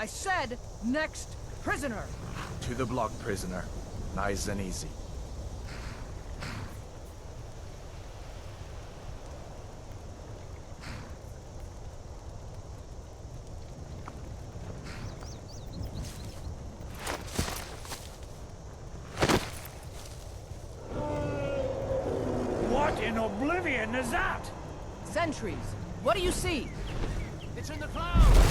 I said next prisoner. To the block, prisoner. Nice and easy. What in oblivion is that? Sentries, what do you see? It's in the clouds!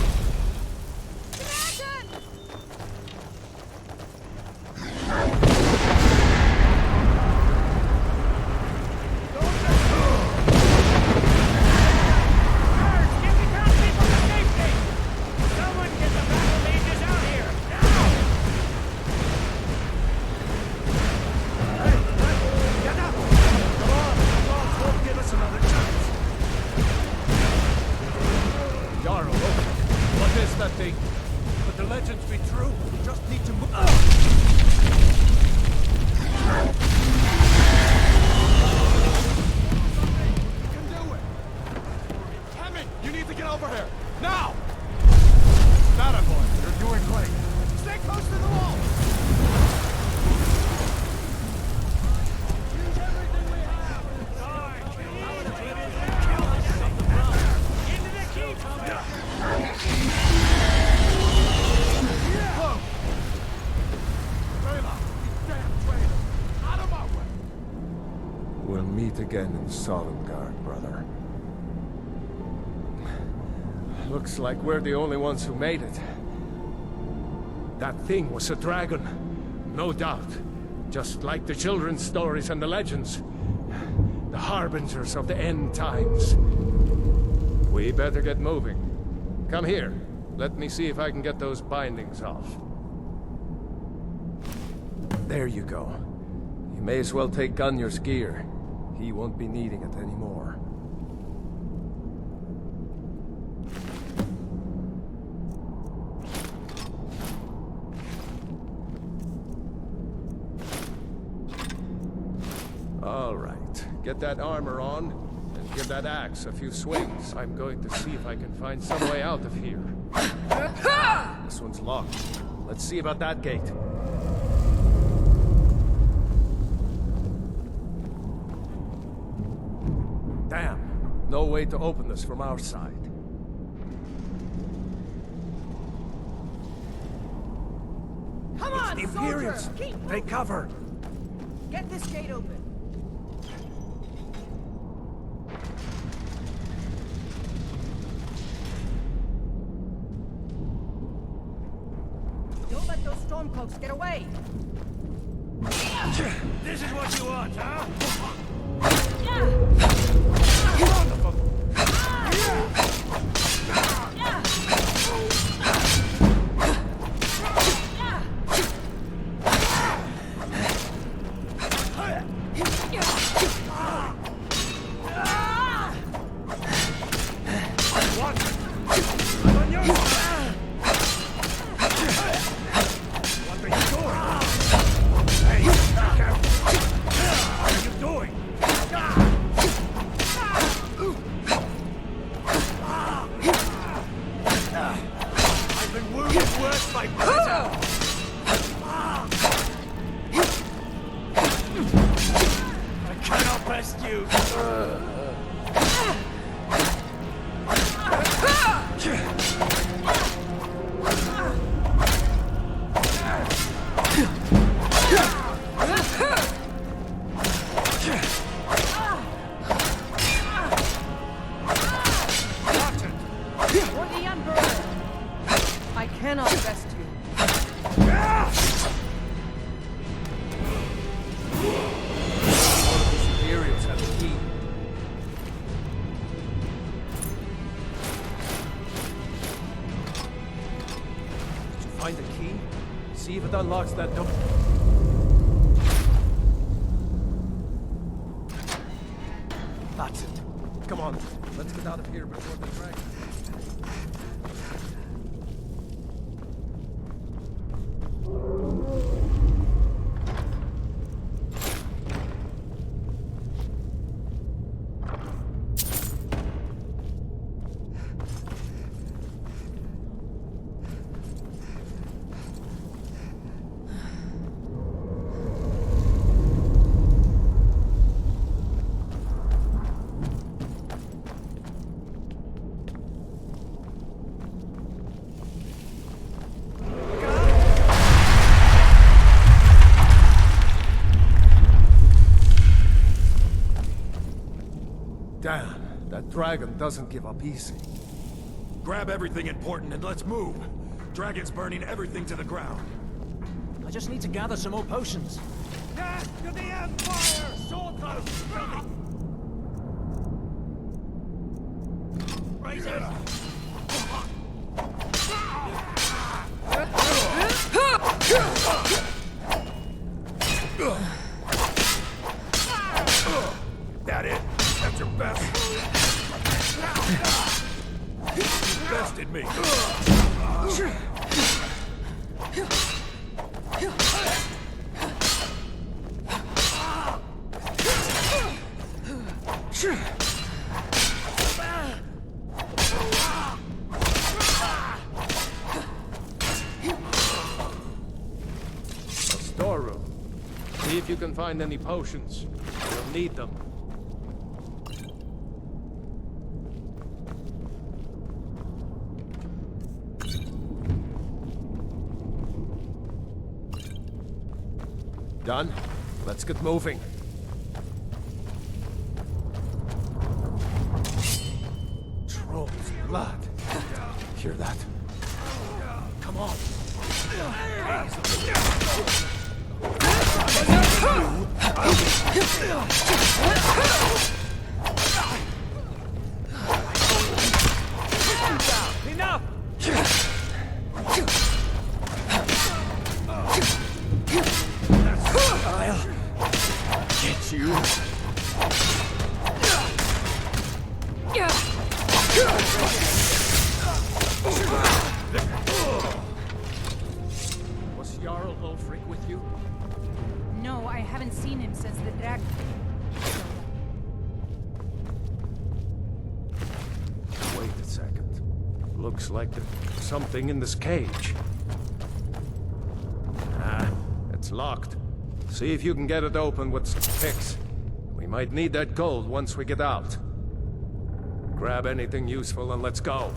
Again in Sovngarde, brother. Looks like we're the only ones who made it. That thing was a dragon, no doubt. Just like the children's stories and the legends. The harbingers of the end times. We better get moving. Come here. Let me see if I can get those bindings off. There you go. You may as well take Gunjar's gear. He won't be needing it anymore. All right, get that armor on, and give that axe a few swings. I'm going to see if I can find some way out of here. This one's locked. Let's see about that gate. Damn! No way to open this from our side. Come on, the Imperials! soldier! Keep Take cover! Get this gate open. Don't let those stormcloaks get away! This is what you want, huh? See if it unlocks that door. That's it. Come on, let's get out of here before the dragon. dragon doesn't give up easy. Grab everything important and let's move. Dragon's burning everything to the ground. I just need to gather some more potions. Death to the Empire! So close! Raise it! That it? That's your best? You bested me. A storeroom. See if you can find any potions. You'll need them. Done? Let's get moving. Troll's blood. Hear that? Come on. Enough! I'll get you. Was Jarl Ulfric with you? No, I haven't seen him since the drag. Wait a second. Looks like there's something in this cage. Ah, it's locked. See if you can get it open with some picks. We might need that gold once we get out. Grab anything useful and let's go.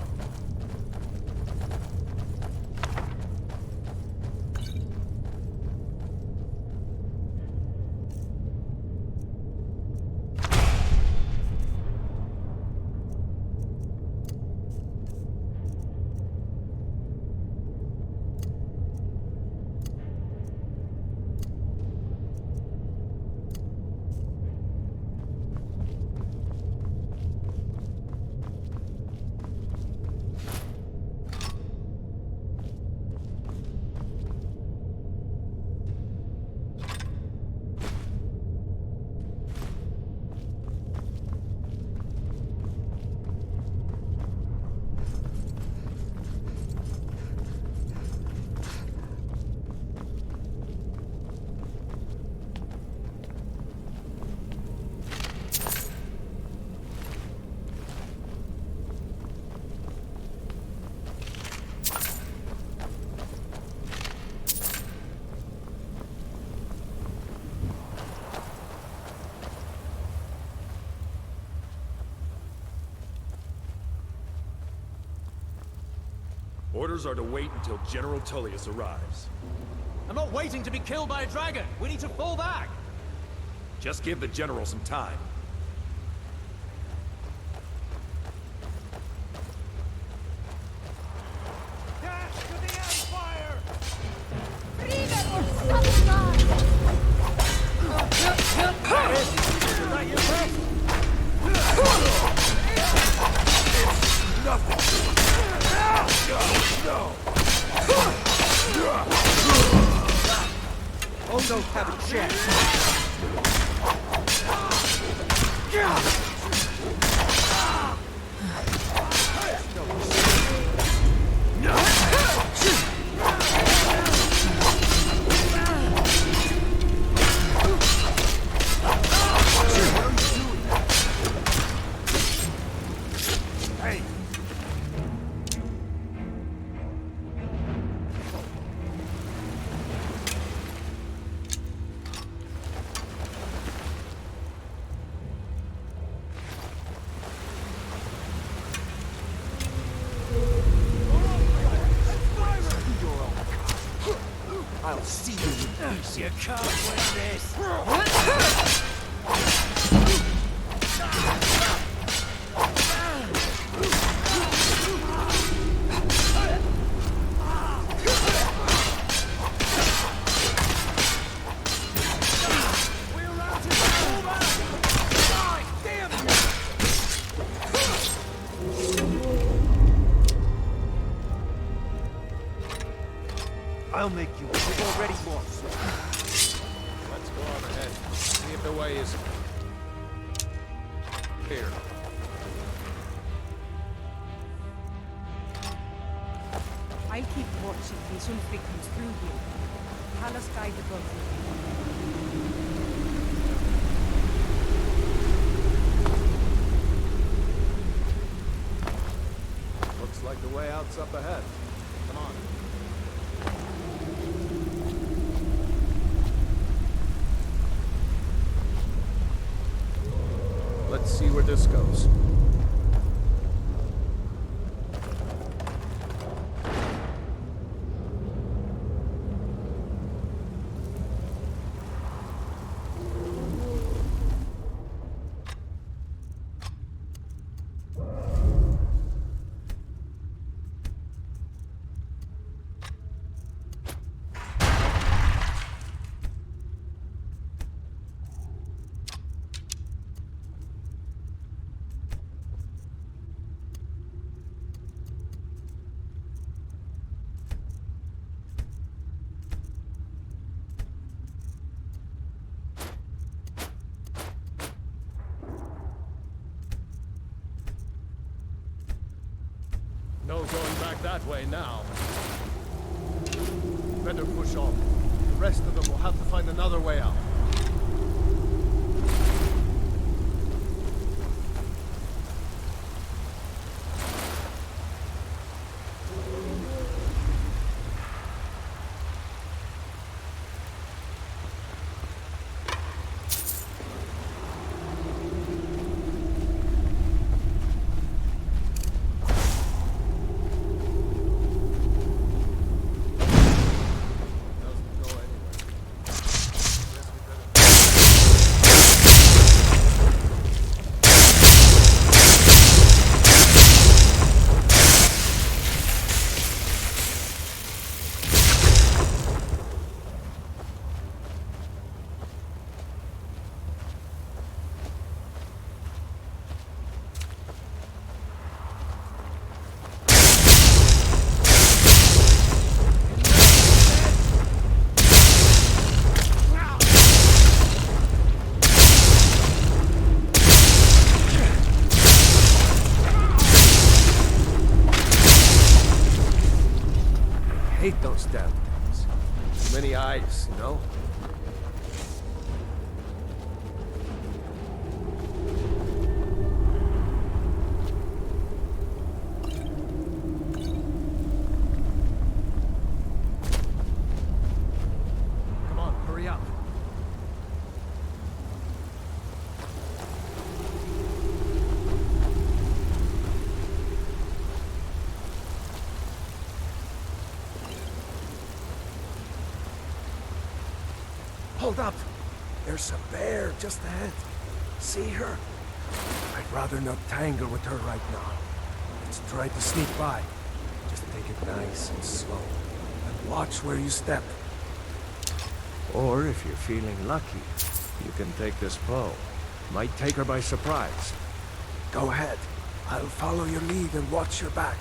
Orders are to wait until General Tullius arrives. I'm not waiting to be killed by a dragon. We need to fall back. Just give the General some time. Death to the Empire! Freedom or Sovngarde! Is that your best? Nothing! No! Oh, don't have a chance. I'll see you in peace. You can't win this. I'll make you. You've already lost. Let's go on ahead. See if the way is here. I'll keep watch in case Ulfric comes through here. Talos guide the both of you. Looks like the way out's up ahead. Come on. Let's see where this goes. No going back that way now. Better push on. The rest of them will have to find another way out. Hate those damn things. Too many eyes, you know? Come on, hurry up. Hold up! There's a bear just ahead. See her? I'd rather not tangle with her right now. Let's try to sneak by. Just take it nice and slow. And watch where you step. Or if you're feeling lucky, you can take this bow. Might take her by surprise. Go ahead. I'll follow your lead and watch your back.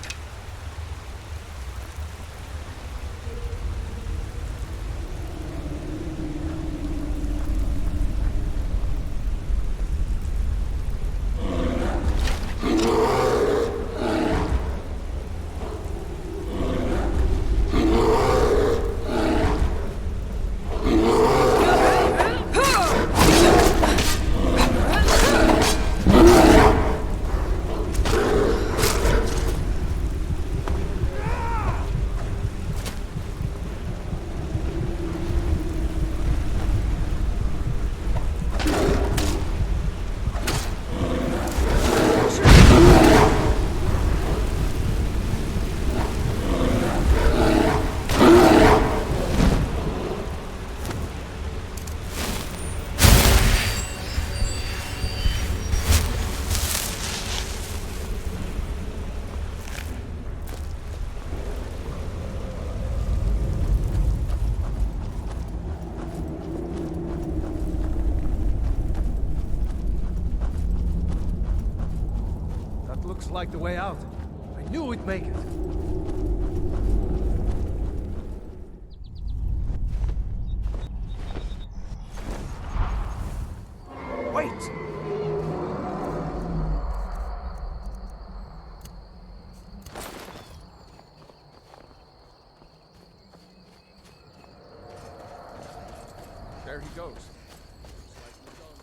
Looks like the way out. I knew we'd make it. There he goes. Looks like we're done.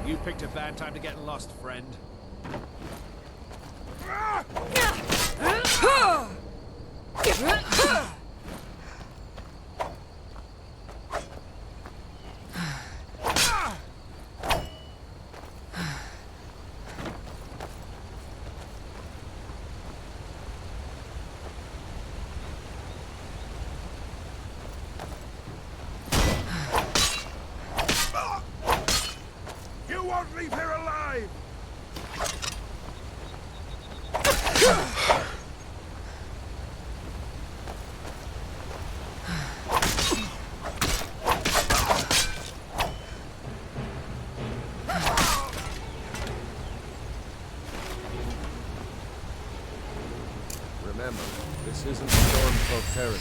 You picked a bad time to get lost, friend. You won't leave here alive! Remember, this isn't Stormcloak territory.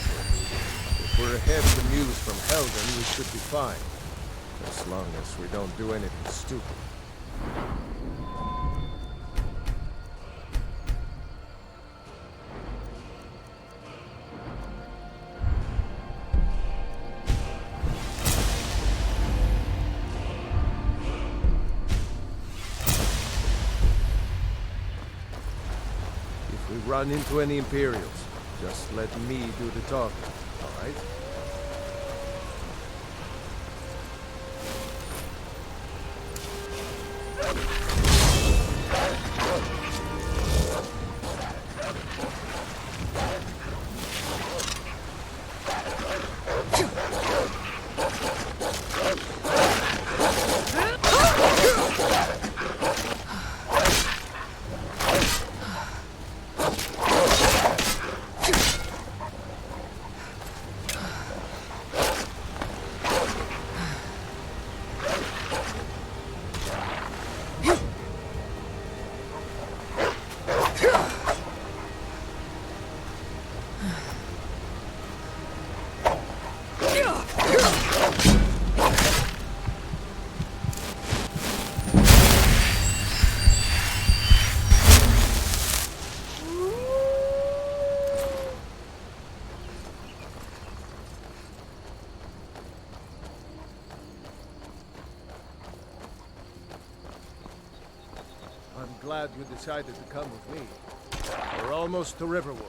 If we're ahead of the news from Helgen, we should be fine. As long as we don't do anything stupid. If we run into any Imperials, just let me do the talking, all right? I'm glad you decided to come with me. We're almost to Riverwood.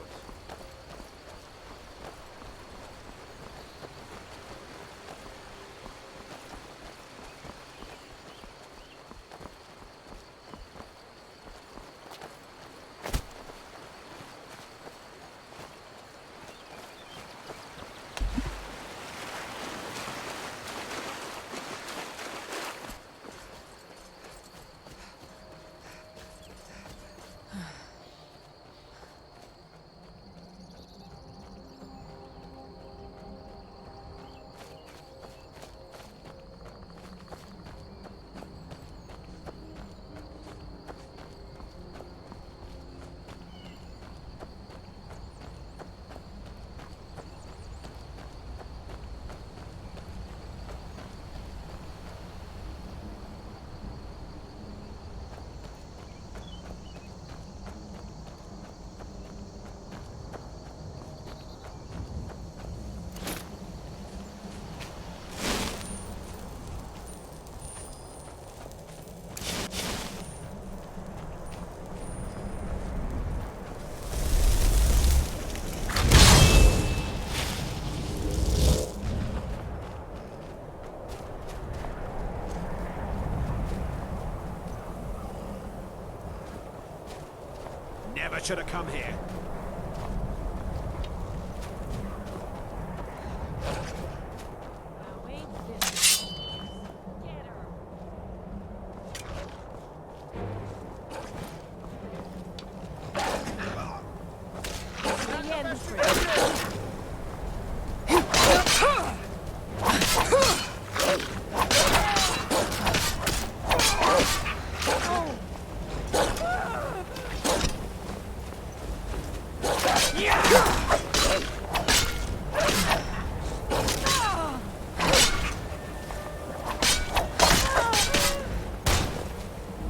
Never should have come here.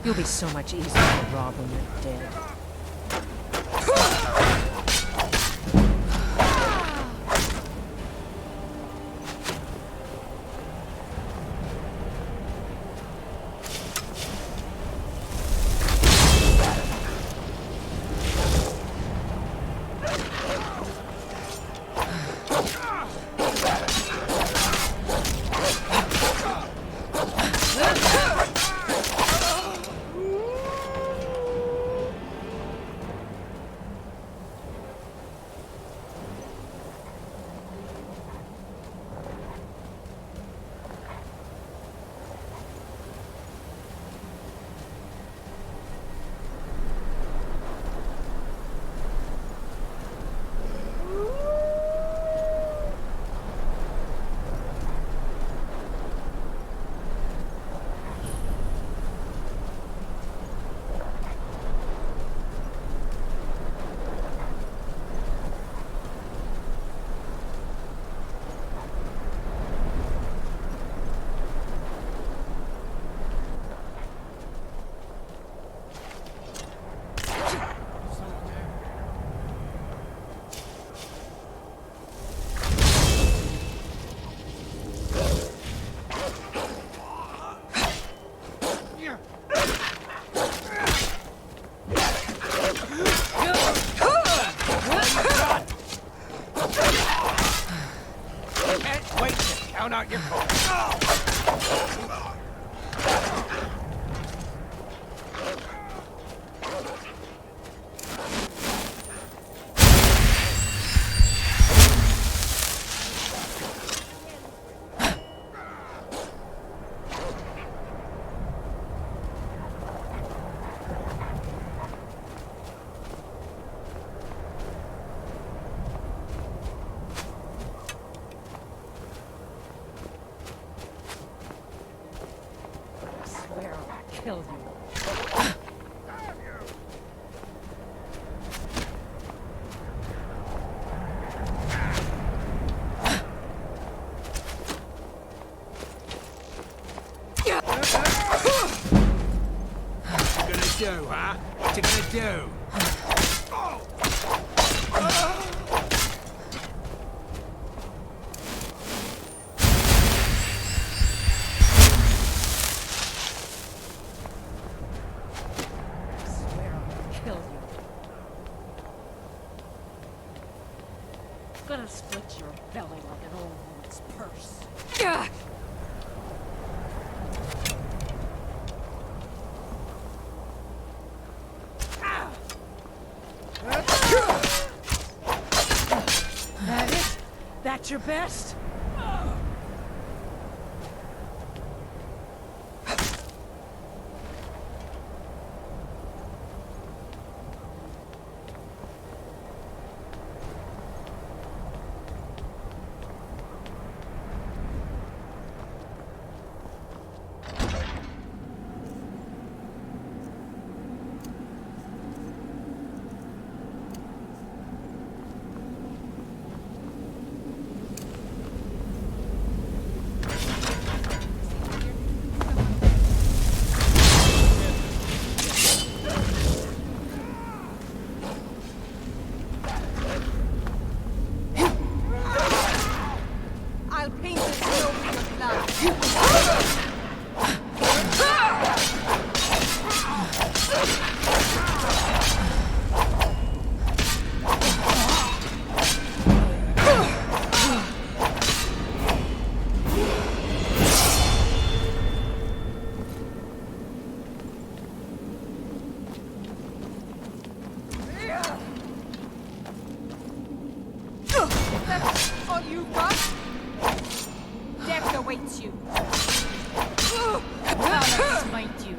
You'll be so much easier to rob when you're dead. Out your coat. Kill you. What you gonna do, huh? What you gonna do? Gonna split your belly like an old woman's purse. That it? That's your best? you got? Death awaits you. Now let me smite you.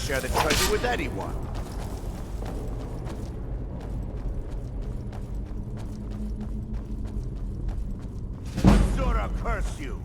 share the treasure with anyone. Sora curse you!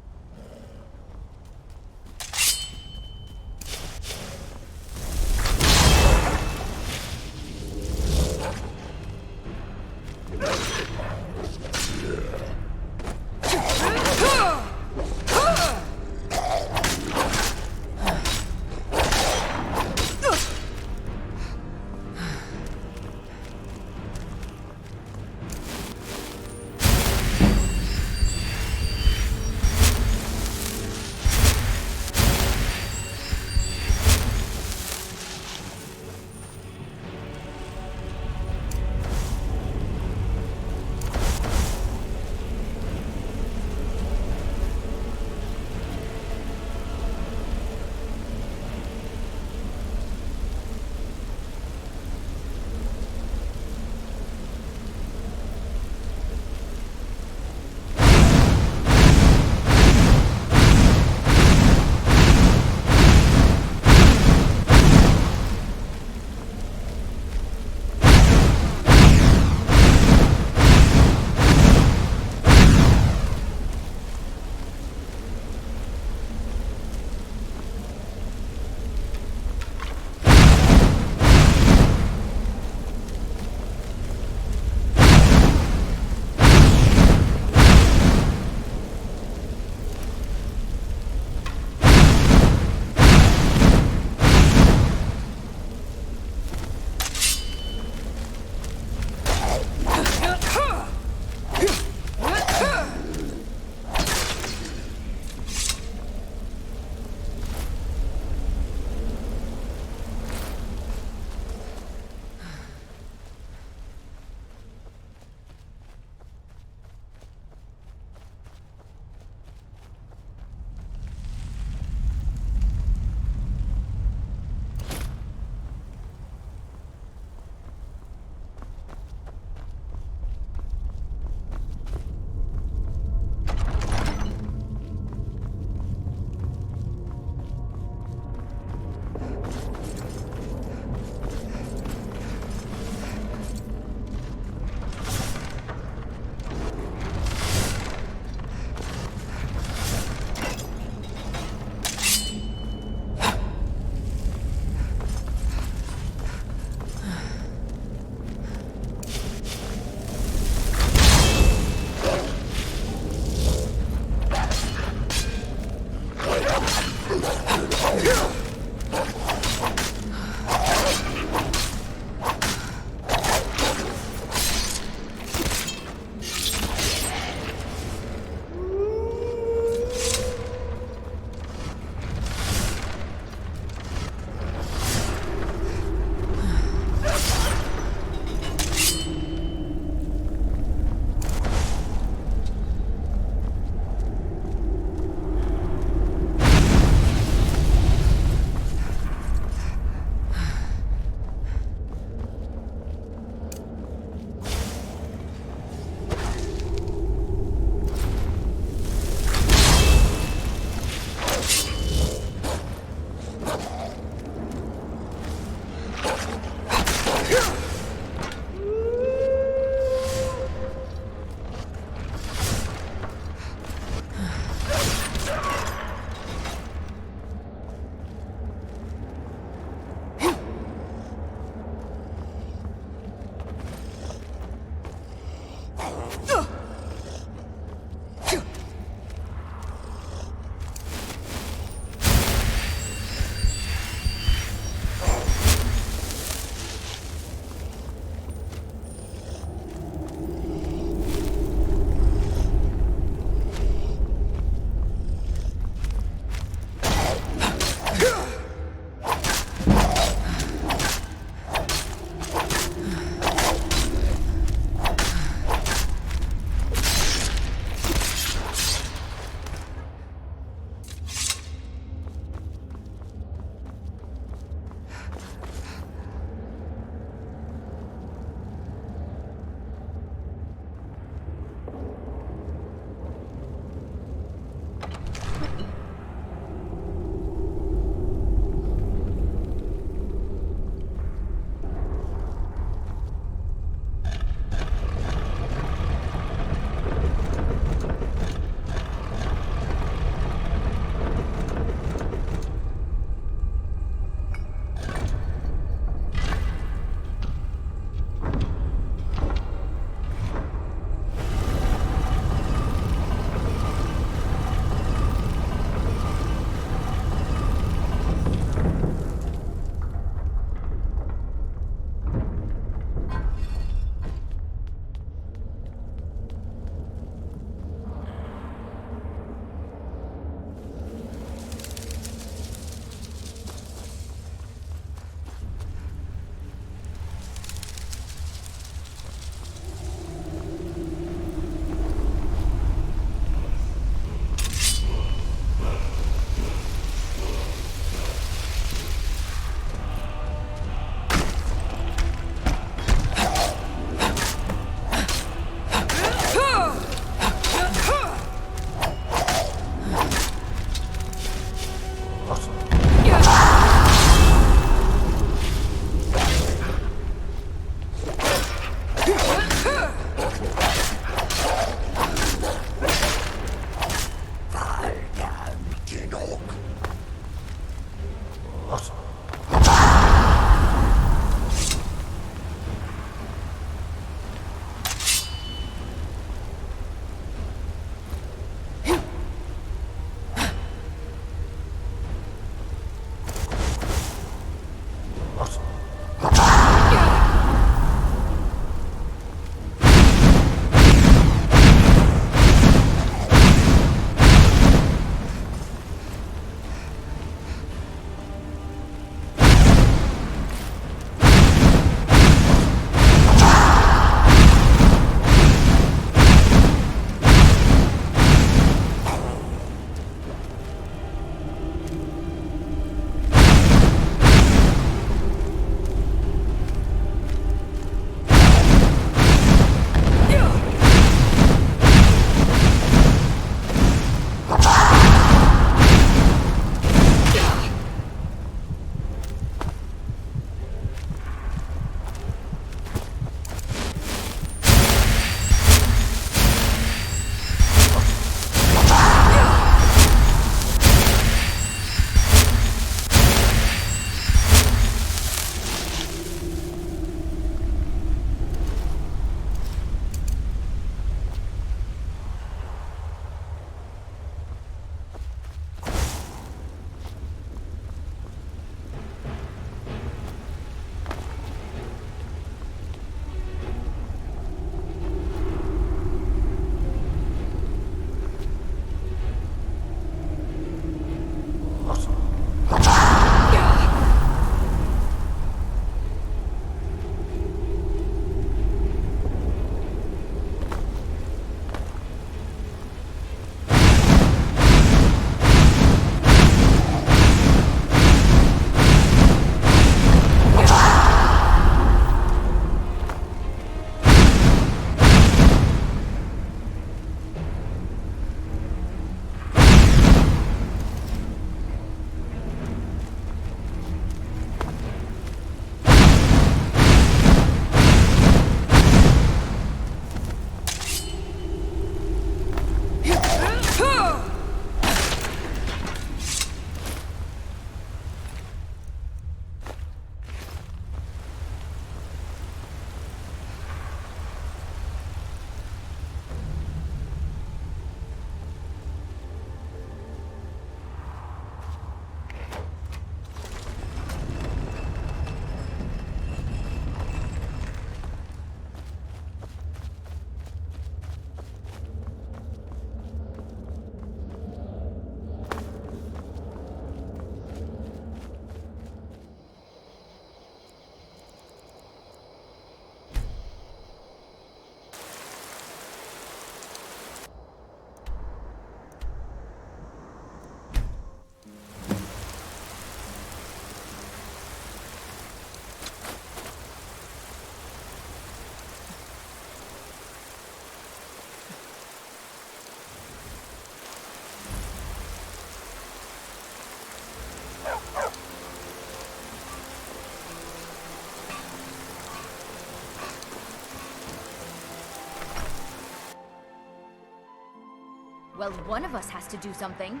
Well, one of us has to do something.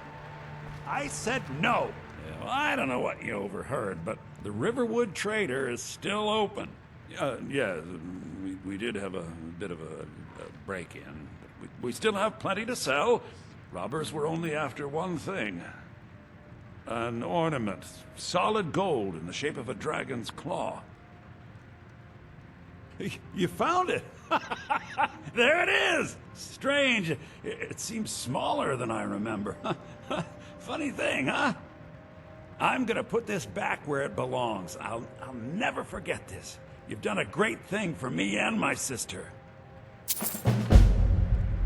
I said no. Yeah, well, I don't know what you overheard, but the Riverwood Trader is still open. Yeah, we did have a bit of a break-in. We still have plenty to sell. Robbers were only after one thing. An ornament, solid gold in the shape of a dragon's claw. You found it! There it is! Strange. It seems smaller than I remember. Funny thing, huh? I'm gonna put this back where it belongs. I'll never forget this. You've done a great thing for me and my sister.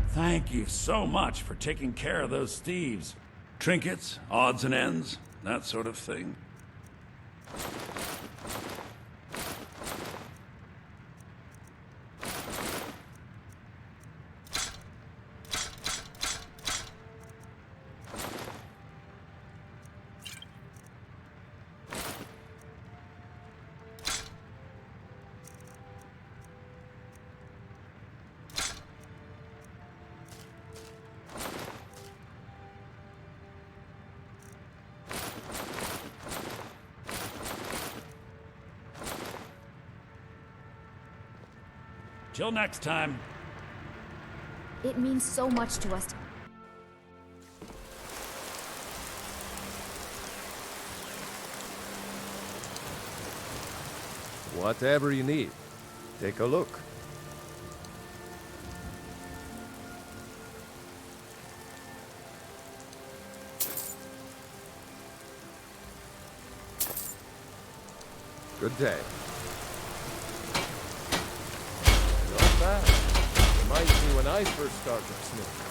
Thank you so much for taking care of those thieves. Trinkets, odds and ends, that sort of thing. Till next time. It means so much to us. Whatever you need, take a look. Good day. Not bad. Reminds me when I first started snooping.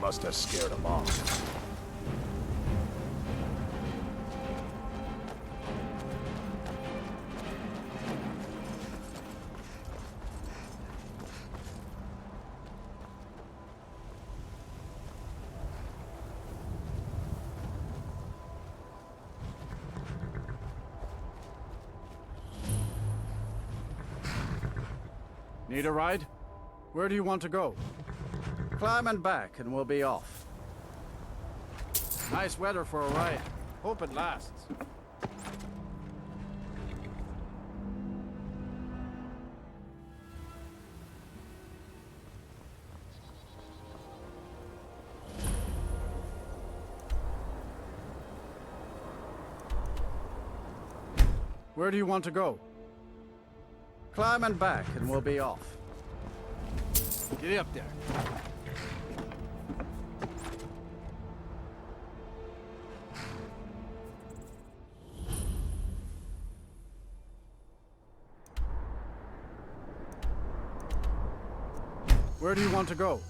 Must have scared him off. Need a ride? Where do you want to go? Climb and back and we'll be off. Nice weather for a ride. Hope it lasts. Where do you want to go? Climb and back and we'll be off. Get up there. Where do you want to go?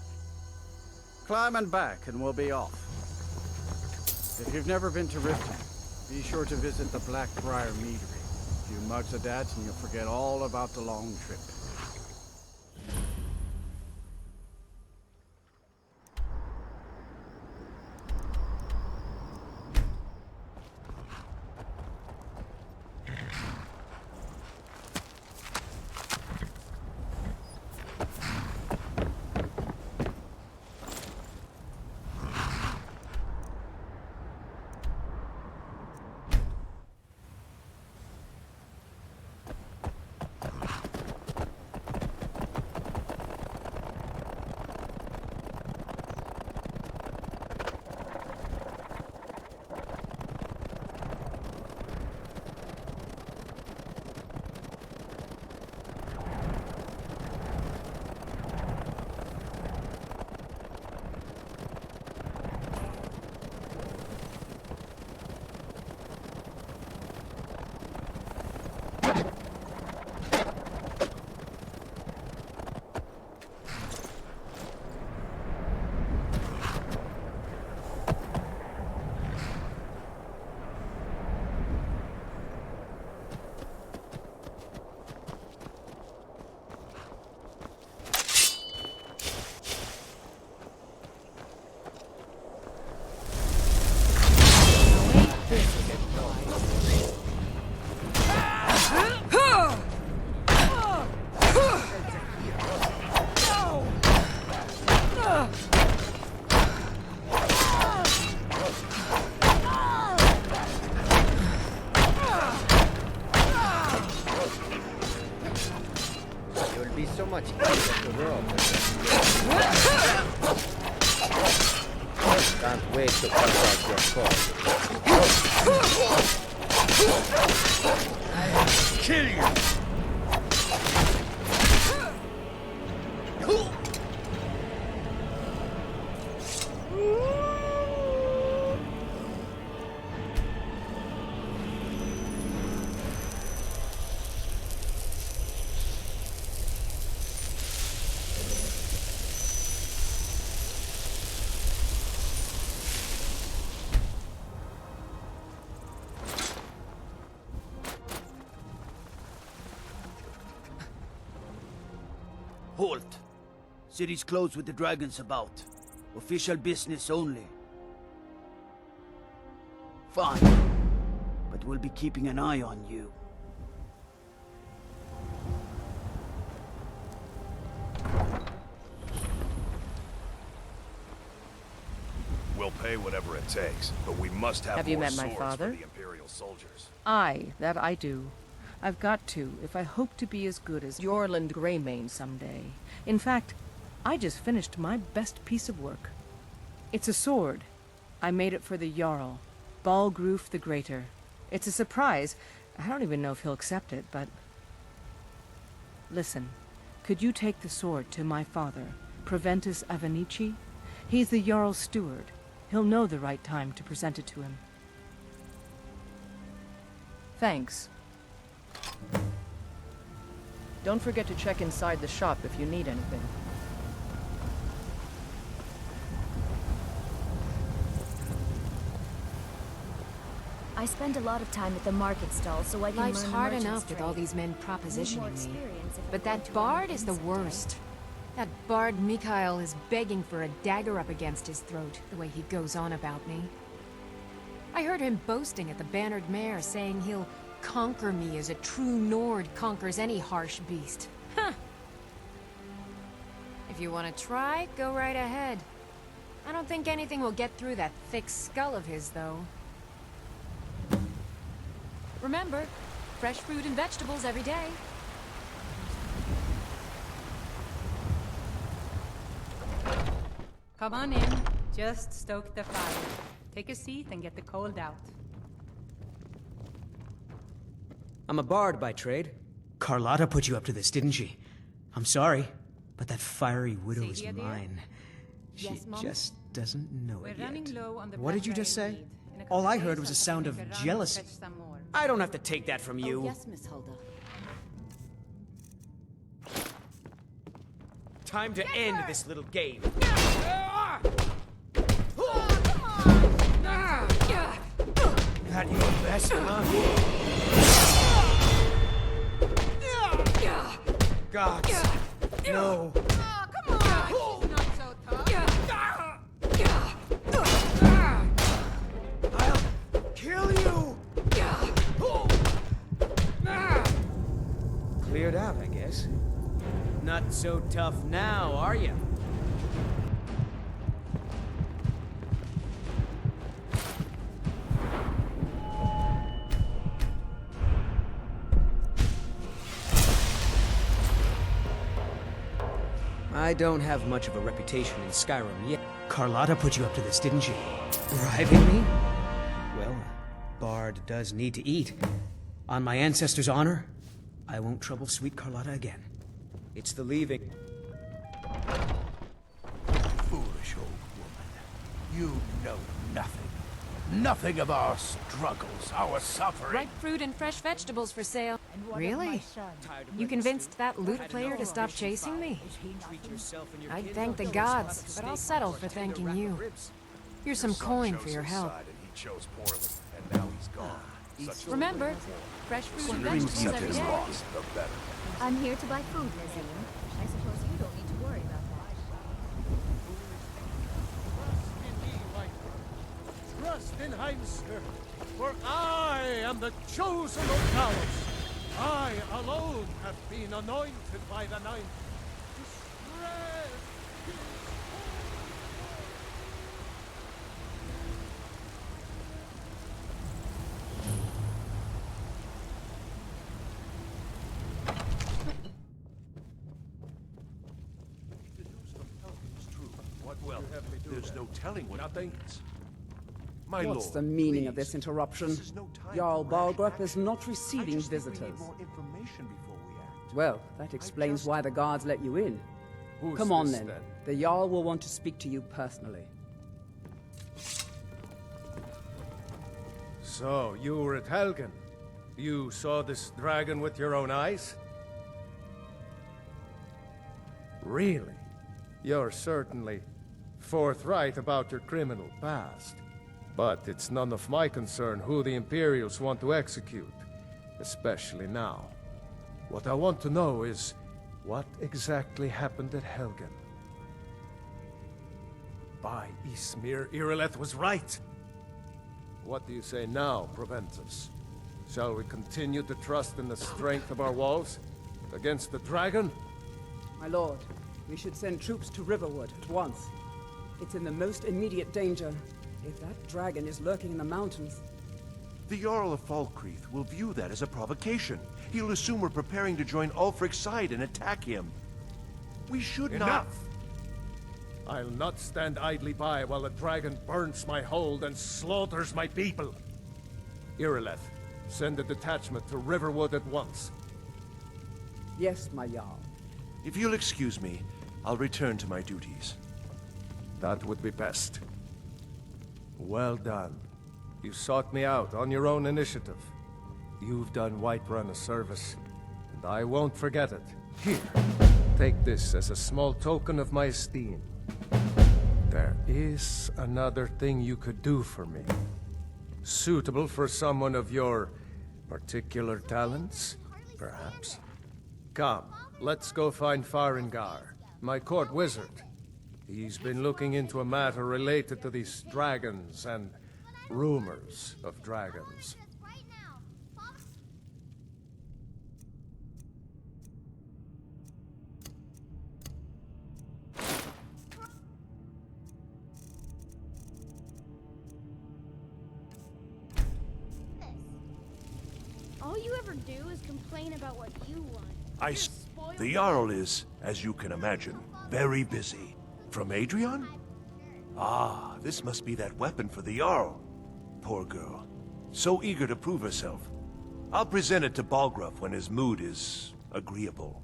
Climb and back and we'll be off. If you've never been to Riften, be sure to visit the Blackbriar Meadery. A few mugs of that and you'll forget all about the long trip. Can't wait to cut out your cause. Kill you! Halt! City's closed with the dragons about. Official business only. Fine. But we'll be keeping an eye on you. We'll pay whatever it takes, but we must have you more met my swords father? for the Imperial soldiers. Aye, that I do. I've got to, if I hope to be as good as Yorland Greymane someday. In fact, I just finished my best piece of work. It's a sword. I made it for the Jarl, Balgroof the Greater. It's a surprise. I don't even know if he'll accept it, but... Listen, could you take the sword to my father, Proventus Avenici? He's the Jarl's steward. He'll know the right time to present it to him. Thanks. Don't forget to check inside the shop if you need anything. I spend a lot of time at the market stall so I can Life's learn hard the enough merchant's with trade. all these men Need more propositioning me. experience if But I want that to bard earn is the someday. worst. That bard Mikhail is begging for a dagger up against his throat, the way he goes on about me. I heard him boasting at the Bannered Mare, saying he'll conquer me as a true Nord conquers any harsh beast. Huh! If you want to try, go right ahead. I don't think anything will get through that thick skull of his, though. Remember, fresh fruit and vegetables every day. Come on in. Just stoke the fire. Take a seat and get the cold out. I'm a bard by trade. Carlotta put you up to this, didn't she? I'm sorry, but that fiery widow is Celia, dear? mine. She Yes, Mom? just doesn't know We're it running yet. low on the What did you just say? All I heard was a sound of jealousy. I don't have to take that from you. Oh, yes, Miss Hulda. Time to end this little game. That your best, huh? Gods, no. Come on! She's not so tough. I'll kill you! Cleared out, I guess. Not so tough now, are you? I don't have much of a reputation in Skyrim yet. Carlotta put you up to this, didn't she? Bribing me? Well, a bard does need to eat. On my ancestors' honor, I won't trouble sweet Carlotta again. It's the leaving. Foolish old woman. You know nothing. Nothing of our struggles, our suffering. Ripe fruit and fresh vegetables for sale. Really? You convinced that lute player to stop chasing me? I'd thank the gods, but I'll settle for thanking you. Here's some coin for your help. He chose poorly, and now he's gone. Remember, fresh fruit and Dreams vegetables every is day. lost, the better. I'm here to buy food, Lizzie. I suppose you don't need to worry about that. Trust in Heimskr, for I am the chosen of Talos. I alone have been anointed by the Ninth to spread his There's no telling what Nothing. My What's lord, the meaning of please. this interruption? This is no time Jarl for rash Balgrup is action. not receiving I just think visitors. we need more information before we act. Well, that explains why the guards let you in. Who's Come on this, then. The Jarl will want to speak to you personally. So, you were at Helgen. You saw this dragon with your own eyes? Really? You're certainly forthright about your criminal past. But it's none of my concern who the Imperials want to execute, especially now. What I want to know is, what exactly happened at Helgen? By Ysmir, Irileth was right! What do you say now, Proventus? Shall we continue to trust in the strength of our walls against the dragon? My lord, we should send troops to Riverwood at once. It's in the most immediate danger. If that dragon is lurking in the mountains... The Jarl of Falkreath will view that as a provocation. He'll assume we're preparing to join Ulfric's side and attack him. We should not... Enough! I'll not stand idly by while the dragon burns my hold and slaughters my people. Irileth, send a detachment to Riverwood at once. Yes, my Jarl. If you'll excuse me, I'll return to my duties. That would be best. Well done. You sought me out on your own initiative. You've done Whiterun a service, and I won't forget it. Here, take this as a small token of my esteem. There is another thing you could do for me. Suitable for someone of your particular talents, perhaps. Come, let's go find Farengar, my court wizard. He's been looking into a matter related to these dragons and rumors of dragons. you ever do is complain about what you want. The Jarl is, as you can imagine, very busy. From Adrian? Ah, this must be that weapon for the Jarl. Poor girl. So eager to prove herself. I'll present it to Balgruuf when his mood is agreeable.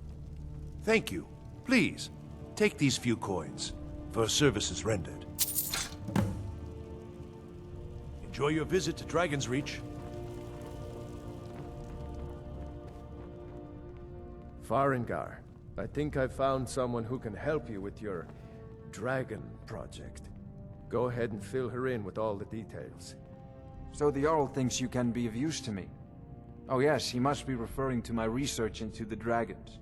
Thank you. Please, take these few coins for services rendered. Enjoy your visit to Dragonsreach. Farengar, I think I've found someone who can help you with your dragon project. Go ahead and fill her in with all the details. So the Jarl thinks you can be of use to me. Oh yes, he must be referring to my research into the dragons.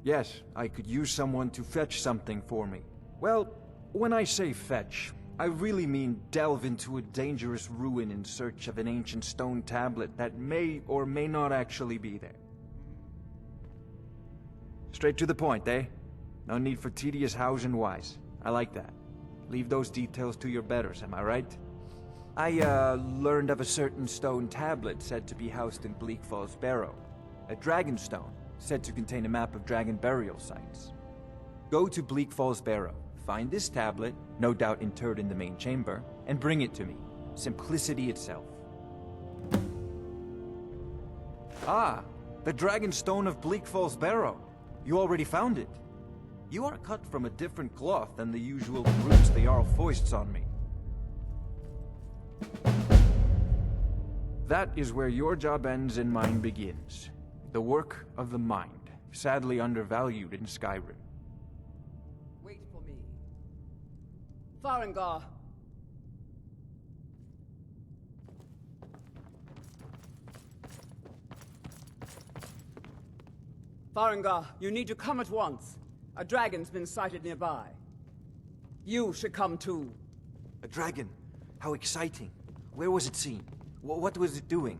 Yes, I could use someone to fetch something for me. Well, when I say fetch, I really mean delve into a dangerous ruin in search of an ancient stone tablet that may or may not actually be there. Straight to the point, eh? No need for tedious hows and whys. I like that. Leave those details to your betters, am I right? I, learned of a certain stone tablet said to be housed in Bleak Falls Barrow. A dragon stone, said to contain a map of dragon burial sites. Go to Bleak Falls Barrow, find this tablet, no doubt interred in the main chamber, and bring it to me. Simplicity itself. Ah, the dragon stone of Bleak Falls Barrow. You already found it. You are cut from a different cloth than the usual brutes the Jarl foists on me. That is where your job ends and mine begins. The work of the mind, sadly undervalued in Skyrim. Wait for me. Farengar. Farengar, you need to come at once. A dragon's been sighted nearby. You should come too. A dragon? How exciting. Where was it seen? What was it doing?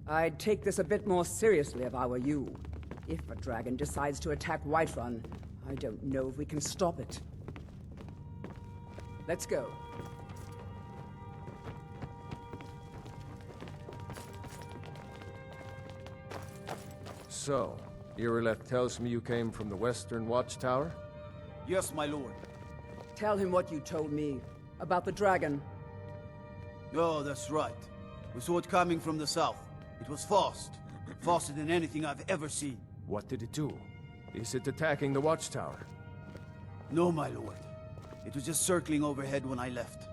I'd take this a bit more seriously if I were you. If a dragon decides to attack Whiterun, I don't know if we can stop it. Let's go. So, Irileth tells me you came from the Western Watchtower? Yes, my lord. Tell him what you told me about the dragon. Oh, that's right. We saw it coming from the south. It was fast. Faster than anything I've ever seen. What did it do? Is it attacking the Watchtower? No, my lord. It was just circling overhead when I left.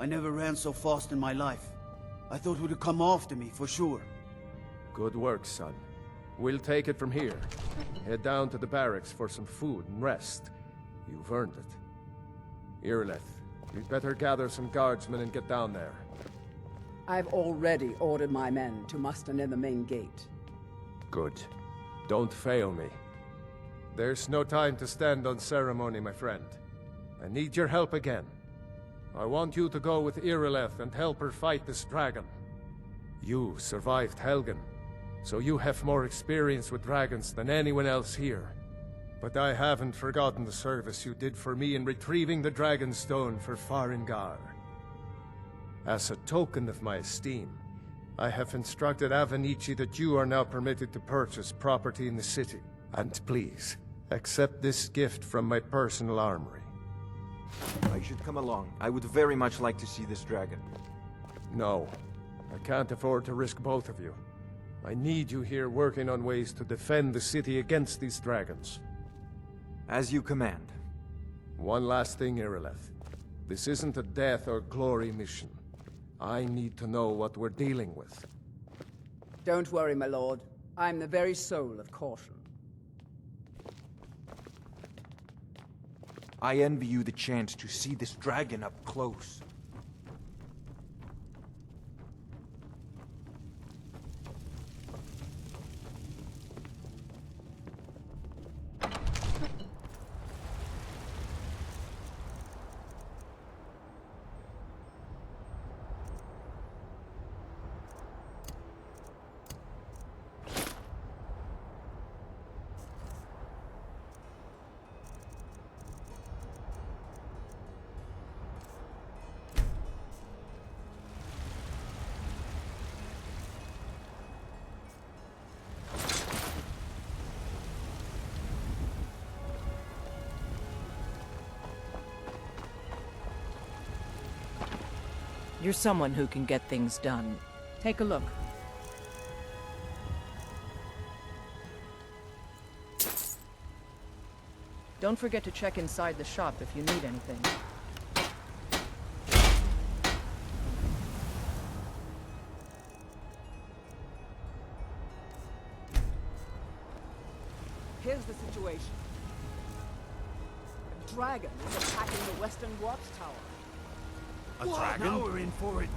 I never ran so fast in my life. I thought it would come after me, for sure. Good work, son. We'll take it from here. Head down to the barracks for some food and rest. You've earned it. Irileth, you'd better gather some guardsmen and get down there. I've already ordered my men to muster near the main gate. Good. Don't fail me. There's no time to stand on ceremony, my friend. I need your help again. I want you to go with Irileth and help her fight this dragon. You survived Helgen, so you have more experience with dragons than anyone else here. But I haven't forgotten the service you did for me in retrieving the Dragon Stone for Farengar. As a token of my esteem, I have instructed Avenici that you are now permitted to purchase property in the city. And please, accept this gift from my personal armory. I should come along. I would very much like to see this dragon. No, I can't afford to risk both of you. I need you here working on ways to defend the city against these dragons. As you command. One last thing, Irileth. This isn't a death or glory mission. I need to know what we're dealing with. Don't worry, my lord. I'm the very soul of caution. I envy you the chance to see this dragon up close. You're someone who can get things done. Take a look. Don't forget to check inside the shop if you need anything. Here's the situation. A dragon is attacking the western Watchtower. A dragon? Now we're in for it.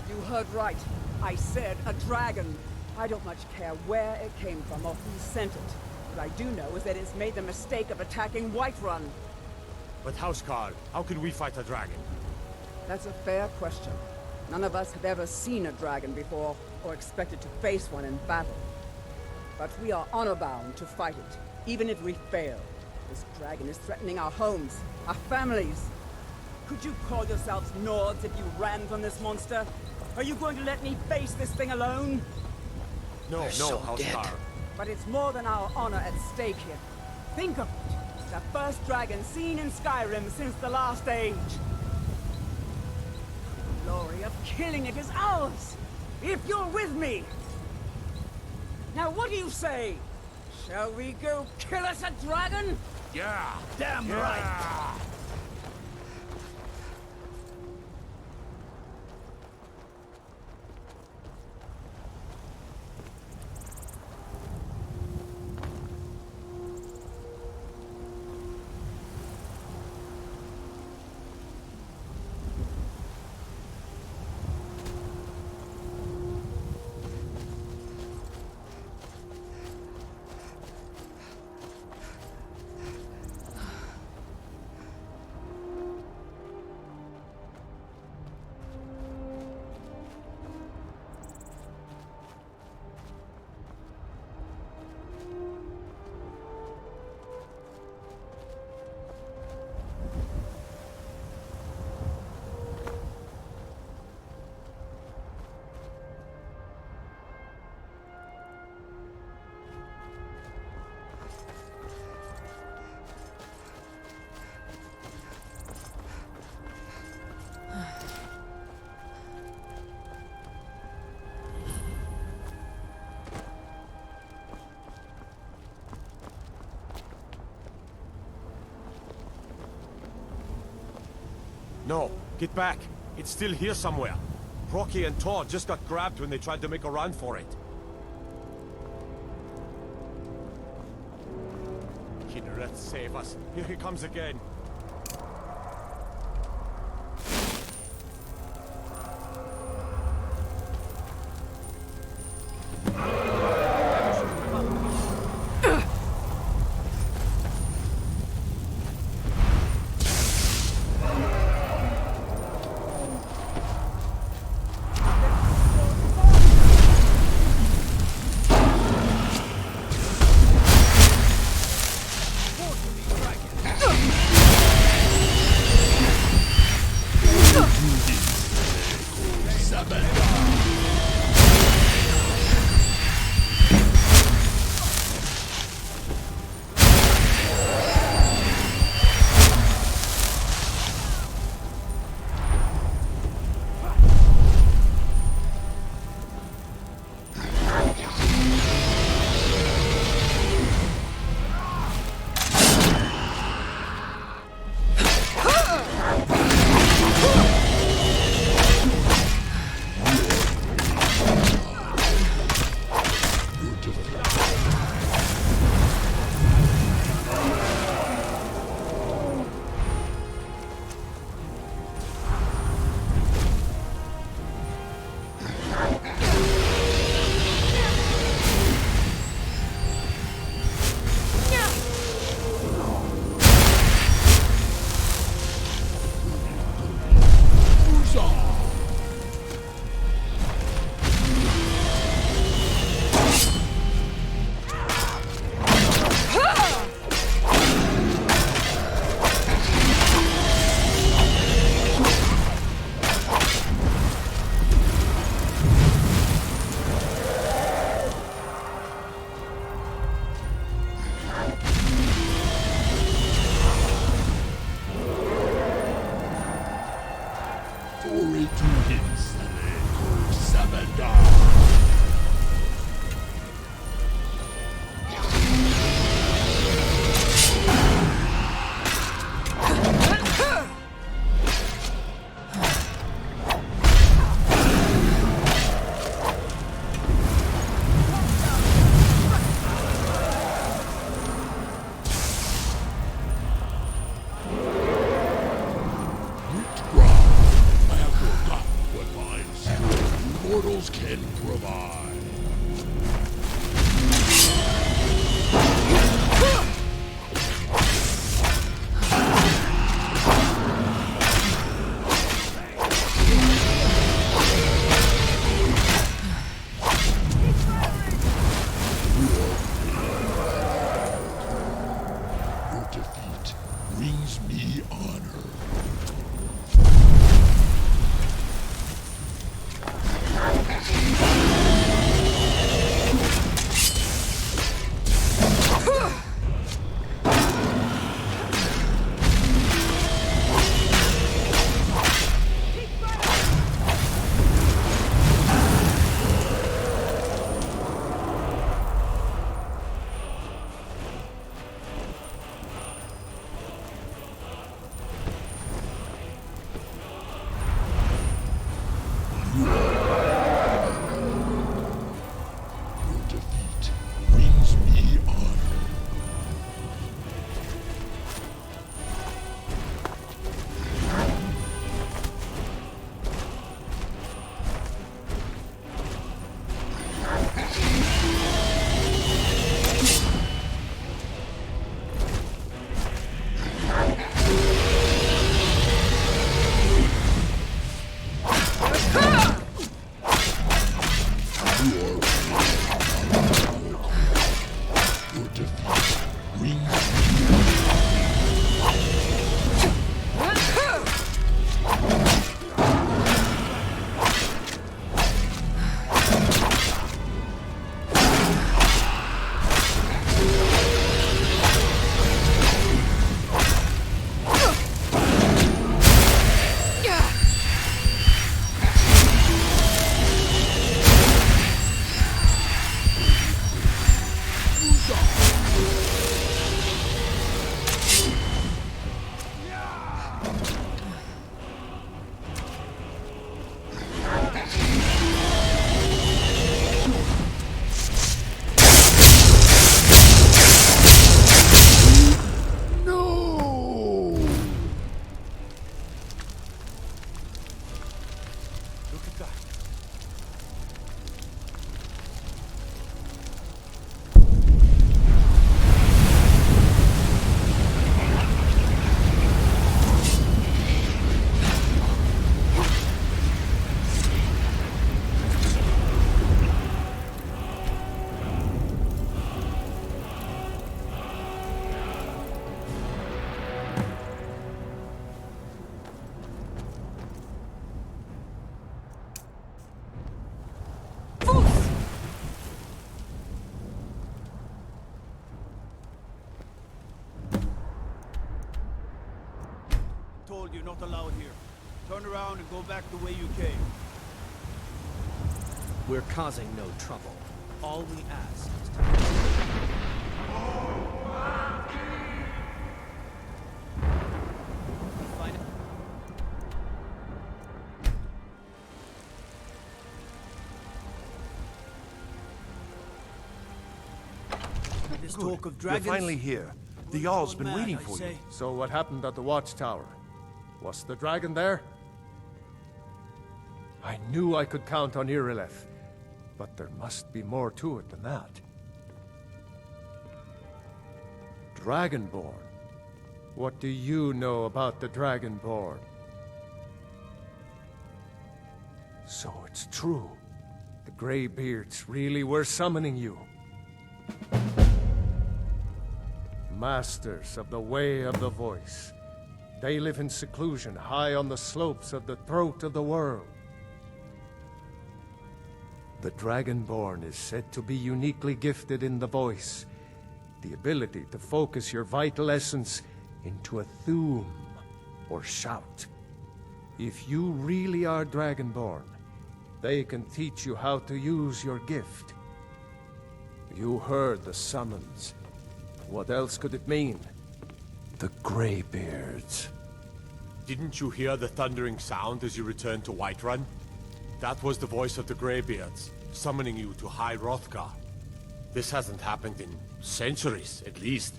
You heard right. I said a dragon. I don't much care where it came from or who sent it. What I do know is that it's made the mistake of attacking Whiterun. But Housecarl, how can we fight a dragon? That's a fair question. None of us have ever seen a dragon before, or expected to face one in battle. But we are honor-bound to fight it, even if we fail. This dragon is threatening our homes, our families. Could you call yourselves Nords if you ran from this monster? Are you going to let me face this thing alone? No, Housecarl. But it's more than our honor at stake here. Think of it. The first dragon seen in Skyrim since the last age. The glory of killing it is ours, if you're with me. Now what do you say? Shall we go kill us a dragon? Yeah! Damn right! No, get back. It's still here somewhere. Rocky and Todd just got grabbed when they tried to make a run for it. Kinneret, save us. Here he comes again. and die. Can provide. Your defeat brings me honor. Told you not allowed here. Turn around and go back the way you came. We're causing no trouble. All we ask is to... This talk of dragons. You're finally here. The Jarl's been waiting for you. So what happened at the Watchtower? Was the dragon there? I knew I could count on Irileth, but there must be more to it than that. Dragonborn? What do you know about the Dragonborn? So it's true. The Greybeards really were summoning you. Masters of the Way of the Voice. They live in seclusion high on the slopes of the throat of the world. The Dragonborn is said to be uniquely gifted in the voice, the ability to focus your vital essence into a Thum, or shout. If you really are Dragonborn, They can teach you how to use your gift. You heard the summons. What else could it mean? The Greybeards. Didn't you hear the thundering sound as you returned to Whiterun? That was the voice of the Greybeards, summoning you to High Hrothgar. This hasn't happened in centuries, at least.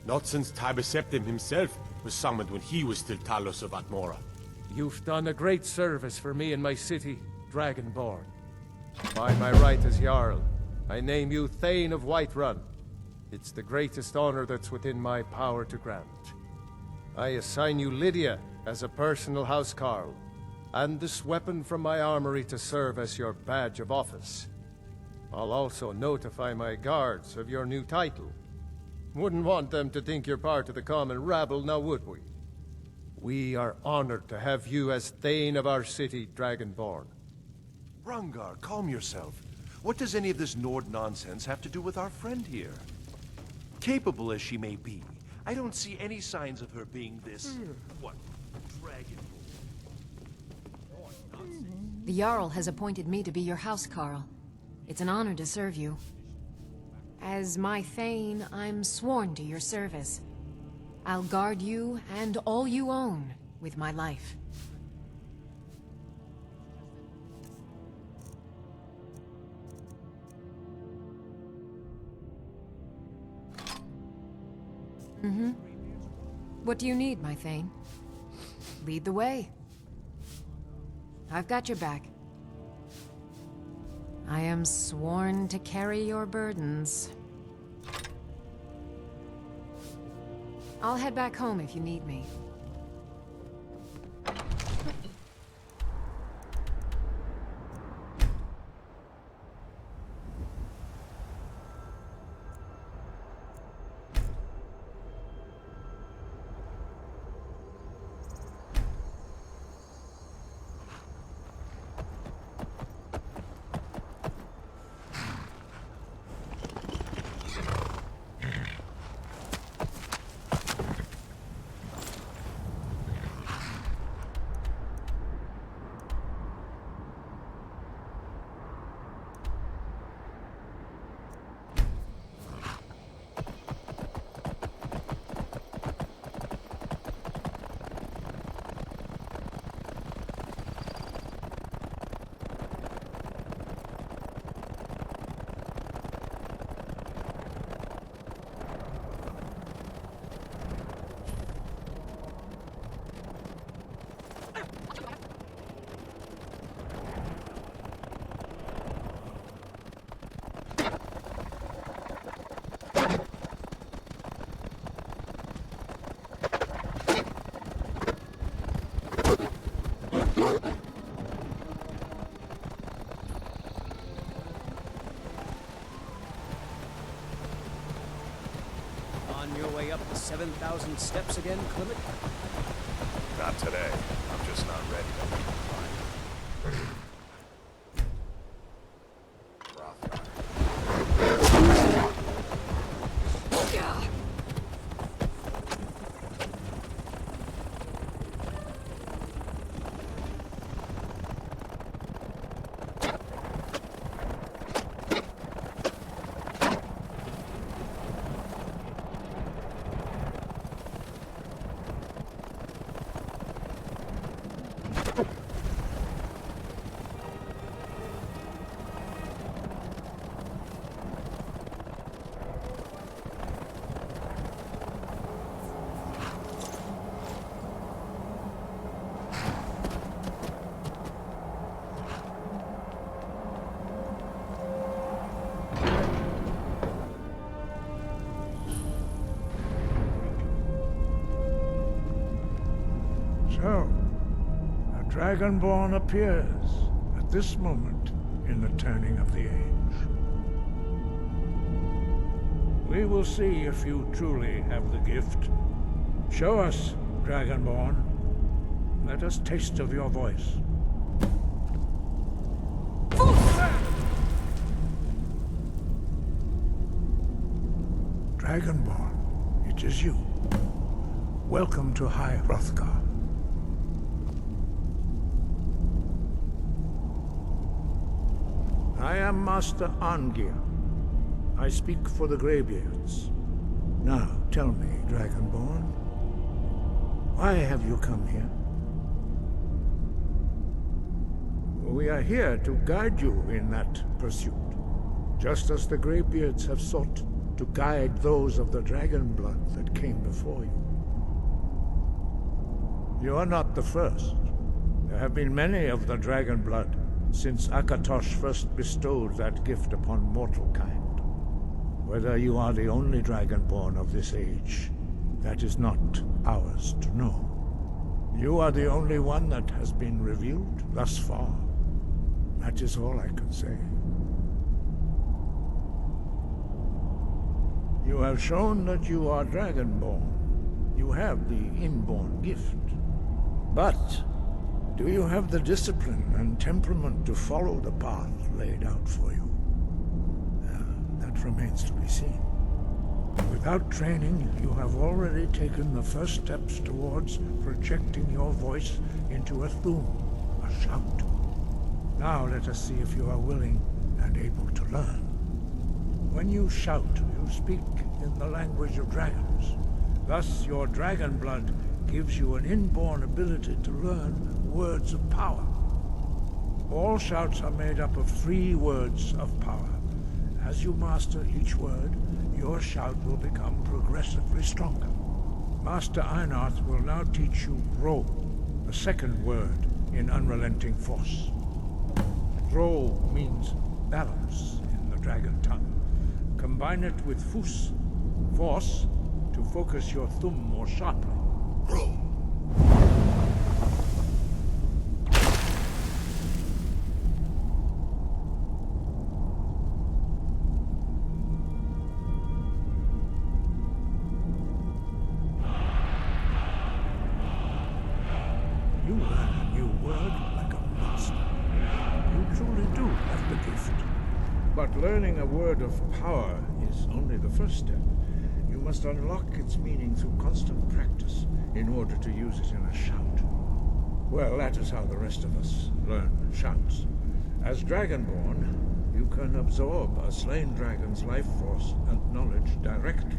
Not since Septim himself was summoned when he was still Talos of Atmora. You've done a great service for me and my city, Dragonborn. By my right as Jarl, I name you Thane of Whiterun. It's the greatest honor that's within my power to grant. I assign you Lydia as a personal housecarl, and this weapon from my armory to serve as your badge of office. I'll also notify my guards of your new title. Wouldn't want them to think you're part of the common rabble, now would we? We are honored to have you as Thane of our city, Dragonborn. Rungar, calm yourself. What does any of this Nord nonsense have to do with our friend here? Capable as she may be, I don't see any signs of her being this... what? Dragon? The Jarl has appointed me to be your housecarl. It's an honor to serve you. As my Thane, I'm sworn to your service. I'll guard you and all you own with my life. What do you need, my Thane? Lead the way. I've got your back. I am sworn to carry your burdens. I'll head back home if you need me. On your way up the 7,000 steps again, Clement? Not today. I'm just not ready to climb. So, a Dragonborn appears at this moment in the turning of the age. We will see if you truly have the gift. Show us, Dragonborn. Let us taste of your voice. Dragonborn, it is you. Welcome to High Hrothgar. I am Master Arngeir. I speak for the Greybeards. Now, tell me, Dragonborn, why have you come here? We are here to guide you in that pursuit, just as the Greybeards have sought to guide those of the dragon blood that came before you. You are not the first. There have been many of the dragon blood since Akatosh first bestowed that gift upon mortal kind. Whether you are the only dragonborn of this age, that is not ours to know. You are the only one that has been revealed thus far. That is all I can say. You have shown that you are dragonborn. You have the inborn gift. But do you have the discipline and temperament to follow the path laid out for you? That remains to be seen. Without training, you have already taken the first steps towards projecting your voice into a Thum, a shout. Now let us see if you are willing and able to learn. When you shout, you speak in the language of dragons. Thus, your dragon blood gives you an inborn ability to learn words of power. All shouts are made up of 3 words of power. As you master each word, your shout will become progressively stronger. Master Einarth will now teach you Ro, the second word in Unrelenting Force. Ro means balance in the dragon tongue. Combine it with Fus, force, to focus your Thum more sharply. Ro. You learn a new word like a master. You truly do have the gift. But learning a word of power is only the first step. You must unlock its meaning through constant practice in order to use it in a shout. Well, that is how the rest of us learn shouts. As Dragonborn, you can absorb a slain dragon's life force and knowledge directly.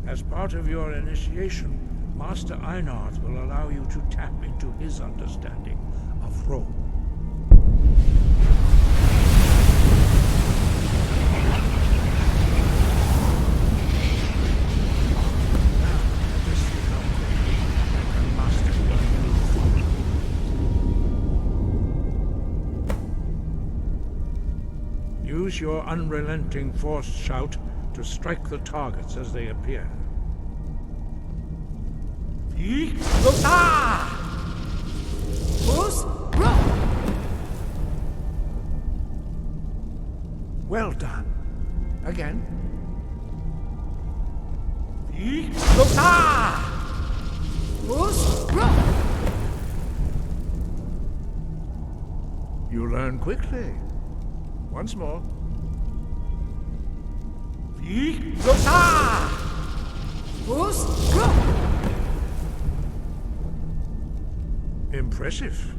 As part of your initiation, Master Einarth will allow you to tap into his understanding of Ro. Use your unrelenting force shout to strike the targets as they appear. Well done. Again. You learn quickly. Once more. Impressive.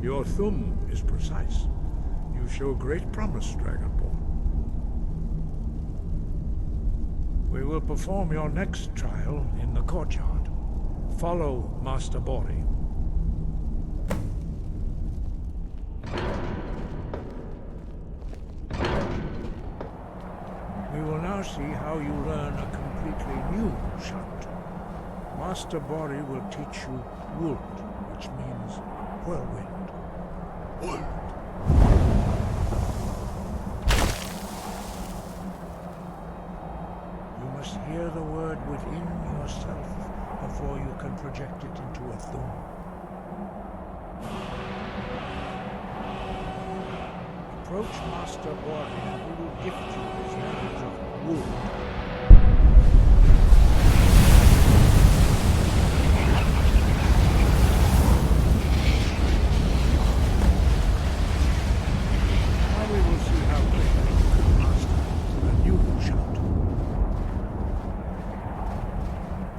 Your Thum is precise. You show great promise, Dragonborn. We will perform your next trial in the courtyard. Follow Master Bori. We will now see how you learn a completely new shout. Master Bori will teach you Wold, which means whirlwind. Wold. You must hear the word within yourself before you can project it into a Thum. Approach Master Bori and he will gift you his knowledge of Wold.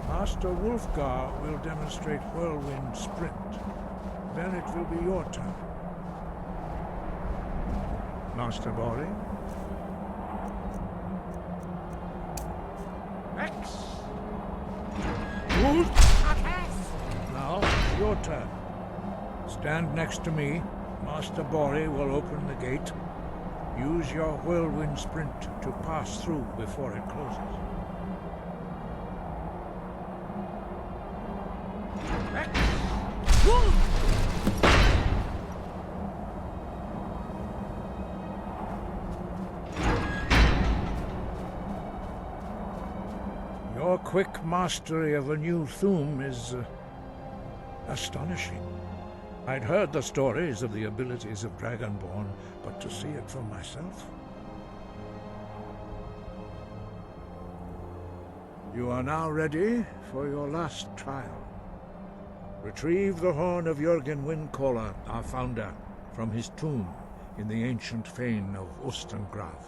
Master Wulfgar will demonstrate Whirlwind Sprint. Then it will be your turn. Master Bori? X! Good! Now, your turn. Stand next to me. Master Bori will open the gate. Use your whirlwind sprint to pass through before it closes. Your quick mastery of a new Thum is astonishing. I'd heard the stories of the abilities of Dragonborn, but to see it for myself... You are now ready for your last trial. Retrieve the horn of Jürgen Windcaller, our founder, from his tomb in the ancient fane of Ostengraf.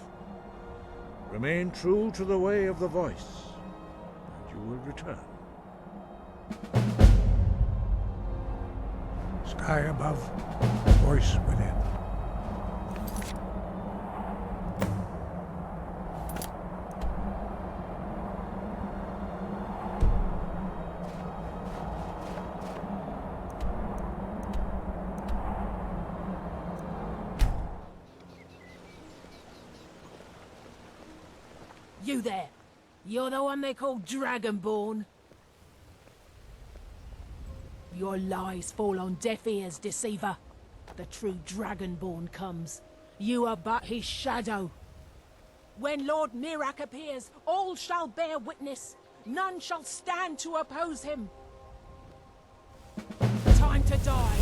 Remain true to the way of the voice, and you will return. Sky above, voice within. You there! You're the one they call Dragonborn? Your lies fall on deaf ears, deceiver. The true Dragonborn comes. You are but his shadow. When Lord Mirak appears, all shall bear witness. None shall stand to oppose him. Time to die.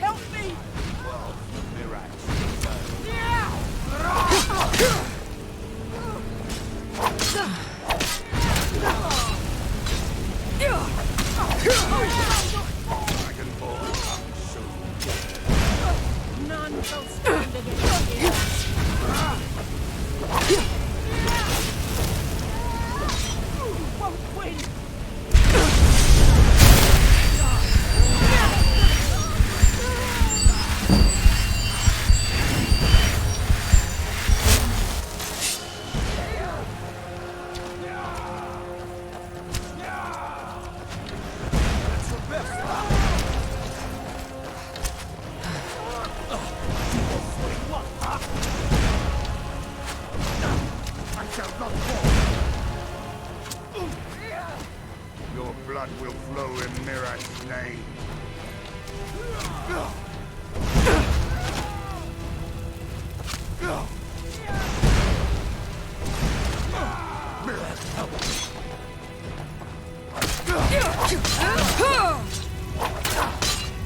Help me! None shall stand against you. Won't win. Your blood will flow in Mirak's name.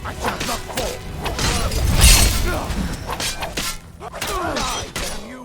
I shall not fall. Die, damn you!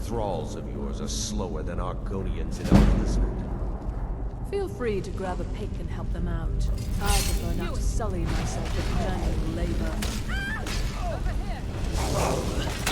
thralls of yours are slower than Argonians in our blizzard. Feel free to grab a pick and help them out. I prefer not to sully myself with manual labor. Over here!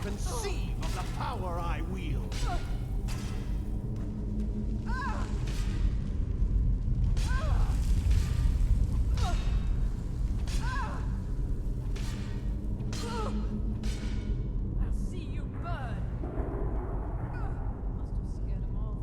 Conceive of the power I wield. I'll see you burn. Must have scared him off.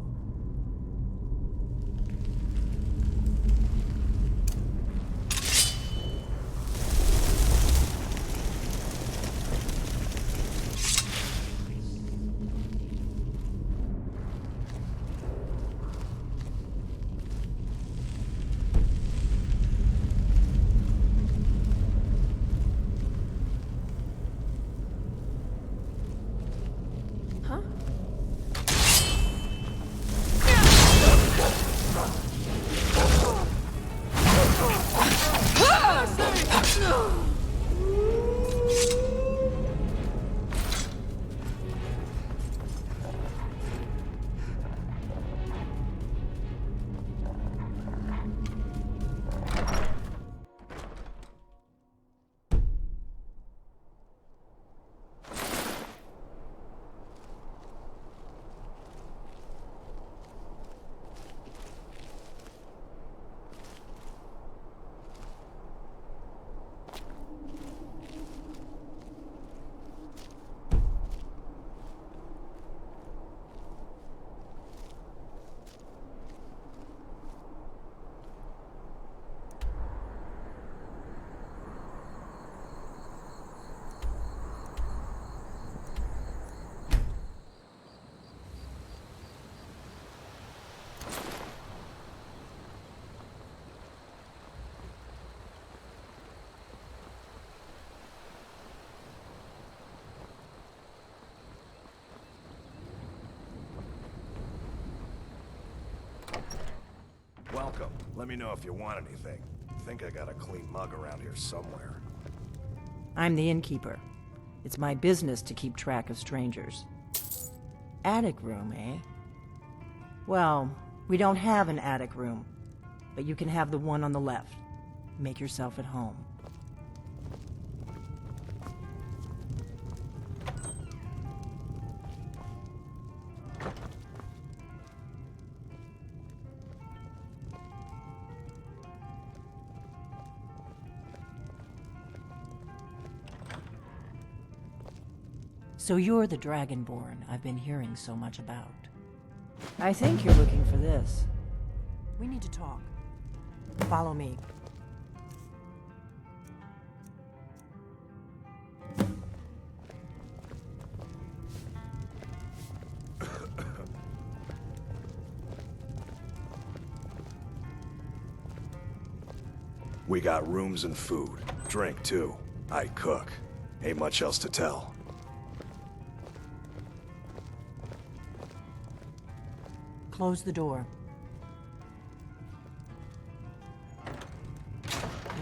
Welcome. Let me know if you want anything. I think I got a clean mug around here somewhere. I'm the innkeeper. It's my business to keep track of strangers. Attic room, eh? Well, we don't have an attic room, but you can have the one on the left. Make yourself at home. So you're the Dragonborn I've been hearing so much about. I think you're looking for this. We need to talk. Follow me. We got rooms and food. Drink, too. I cook. Ain't much else to tell. Close the door.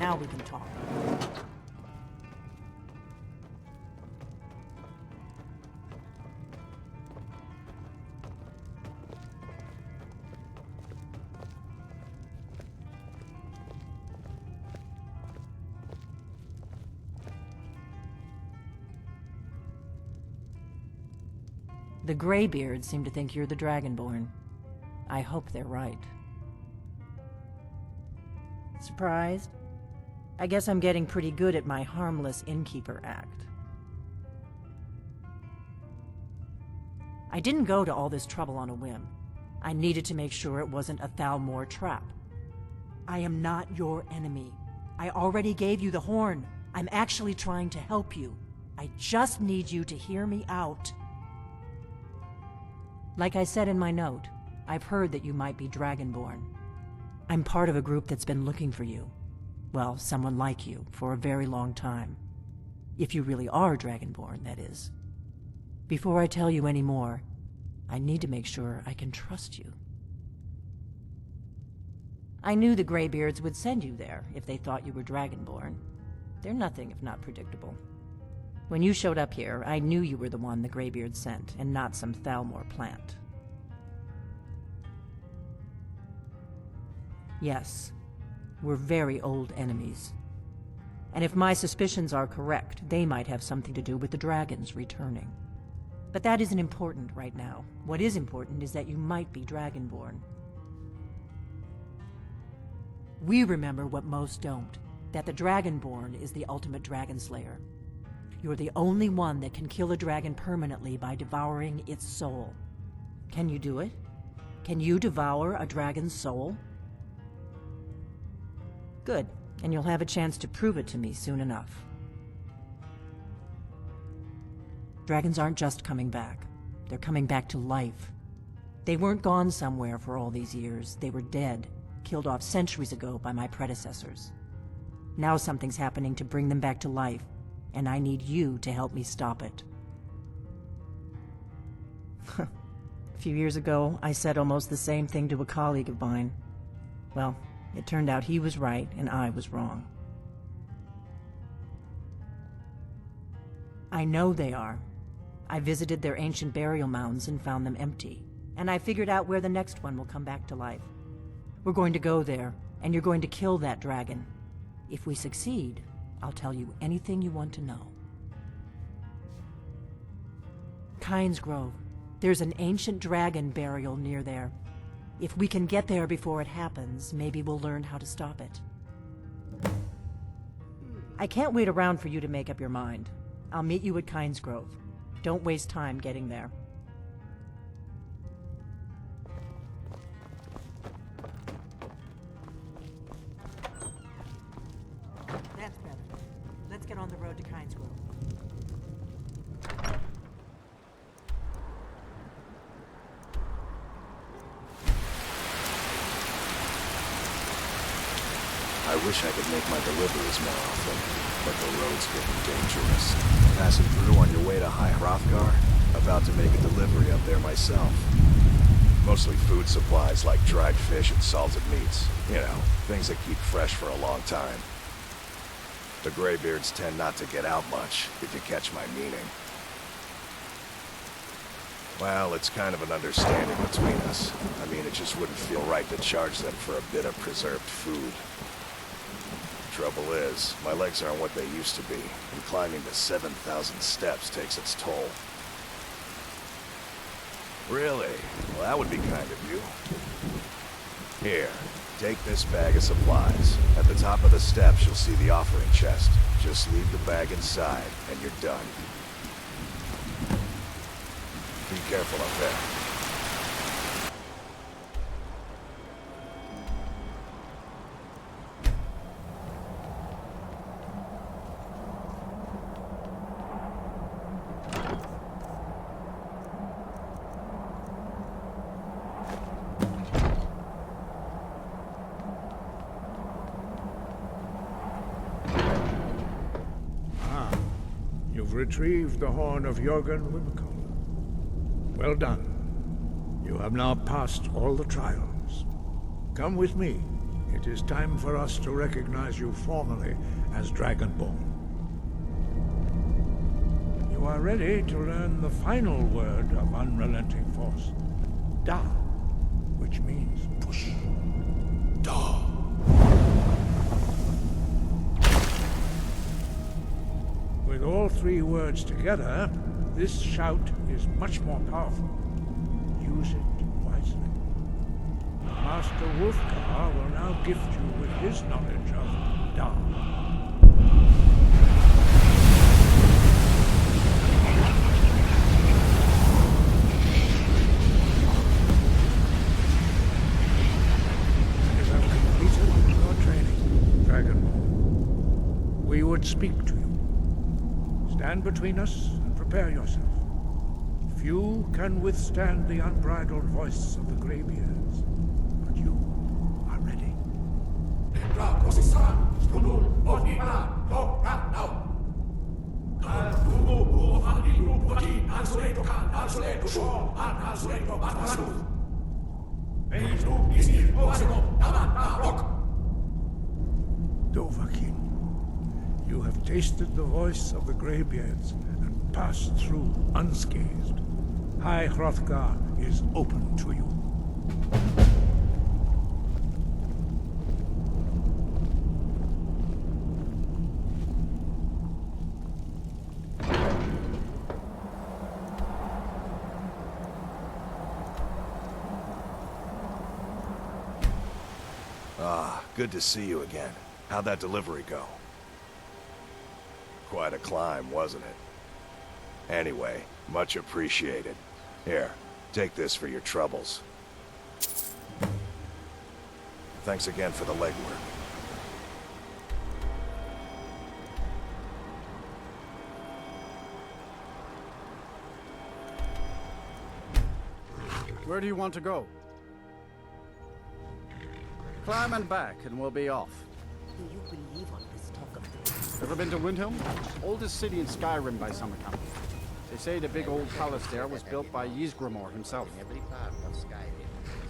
Now we can talk. The Greybeards seem to think you're the Dragonborn. I hope they're right. Surprised? I guess I'm getting pretty good at my harmless innkeeper act. I didn't go to all this trouble on a whim. I needed to make sure it wasn't a Thalmor trap. I am not your enemy. I already gave you the horn. I'm actually trying to help you. I just need you to hear me out. Like I said in my note, I've heard that you might be Dragonborn. I'm part of a group that's been looking for you. Well, someone like you, for a very long time. If you really are Dragonborn, that is. Before I tell you any more, I need to make sure I can trust you. I knew the Greybeards would send you there if they thought you were Dragonborn. They're nothing if not predictable. When you showed up here, I knew you were the one the Greybeards sent, and not some Thalmor plant. Yes, we're very old enemies. And if my suspicions are correct, they might have something to do with the dragons returning. But that isn't important right now. What is important is that you might be Dragonborn. We remember what most don't, that the Dragonborn is the ultimate dragon slayer. You're the only one that can kill a dragon permanently by devouring its soul. Can you do it? Can you devour a dragon's soul? Good, and you'll have a chance to prove it to me soon enough. Dragons aren't just coming back. They're coming back to life. They weren't gone somewhere for all these years. They were dead, killed off centuries ago by my predecessors. Now something's happening to bring them back to life, and I need you to help me stop it. A few years ago, I said almost the same thing to a colleague of mine. Well, it turned out he was right and I was wrong. I know they are. I visited their ancient burial mounds and found them empty, and I figured out where the next one will come back to life. We're going to go there, and you're going to kill that dragon. If we succeed, I'll tell you anything you want to know. Kynesgrove. There's an ancient dragon burial near there. If we can get there before it happens, maybe we'll learn how to stop it. I can't wait around for you to make up your mind. I'll meet you at Kynesgrove. Don't waste time getting there. That's better. Let's get on the road to Kynesgrove. I wish I could make my deliveries more often, but the road's getting dangerous. Passing through on your way to High Hrothgar? About to make a delivery up there myself. Mostly food supplies like dried fish and salted meats. You know, things that keep fresh for a long time. The Greybeards tend not to get out much, if you catch my meaning. Well, it's kind of an understanding between us. I mean, it just wouldn't feel right to charge them for a bit of preserved food. Trouble is, my legs aren't what they used to be, and climbing the 7,000 steps takes its toll. Really? Well, that would be kind of you. Here, take this bag of supplies. At the top of the steps, you'll see the offering chest. Just leave the bag inside, and you're done. Be careful up there. Retrieved the horn of Jorgen Wimco. Well done. You have now passed all the trials. Come with me. It is time for us to recognize you formally as Dragonborn. You are ready to learn the final word of unrelenting force. Da, which means push. Da. With all three words together, this shout is much more powerful. Use it wisely. Master Wulfgar will now gift you with his knowledge of Da. You have completed your training, Dragonborn. We would speak to you. Stand between us and prepare yourself. Few can withstand the unbridled voice of the Greybeards, but you are ready. tasted the voice of the Greybeards and passed through unscathed. High Hrothgar is open to you. Good to see you again. How'd that delivery go? Quite a climb, wasn't it? Anyway, much appreciated. Here, take this for your troubles. Thanks again for the legwork. Where do you want to go? Climb and back, and we'll be off. Do you believe all this talk of this? Ever been to Windhelm? Oldest city in Skyrim by some account. They say the big old palace there was built by Ysgramor himself. Every part of Skyrim is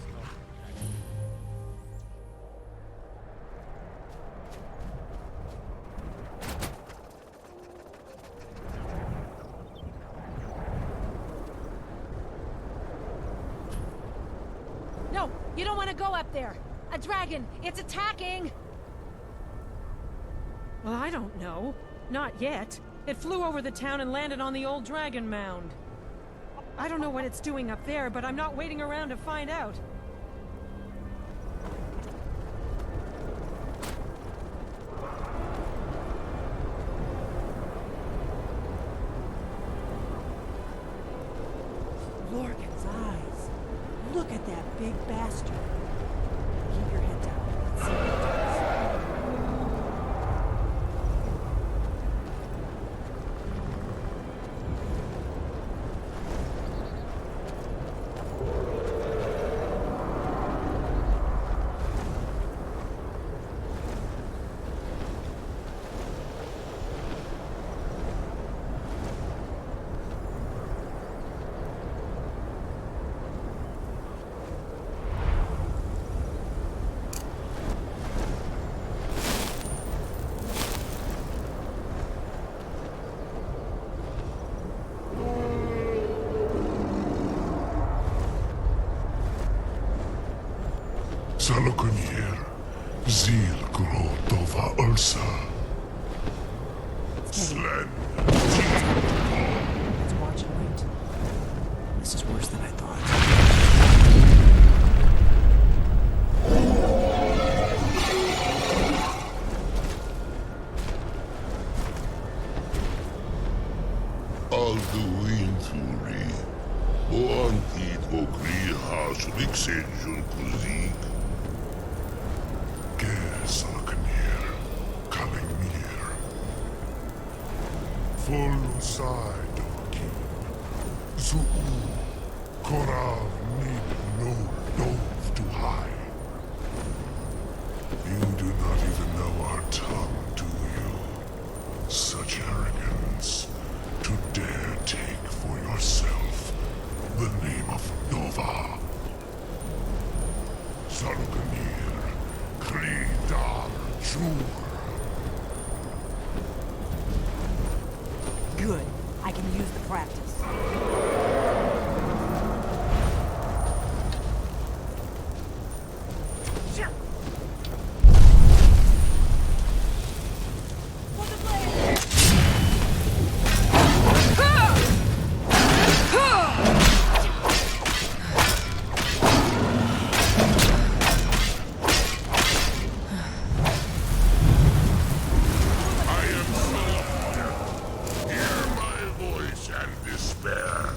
No, you don't want to go up there. A dragon! It's attacking! Well, I don't know. Not yet. It flew over the town and landed on the old dragon mound. I don't know what it's doing up there, but I'm not waiting around to find out. Lorcan's eyes. Look at that big bastard. Keep your head down. Let's see what it does. Salokunir, Zil Gro Dova Ursa. Slen. Let's watch and wait. This is worse than I thought. Alduin Thuri. Oantid Ogri has Rixenjun Kuzik. Salokunir, Kalimir. Full side of keep. Zuu, Korav need no dove to hide. You do not even know our tongue, do you? Such arrogance to dare take for yourself the name of Nova. Salokunir. Kridar Jur. Good. I can use the practice. Hear my voice and despair.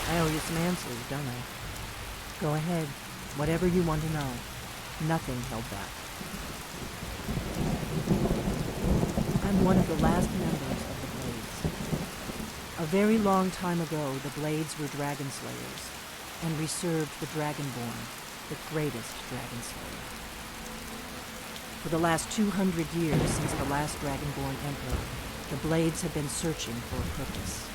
I owe you some answers, don't I? Go ahead. Whatever you want to know. Nothing held back. I'm one of the last members of the Blades. A very long time ago, the Blades were dragon slayers, and we served the Dragonborn, the greatest dragon slayer. For the last 200 years since the last Dragonborn Emperor, the Blades have been searching for a purpose.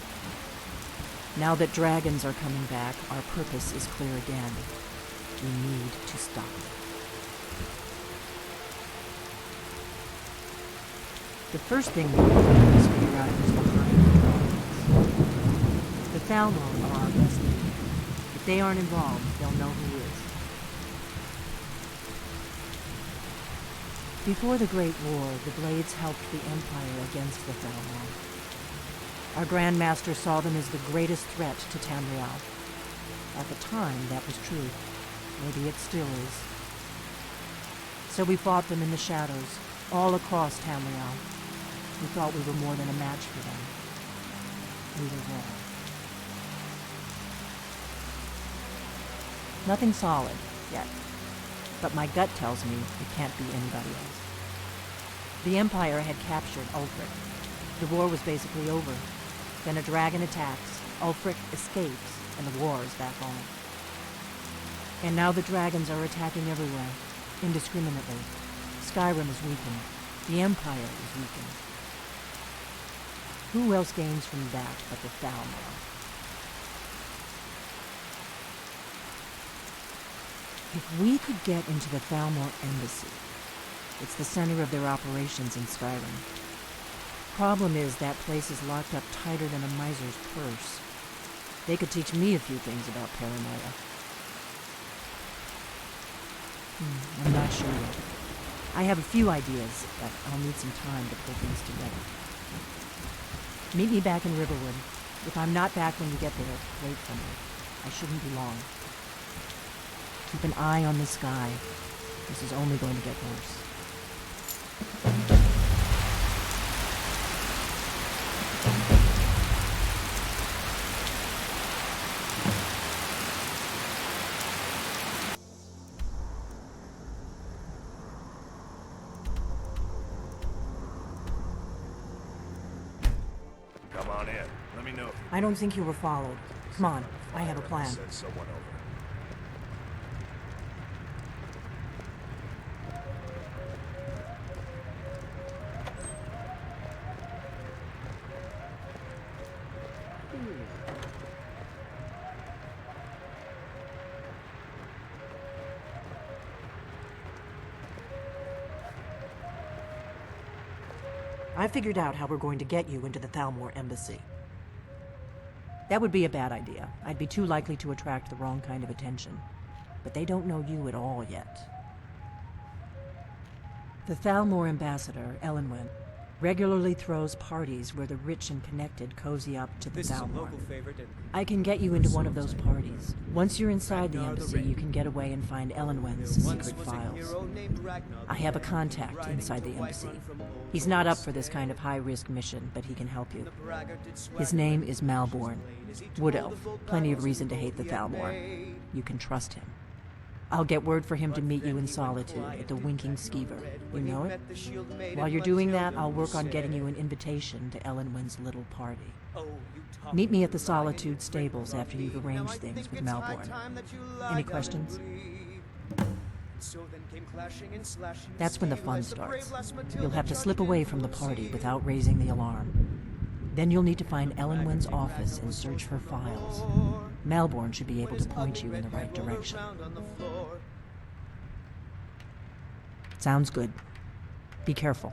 Now that dragons are coming back, our purpose is clear again. We need to stop them. The first thing we need to do is figure out who's behind the dragons. The Thalmor are our best lead. If they aren't involved, they'll know who is. Before the Great War, the Blades helped the Empire against the Thalmor. Our Grandmaster saw them as the greatest threat to Tamriel. At the time, that was true. Maybe it still is. So we fought them in the shadows, all across Tamriel. We thought we were more than a match for them. We were wrong. Nothing solid, yet. But my gut tells me it can't be anybody else. The Empire had captured Ulfric. The war was basically over. Then a dragon attacks, Ulfric escapes, and the war is back on. And now the dragons are attacking everywhere, indiscriminately. Skyrim is weakened. The Empire is weakened. Who else gains from that but the Thalmor? If we could get into the Thalmor embassy, it's the center of their operations in Skyrim. Problem is, that place is locked up tighter than a miser's purse. They could teach me a few things about paranoia. I'm not sure yet. I have a few ideas, but I'll need some time to pull things together. Meet me back in Riverwood. If I'm not back when you get there, wait for me. I shouldn't be long. Keep an eye on the sky. This is only going to get worse. Come on in. Let me know if you... I don't think you were followed. Come on, I have a plan. Send someone over. I figured out how we're going to get you into the Thalmor embassy. That would be a bad idea. I'd be too likely to attract the wrong kind of attention. But they don't know you at all yet. The Thalmor ambassador, Elenwen, regularly throws parties where the rich and connected cozy up to the Thalmor. I can get you into one of those parties. Once you're inside the embassy, you can get away and find Elenwen's secret files. I have a contact inside the embassy. He's not up for this kind of high-risk mission, but he can help you. His name is Malborn. Wood Elf. Plenty of reason to hate the Thalmor. You can trust him. I'll get word for him to meet you in Solitude at the Winking Skeever. You know it? While you're doing that, I'll work on getting you an invitation to Elenwen's little party. Meet me at the Solitude stables after you've arranged things with Malborn. Any questions? That's when the fun starts. You'll have to slip away from the party without raising the alarm. Then you'll need to find Elenwen's office and search her files. Malborn should be able to point you in the right direction. Sounds good. Be careful.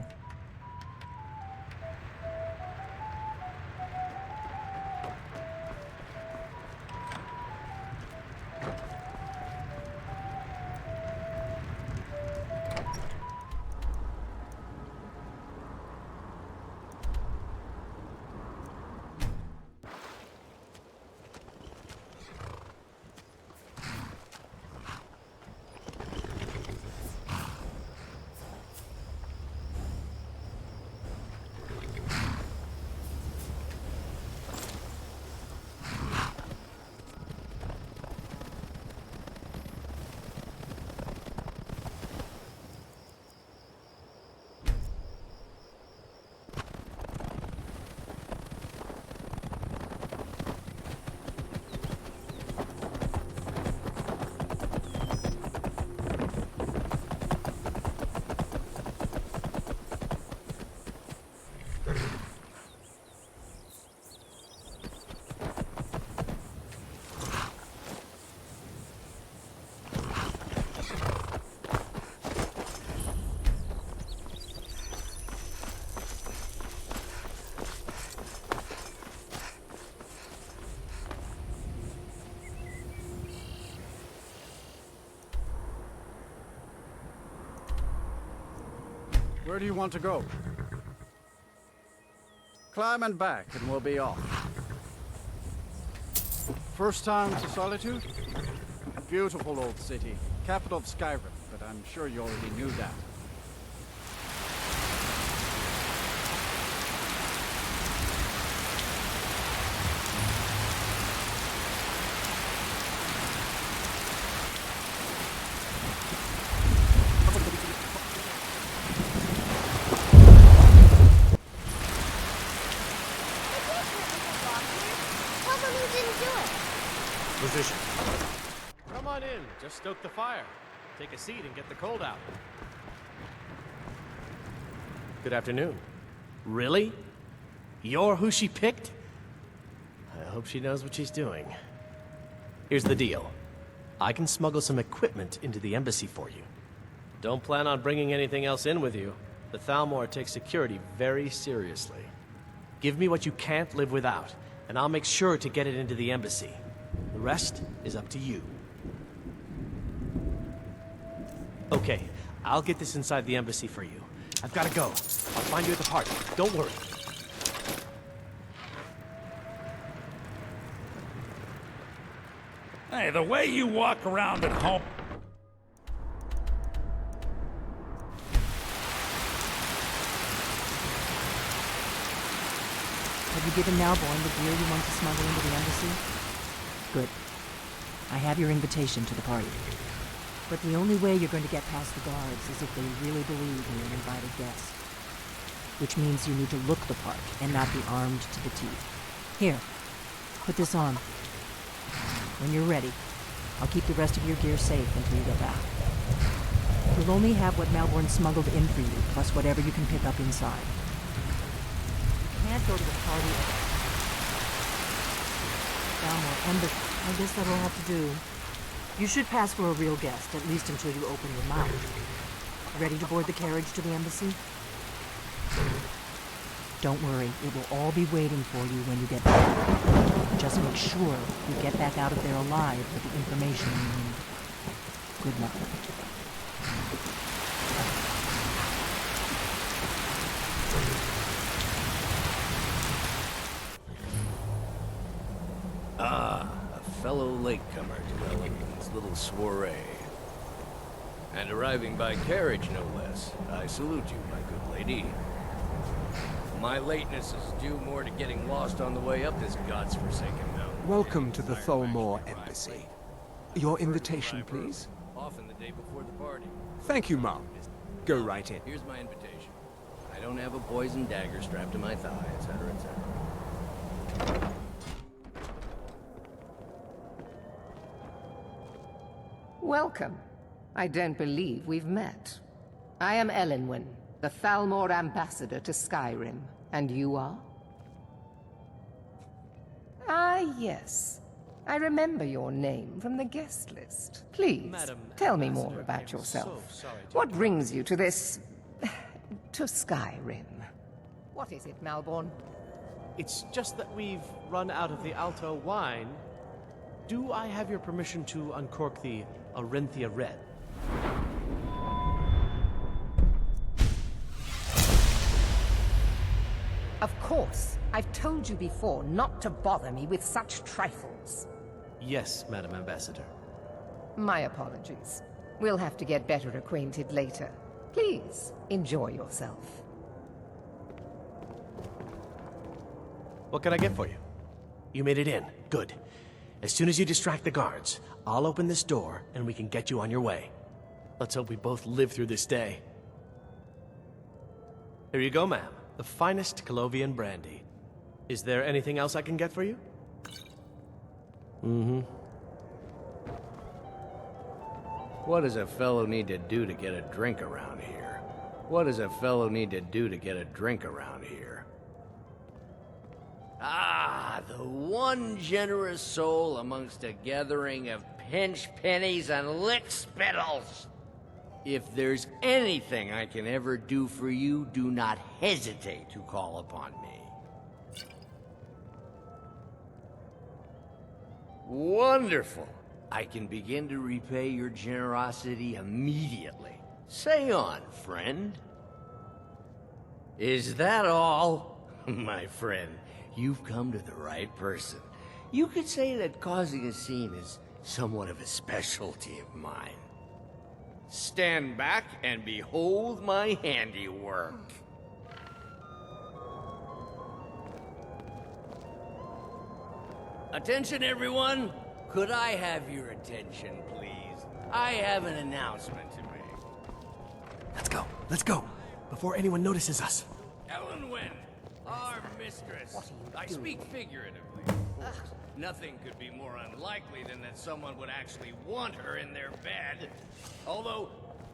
Where do you want to go? Climb and back, and we'll be off. First time to Solitude? Beautiful old city. Capital of Skyrim, but I'm sure you already knew that. Come on in, just stoke the fire. Take a seat and get the cold out. Good afternoon. Really? You're who she picked? I hope she knows what she's doing. Here's the deal. I can smuggle some equipment into the embassy for you. Don't plan on bringing anything else in with you. The Thalmor takes security very seriously. Give me what you can't live without, and I'll make sure to get it into the embassy. The rest is up to you. Okay, I'll get this inside the embassy for you. I've gotta go. I'll find you at the party. Don't worry. Hey, the way you walk around at home... Have you given Malborn the gear you want to smuggle into the embassy? Good. I have your invitation to the party. But the only way you're going to get past the guards is if they really believe you're an invited guest. Which means you need to look the part and not be armed to the teeth. Here, put this on. When you're ready, I'll keep the rest of your gear safe until you get back. You'll only have what Malborn smuggled in for you, plus whatever you can pick up inside. You can't go to the party. Thalmor, I guess that'll have to do. You should pass for a real guest, at least until you open your mouth. Ready to board the carriage to the embassy? Don't worry, it will all be waiting for you when you get back. Just make sure you get back out of there alive with the information you need. Good luck. Ah, a fellow latecomer to Ellen's little soiree. And arriving by carriage, no less. I salute you, my good lady. My lateness is due more to getting lost on the way up this god's-forsaken mountain. Welcome to the Thalmor Embassy. Your invitation, please? Often the day before the party. Thank you, Mom. Go right in. Here's my invitation. I don't have a poison dagger strapped to my thigh, etc., etc. Welcome. I don't believe we've met. I am Elenwen, the Thalmor ambassador to Skyrim. And you are? Ah, yes. I remember your name from the guest list. Please, tell me more about yourself. What brings you to this... to Skyrim? What is it, Malborn? It's just that we've run out of the Alto wine. Do I have your permission to uncork the Arinthia Red? Of course. I've told you before not to bother me with such trifles. Yes, Madam Ambassador. My apologies. We'll have to get better acquainted later. Please, enjoy yourself. What can I get for you? You made it in. Good. As soon as you distract the guards, I'll open this door and we can get you on your way. Let's hope we both live through this day. Here you go, ma'am. The finest Colovian brandy. Is there anything else I can get for you? Mm-hmm. What does a fellow need to do to get a drink around here? What does a fellow need to do to get a drink around here? Ah, the one generous soul amongst a gathering of pinch pennies and lick spittles. If there's anything I can ever do for you, do not hesitate to call upon me. Wonderful. I can begin to repay your generosity immediately. Say on, friend. Is that all? My friend, you've come to the right person. You could say that causing a scene is somewhat of a specialty of mine. Stand back and behold my handiwork. Attention, everyone! Could I have your attention, please? I have an announcement to make. Let's go, before anyone notices us. Elenwen, our mistress. I speak figuratively, of course. Nothing could be more unlikely than that someone would actually want her in their bed. Although,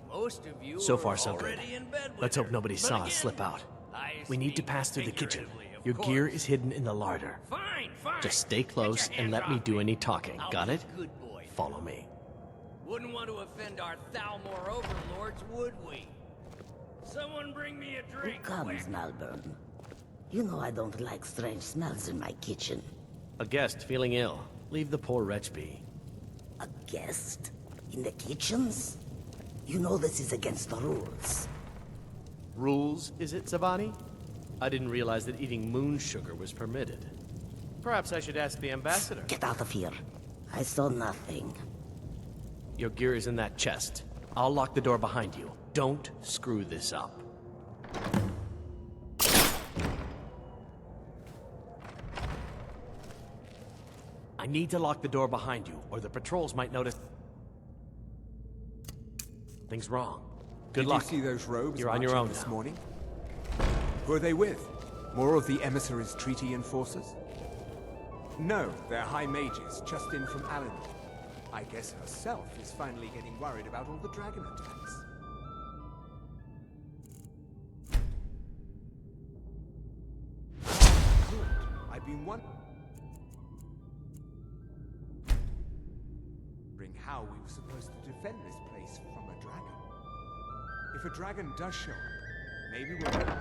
most of you So far, are so good. already in bed with Let's her. hope nobody But saw again, us slip out. I We need to speak pass through the kitchen. figuratively, of Your course. gear is hidden in the larder. Fine, fine. Just stay close and let me do any talking. Got it? Good boy. Follow me. Wouldn't want to offend our Thalmor overlords, would we? Someone bring me a drink. Who comes, Malburn? You know I don't like strange smells in my kitchen. A guest feeling ill. Leave the poor wretch be. A guest? In the kitchens? You know this is against the rules. Rules, is it, Zavani? I didn't realize that eating moon sugar was permitted. Perhaps I should ask the ambassador. Get out of here. I saw nothing. Your gear is in that chest. I'll lock the door behind you. Don't screw this up. I need to lock the door behind you, or the patrols might notice... Things wrong. Good luck. Did you see those robes You're on your own this now. morning? Who are they with? More of the emissaries' treaty enforcers? No, they're high mages, just in from Alinor. I guess herself is finally getting worried about all the dragon attacks. Good. I've been wondering how we were supposed to defend this place from a dragon. If a dragon does show up, maybe we'll...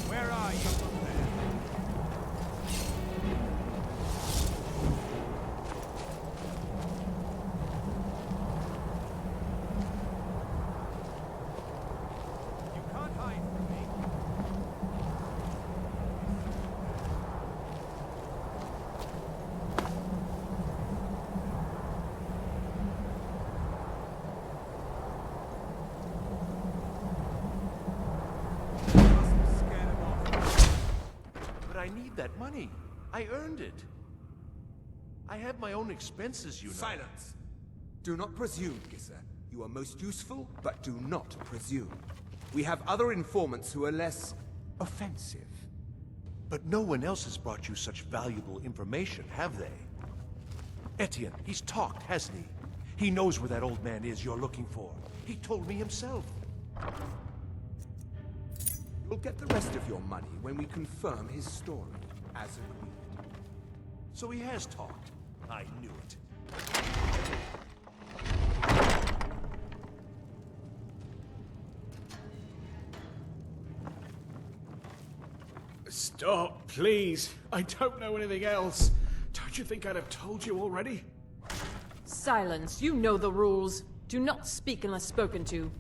Where are you up there? You can't hide from me. I need that money. I earned it. I have my own expenses, you know. Silence! Do not presume, Gisser. You are most useful, but do not presume. We have other informants who are less... offensive. But no one else has brought you such valuable information, have they? Etienne, he's talked, hasn't he? He knows where that old man is you're looking for. He told me himself. You'll get the rest of your money when we confirm his story, as agreed. So he has talked. I knew it. Stop, please. I don't know anything else. Don't you think I'd have told you already? Silence. You know the rules. Do not speak unless spoken to.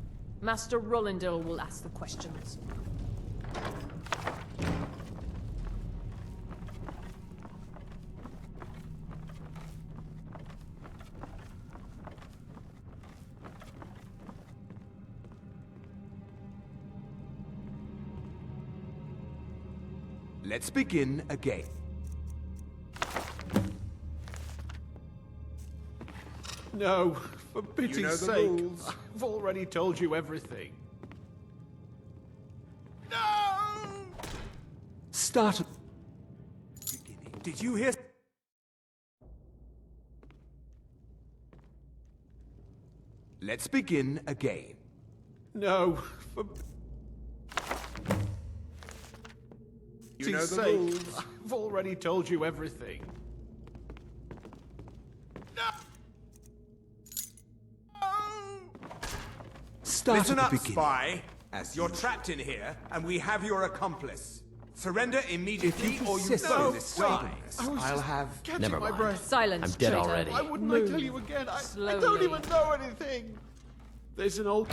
Master Rollindil will ask the questions. Let's begin again. No, for pity's You know the sake. rules. I've already told you everything. Start at the beginning. Did you hear? Let's begin again. No, for You know pity's the sake. rules. I've already told you everything. Start Listen at up, the beginning. spy. As you're trapped in here, and we have your accomplice. Surrender immediately, or you persist both in this die. I'll have... Catching Never my mind. breath. Silence, I'm dead traitor. already. Why wouldn't Move. I tell you again? I don't Slowly. even know anything. There's an old...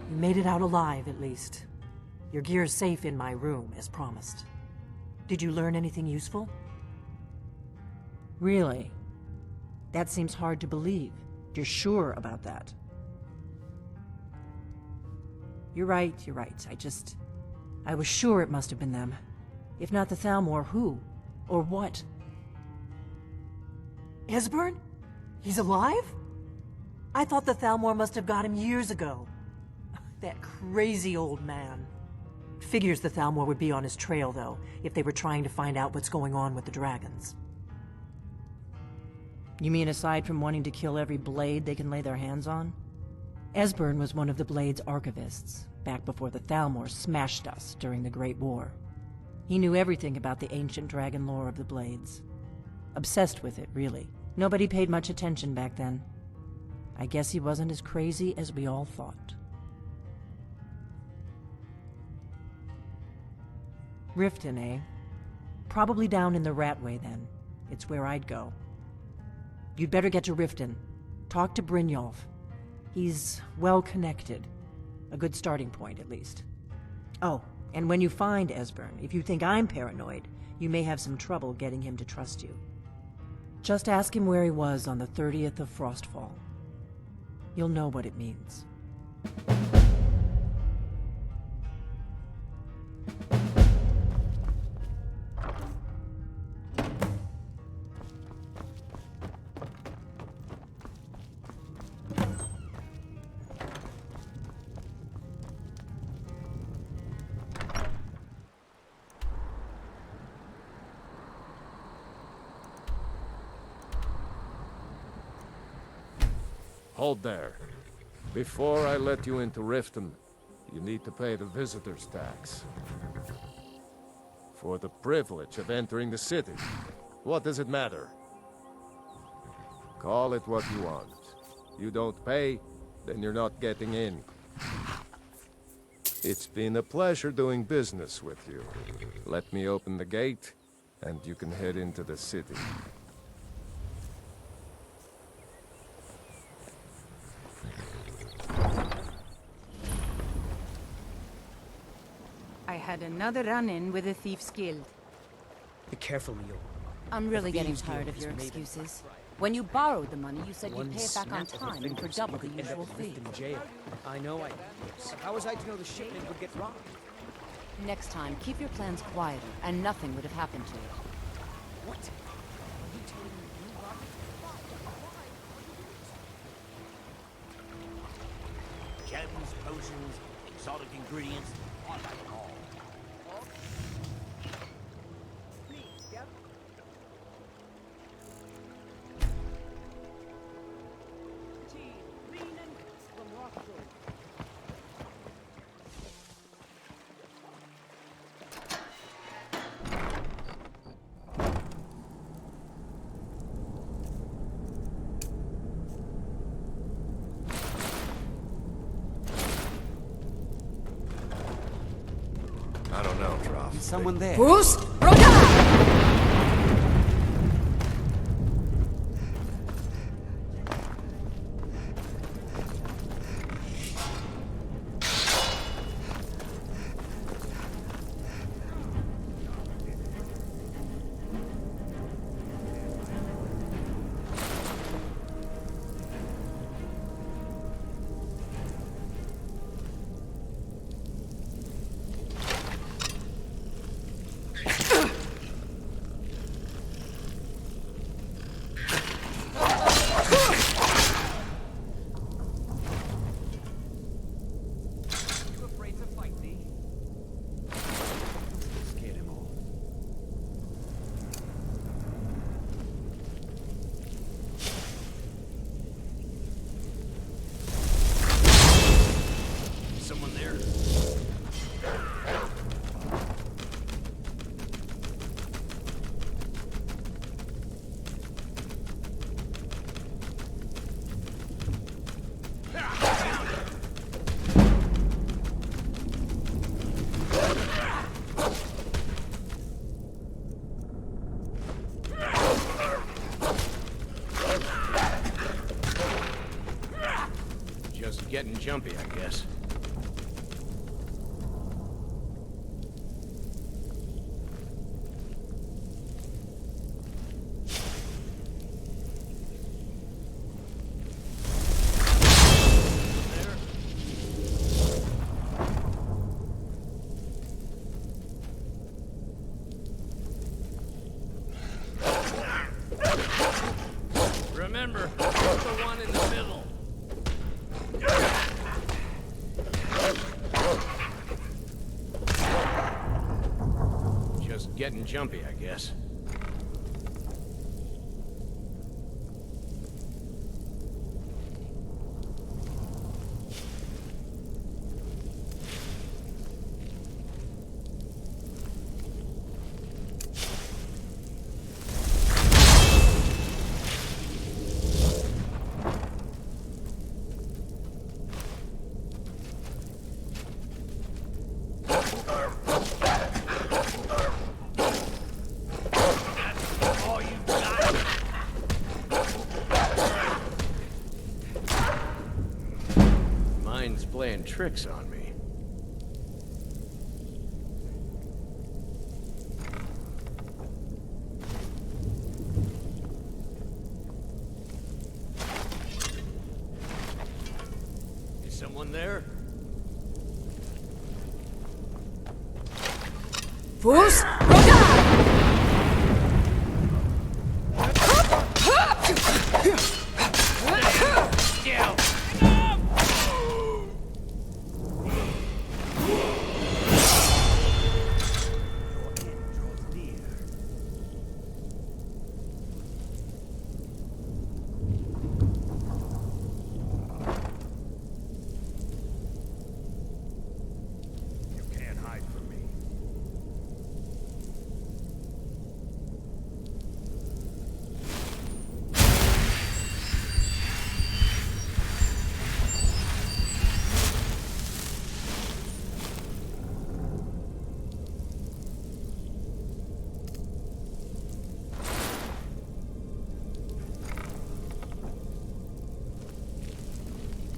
You made it out alive, at least. Your gear's safe in my room, as promised. Did you learn anything useful? Really? That seems hard to believe. You're sure about that? You're right. I was sure it must have been them. If not the Thalmor, who? Or what? Esbern? He's alive? I thought the Thalmor must have got him years ago. That crazy old man. Figures the Thalmor would be on his trail, though, if they were trying to find out what's going on with the dragons. You mean aside from wanting to kill every blade they can lay their hands on? Esbern was one of the Blade's archivists, back before the Thalmor smashed us during the Great War. He knew everything about the ancient dragon lore of the Blades. Obsessed with it, really. Nobody paid much attention back then. I guess he wasn't as crazy as we all thought. Riften, eh? Probably down in the Ratway, then. It's where I'd go. You'd better get to Riften. Talk to Brynjolf. He's well-connected. A good starting point, at least. Oh, and when you find Esbern, if you think I'm paranoid, you may have some trouble getting him to trust you. Just ask him where he was on the 30th of Frostfall. You'll know what it means. Hold there. Before I let you into Riften, you need to pay the visitor's tax. For the privilege of entering the city. What does it matter? Call it what you want. You don't pay, then you're not getting in. It's been a pleasure doing business with you. Let me open the gate, and you can head into the city. I had another run-in with a Thief's Guild. Be careful, Leo. I'm really The getting Thieves' tired Guild of your is made of excuses. When you borrowed the money, you said One you'd pay it back on snap of a time finger, for double the you could end usual up fee. in jail. I know. How was I to know the shipment would get robbed? Next time, keep your plans quieter, and nothing would have happened to you. What? Gems, potions, exotic ingredients, I like them all. I don't know, Droff. Is someone there? Boost! Getting jumpy, I guess. remember, the one in the middle. Just getting jumpy, I guess. Playing tricks on me. Is someone there? Fools!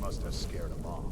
Must have scared him off.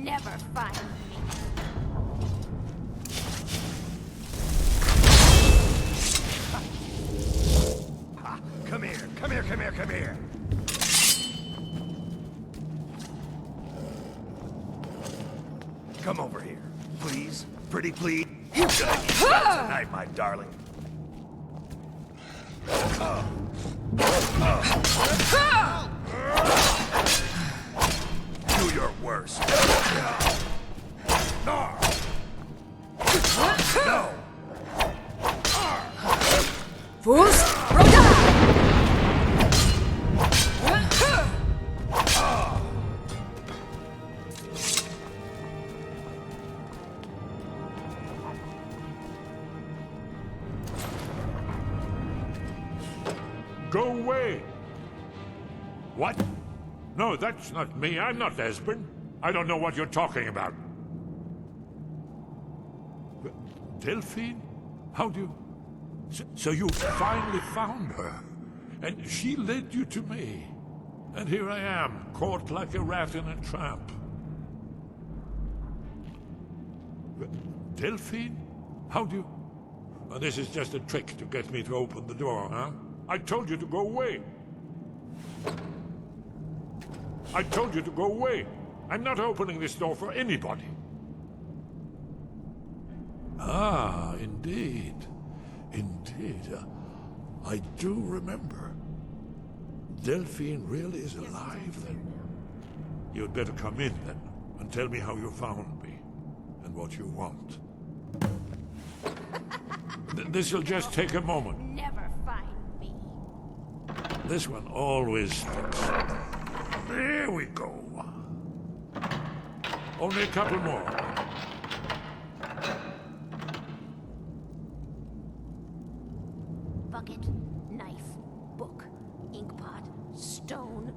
never find me. Come here, come here, come here, come here. Come over here, please. Pretty please. Tonight, my darling. Do your worst. No. Fools! Go away! What? No, that's not me. I'm not Esbern. I don't know what you're talking about. Delphine? How do you... So you finally found her, and she led you to me. And here I am, caught like a rat in a trap. Delphine? How do you... Oh, this is just a trick to get me to open the door, huh? I told you to go away. I told you to go away. I'm not opening this door for anybody. Ah, indeed. Indeed. I do remember. Delphine really is alive, then? You'd better come in, then, and tell me how you found me, and what you want. This'll just take a moment. Never find me. This one always fits. There we go. Only a couple more. Bucket, knife, book, inkpot, stone.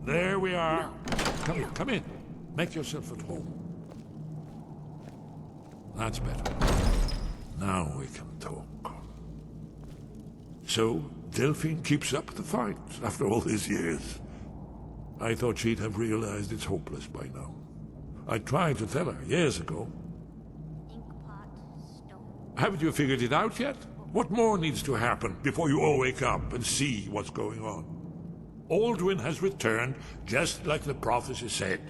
There we are. Come in. Make yourself at home. That's better. Now we can talk. So, Delphine keeps up the fight after all these years. I thought she'd have realized it's hopeless by now. I tried to tell her years ago. Haven't you figured it out yet? What more needs to happen before you all wake up and see what's going on? Alduin has returned just like the prophecy said.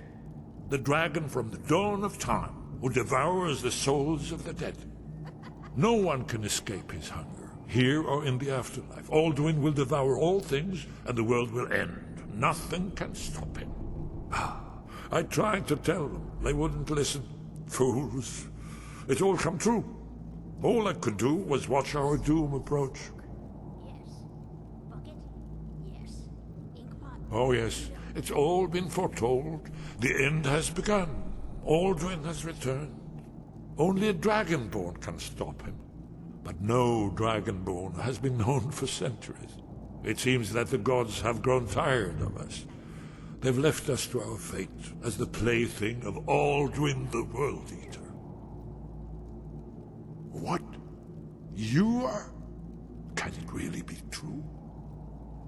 The dragon from the dawn of time who devours the souls of the dead. No one can escape his hunger, here or in the afterlife. Alduin will devour all things, and the world will end. Nothing can stop him. I tried to tell them. They wouldn't listen. Fools. It's all come true. All I could do was watch our doom approach. Yes. Bucket? Yes. Inkpot? Oh yes, it's all been foretold. The end has begun. Alduin has returned. Only a Dragonborn can stop him. But no Dragonborn has been known for centuries. It seems that the gods have grown tired of us. They've left us to our fate as the plaything of Alduin the World Eater. What? You are? Can it really be true?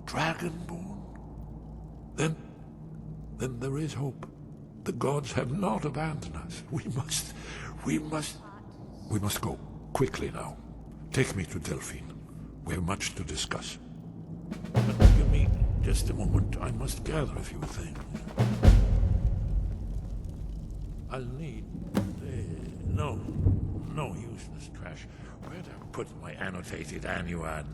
Dragonborn? Then there is hope. The gods have not abandoned us. We must go. Quickly now. Take me to Delphine. We have much to discuss. Give me just a moment. I must gather a few things. I'll need... no useless trash. Where'd I put my annotated annuad?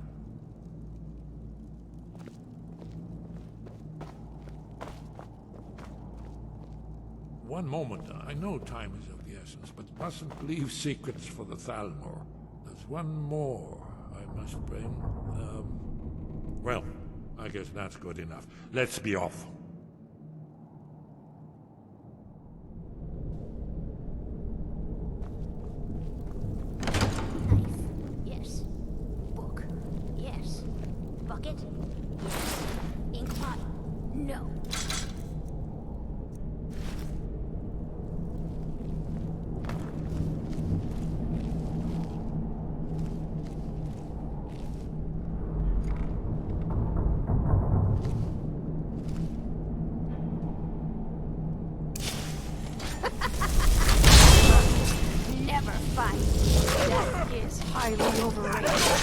One moment. I know time is of the essence, but mustn't leave secrets for the Thalmor. There's one more I must bring. Well, I guess that's good enough. Let's be off. Yes. Book? Yes. Bucket? Yes. Inkpot? No. highly overrated.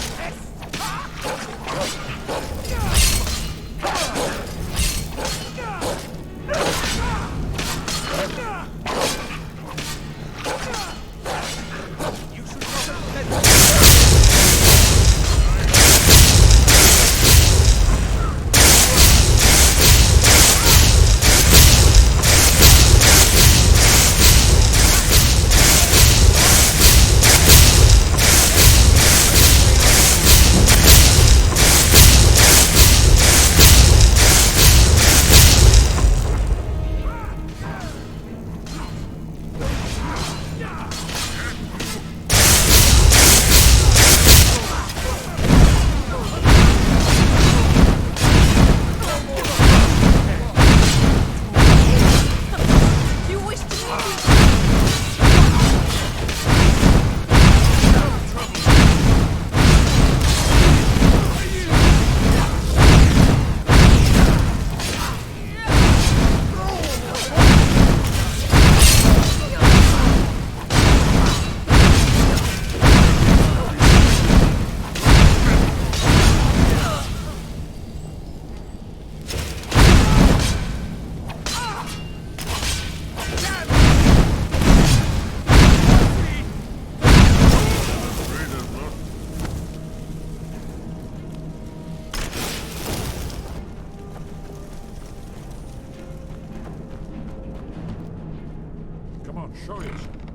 Show yourself.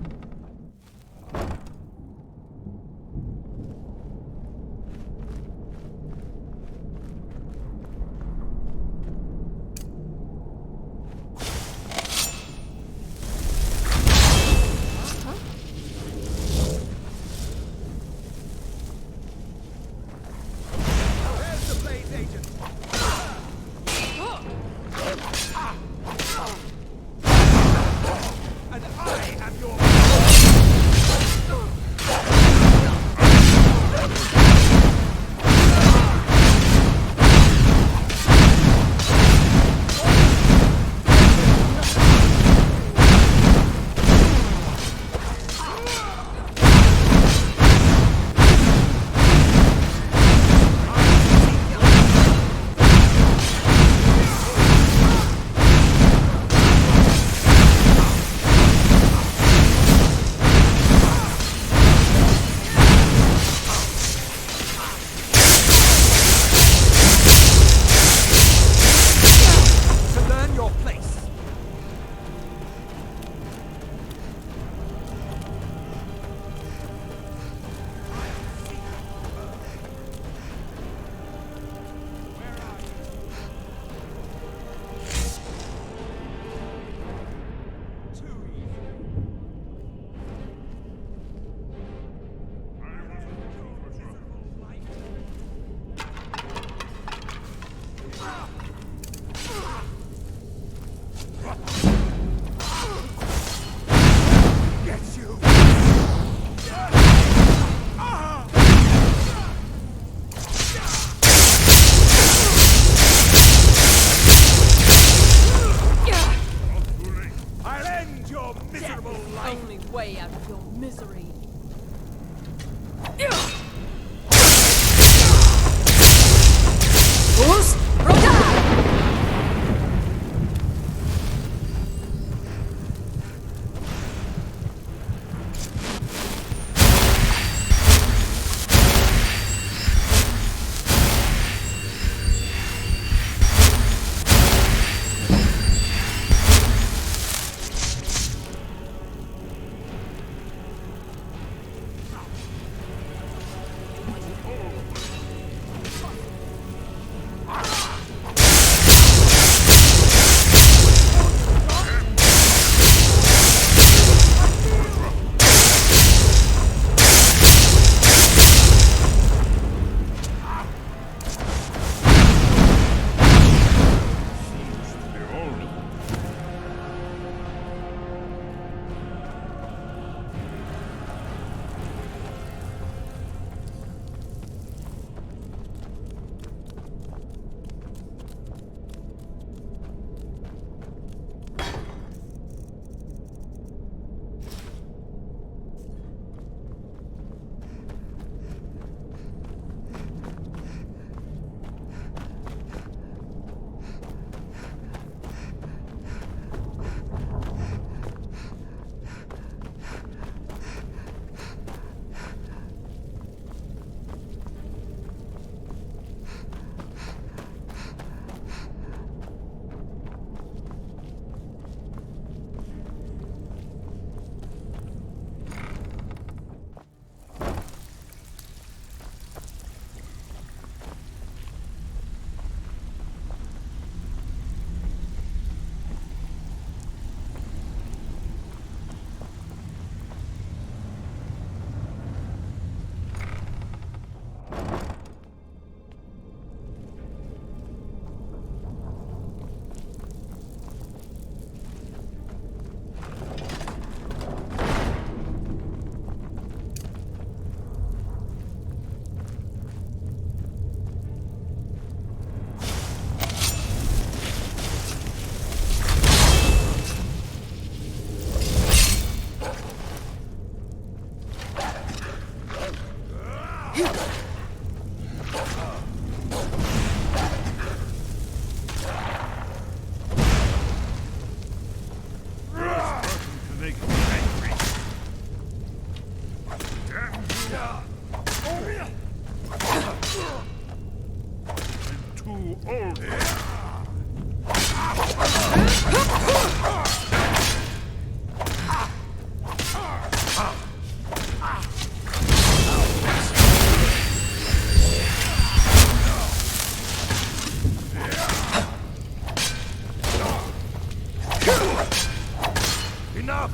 Enough!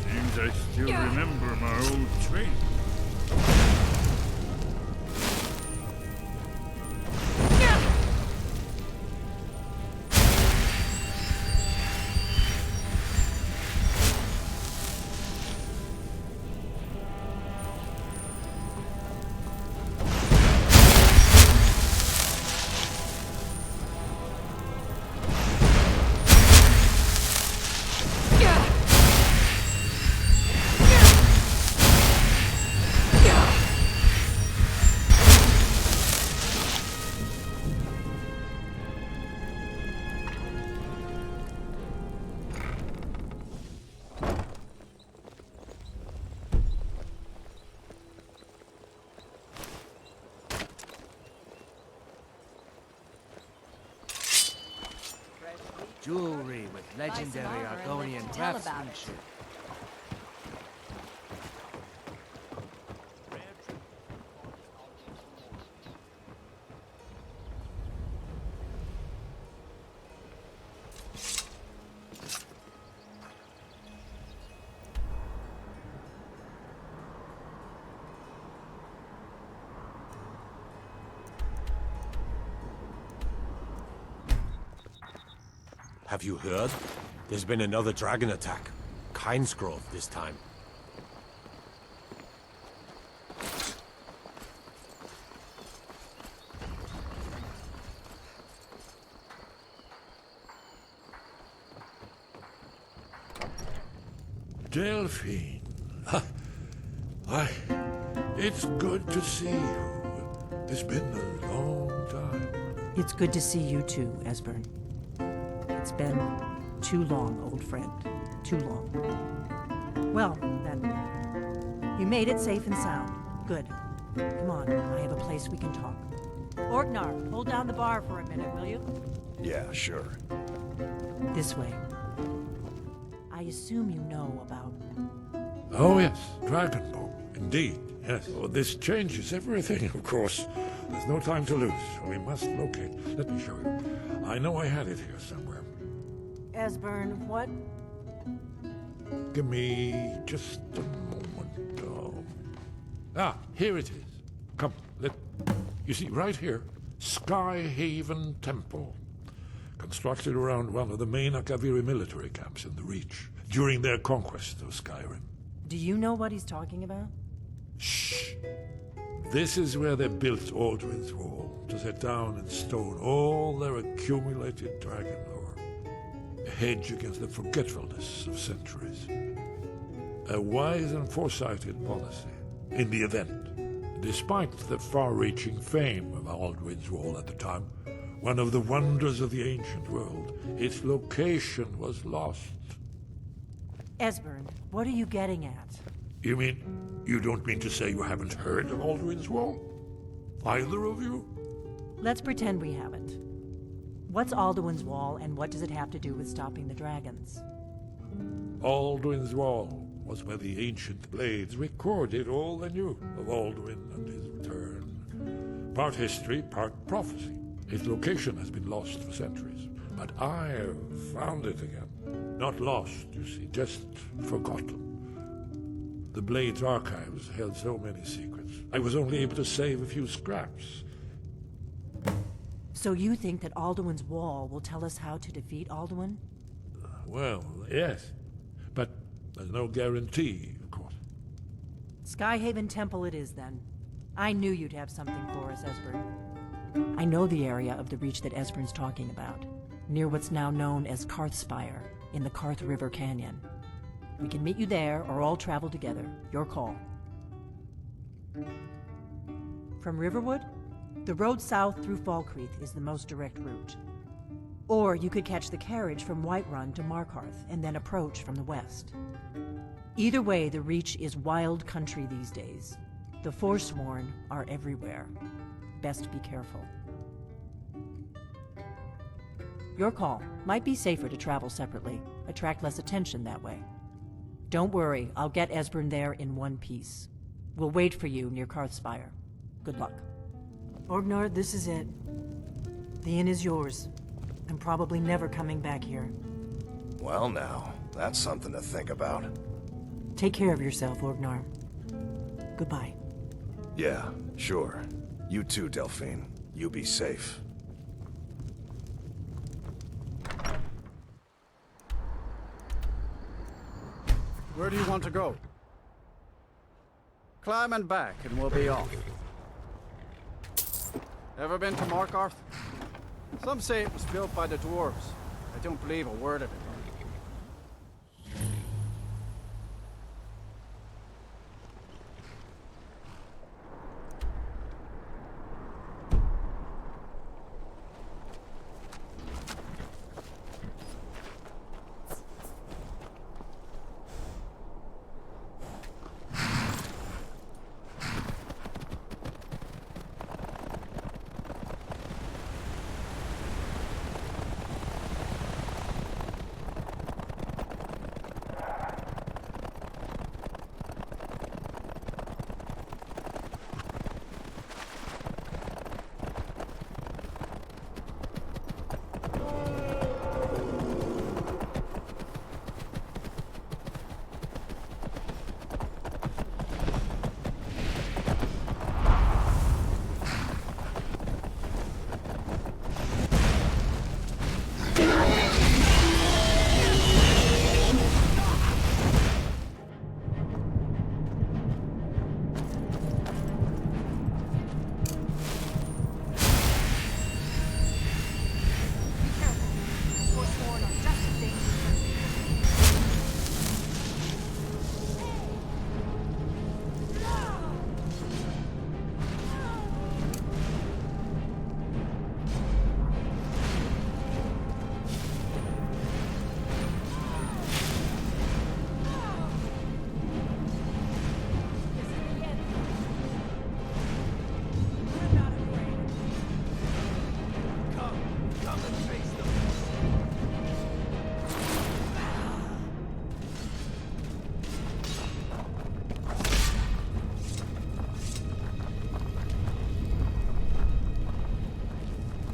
Seems I still remember my old trade. Jewelry with legendary Argonian craftsmanship. Have you heard? There's been another dragon attack. Kynesgrove this time. Delphine. Why, it's good to see you. It's been a long time. It's good to see you too, Esbern. It's been too long, old friend. Too long. Well, then, you made it safe and sound. Good. Come on, I have a place we can talk. Orknar, hold down the bar for a minute, will you? Yeah, sure. This way. I assume you know about... Oh yes, Dragonborn. Indeed, yes. Oh, this changes everything, of course. There's no time to lose. We must locate. Let me show you. I know I had it here somewhere. Esbern, what? Give me just a moment. Oh. Here it is. Come, you see, right here, Skyhaven Temple. Constructed around one of the main Akaviri military camps in the Reach during their conquest of Skyrim. Do you know what he's talking about? Shh! This is where they built Alduin's Wall, to set down in stone all their accumulated dragon lore. A hedge against the forgetfulness of centuries. A wise and foresighted policy, in the event. Despite the far-reaching fame of Alduin's Wall at the time, one of the wonders of the ancient world, its location was lost. Esbern, what are you getting at? You mean, you don't mean to say you haven't heard of Alduin's Wall? Either of you? Let's pretend we haven't. What's Alduin's Wall, and what does it have to do with stopping the dragons? Alduin's Wall was where the ancient blades recorded all they knew of Alduin and his return. Part history, part prophecy. Its location has been lost for centuries, but I have found it again. Not lost, you see, just forgotten. The Blade's archives held so many secrets. I was only able to save a few scraps. So you think that Alduin's Wall will tell us how to defeat Alduin? Well, yes. But there's no guarantee, of course. Skyhaven Temple it is, then. I knew you'd have something for us, Esbern. I know the area of the Reach that Esbern's talking about, near what's now known as Karthspire, in the Karth River Canyon. We can meet you there, or all travel together. Your call. From Riverwood, the road south through Falkreath is the most direct route. Or you could catch the carriage from Whiterun to Markarth, and then approach from the west. Either way, the Reach is wild country these days. The Forsworn are everywhere. Best be careful. Your call. Might be safer to travel separately. Attract less attention that way. Don't worry, I'll get Esbern there in one piece. We'll wait for you near Karthspire. Good luck. Orgnar, this is it. The inn is yours. I'm probably never coming back here. Well now, that's something to think about. Take care of yourself, Orgnar. Goodbye. Yeah, sure. You too, Delphine. You be safe. Where do you want to go? Climb and back, and we'll be off. Ever been to Markarth? Some say it was built by the dwarves. I don't believe a word of it.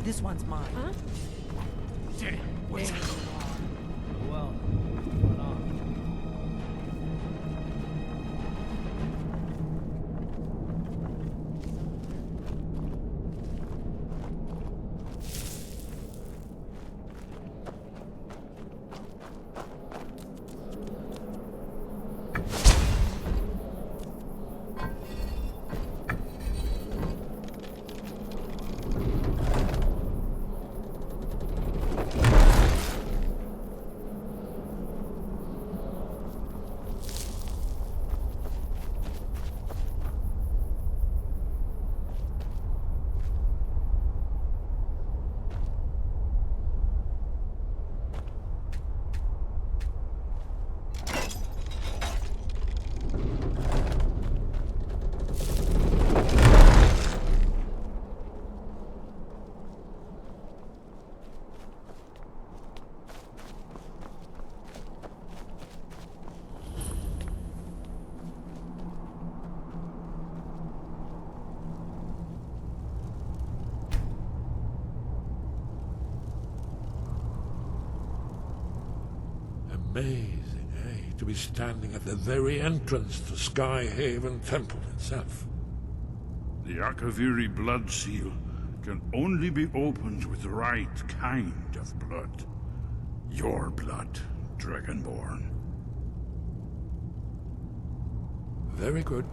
This one's mine. Huh? Damn, what's Well, Amazing, eh? To be standing at the very entrance to Skyhaven Temple itself. The Akaviri blood seal can only be opened with the right kind of blood. Your blood, Dragonborn. Very good.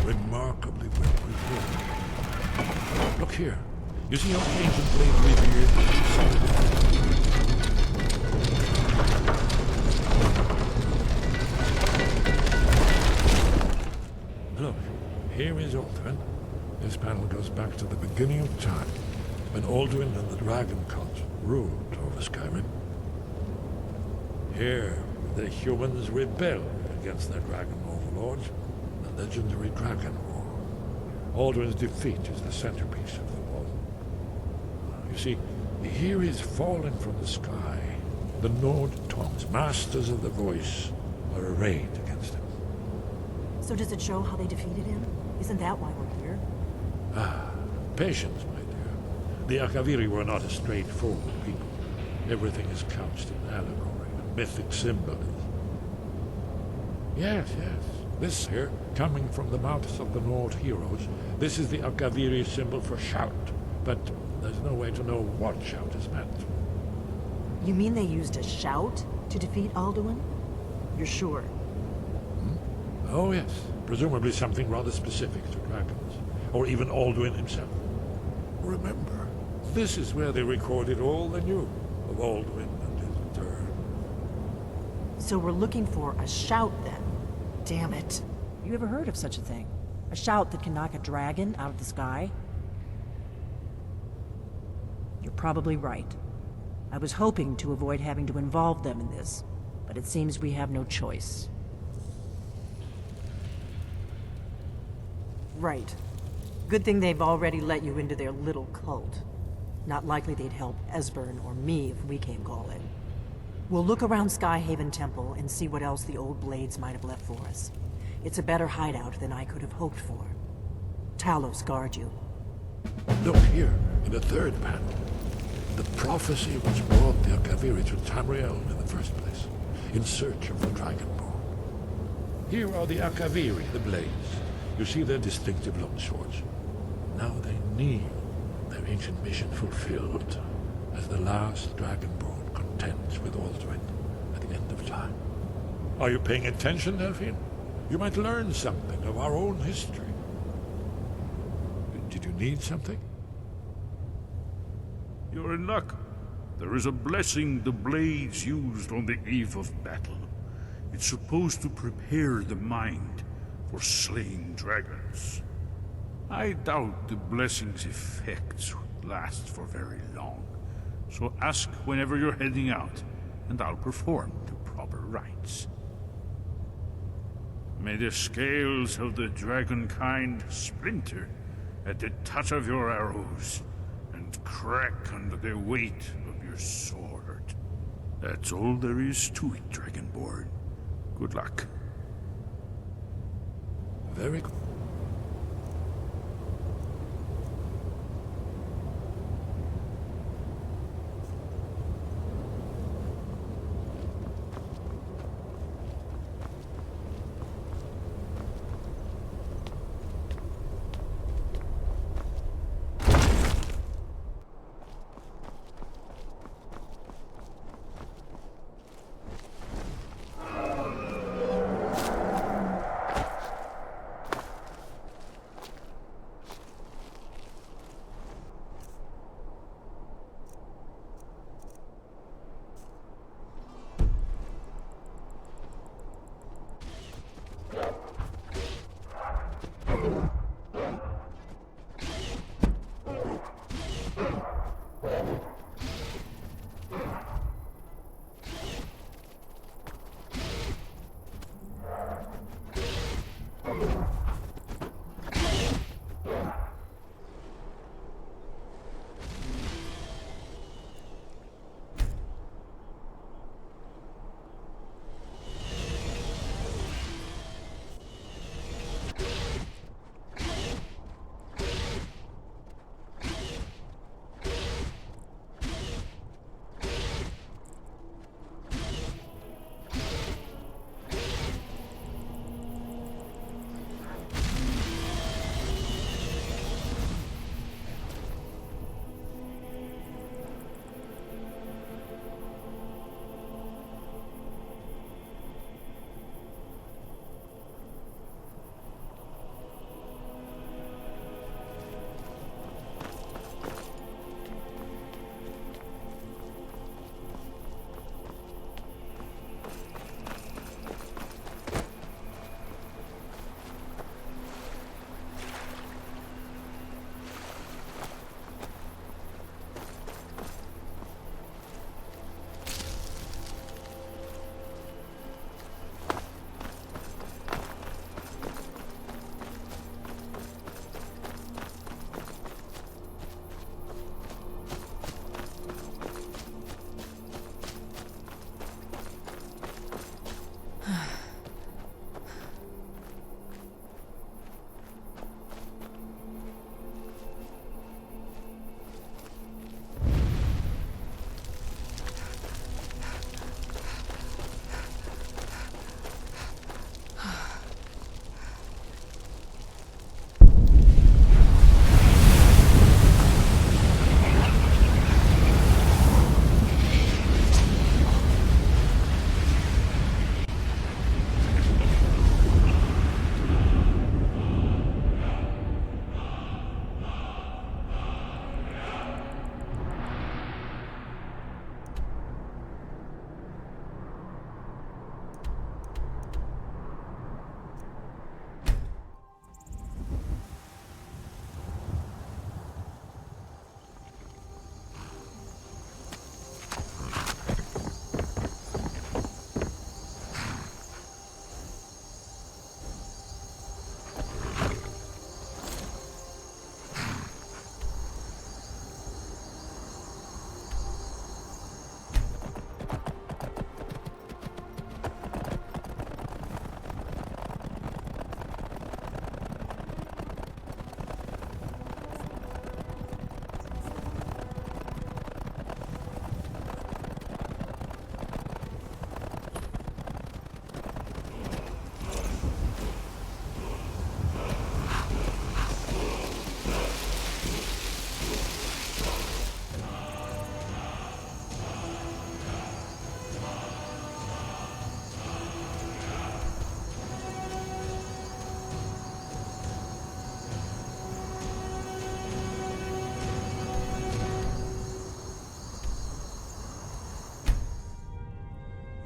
Remarkably well preserved. Look here. You see how ancient blade revered? Look, here is Alduin. This panel goes back to the beginning of time, when Alduin and the Dragon Cult ruled over Skyrim. Here, the humans rebelled against their dragon overlords, the legendary Dragon War. Alduin's defeat is the centerpiece of them all. You see, here is fallen from the sky. The Nord Tongs, masters of the voice, are arrayed against him. So does it show how they defeated him? Isn't that why we're here? Ah, patience, my dear. The Akaviri were not a straightforward people. Everything is couched in allegory and mythic symbolism. Yes, yes. This here, coming from the mouths of the Nord heroes, this is the Akaviri symbol for shout. But there's no way to know what shout is meant. You mean they used a shout to defeat Alduin? You're sure? Oh yes, presumably something rather specific to dragons, or even Alduin himself. Remember, this is where they recorded all they knew of Alduin and his return. So we're looking for a shout then? Damn it. You ever heard of such a thing? A shout that can knock a dragon out of the sky? You're probably right. I was hoping to avoid having to involve them in this, but it seems we have no choice. Right. Good thing they've already let you into their little cult. Not likely they'd help Esbern or me if we came calling. We'll look around Skyhaven Temple and see what else the old blades might have left for us. It's a better hideout than I could have hoped for. Talos guard you. Look here, in the third panel. The prophecy which brought the Akaviri to Tamriel in the first place, in search of the Dragonborn. Here are the Akaviri, the blades. You see their distinctive long swords. Now they kneel, their ancient mission fulfilled, as the last Dragonborn contends with Alduin at the end of time. Are you paying attention, Delphine? You might learn something of our own history. Did you need something? You're in luck. There is a blessing the blades used on the eve of battle. It's supposed to prepare the mind for slaying dragons. I doubt the blessing's effects would last for very long. So ask whenever you're heading out, and I'll perform the proper rites. May the scales of the dragon kind splinter at the touch of your arrows, and crack under the weight of your sword. That's all there is to it, Dragonborn. Good luck. Very good.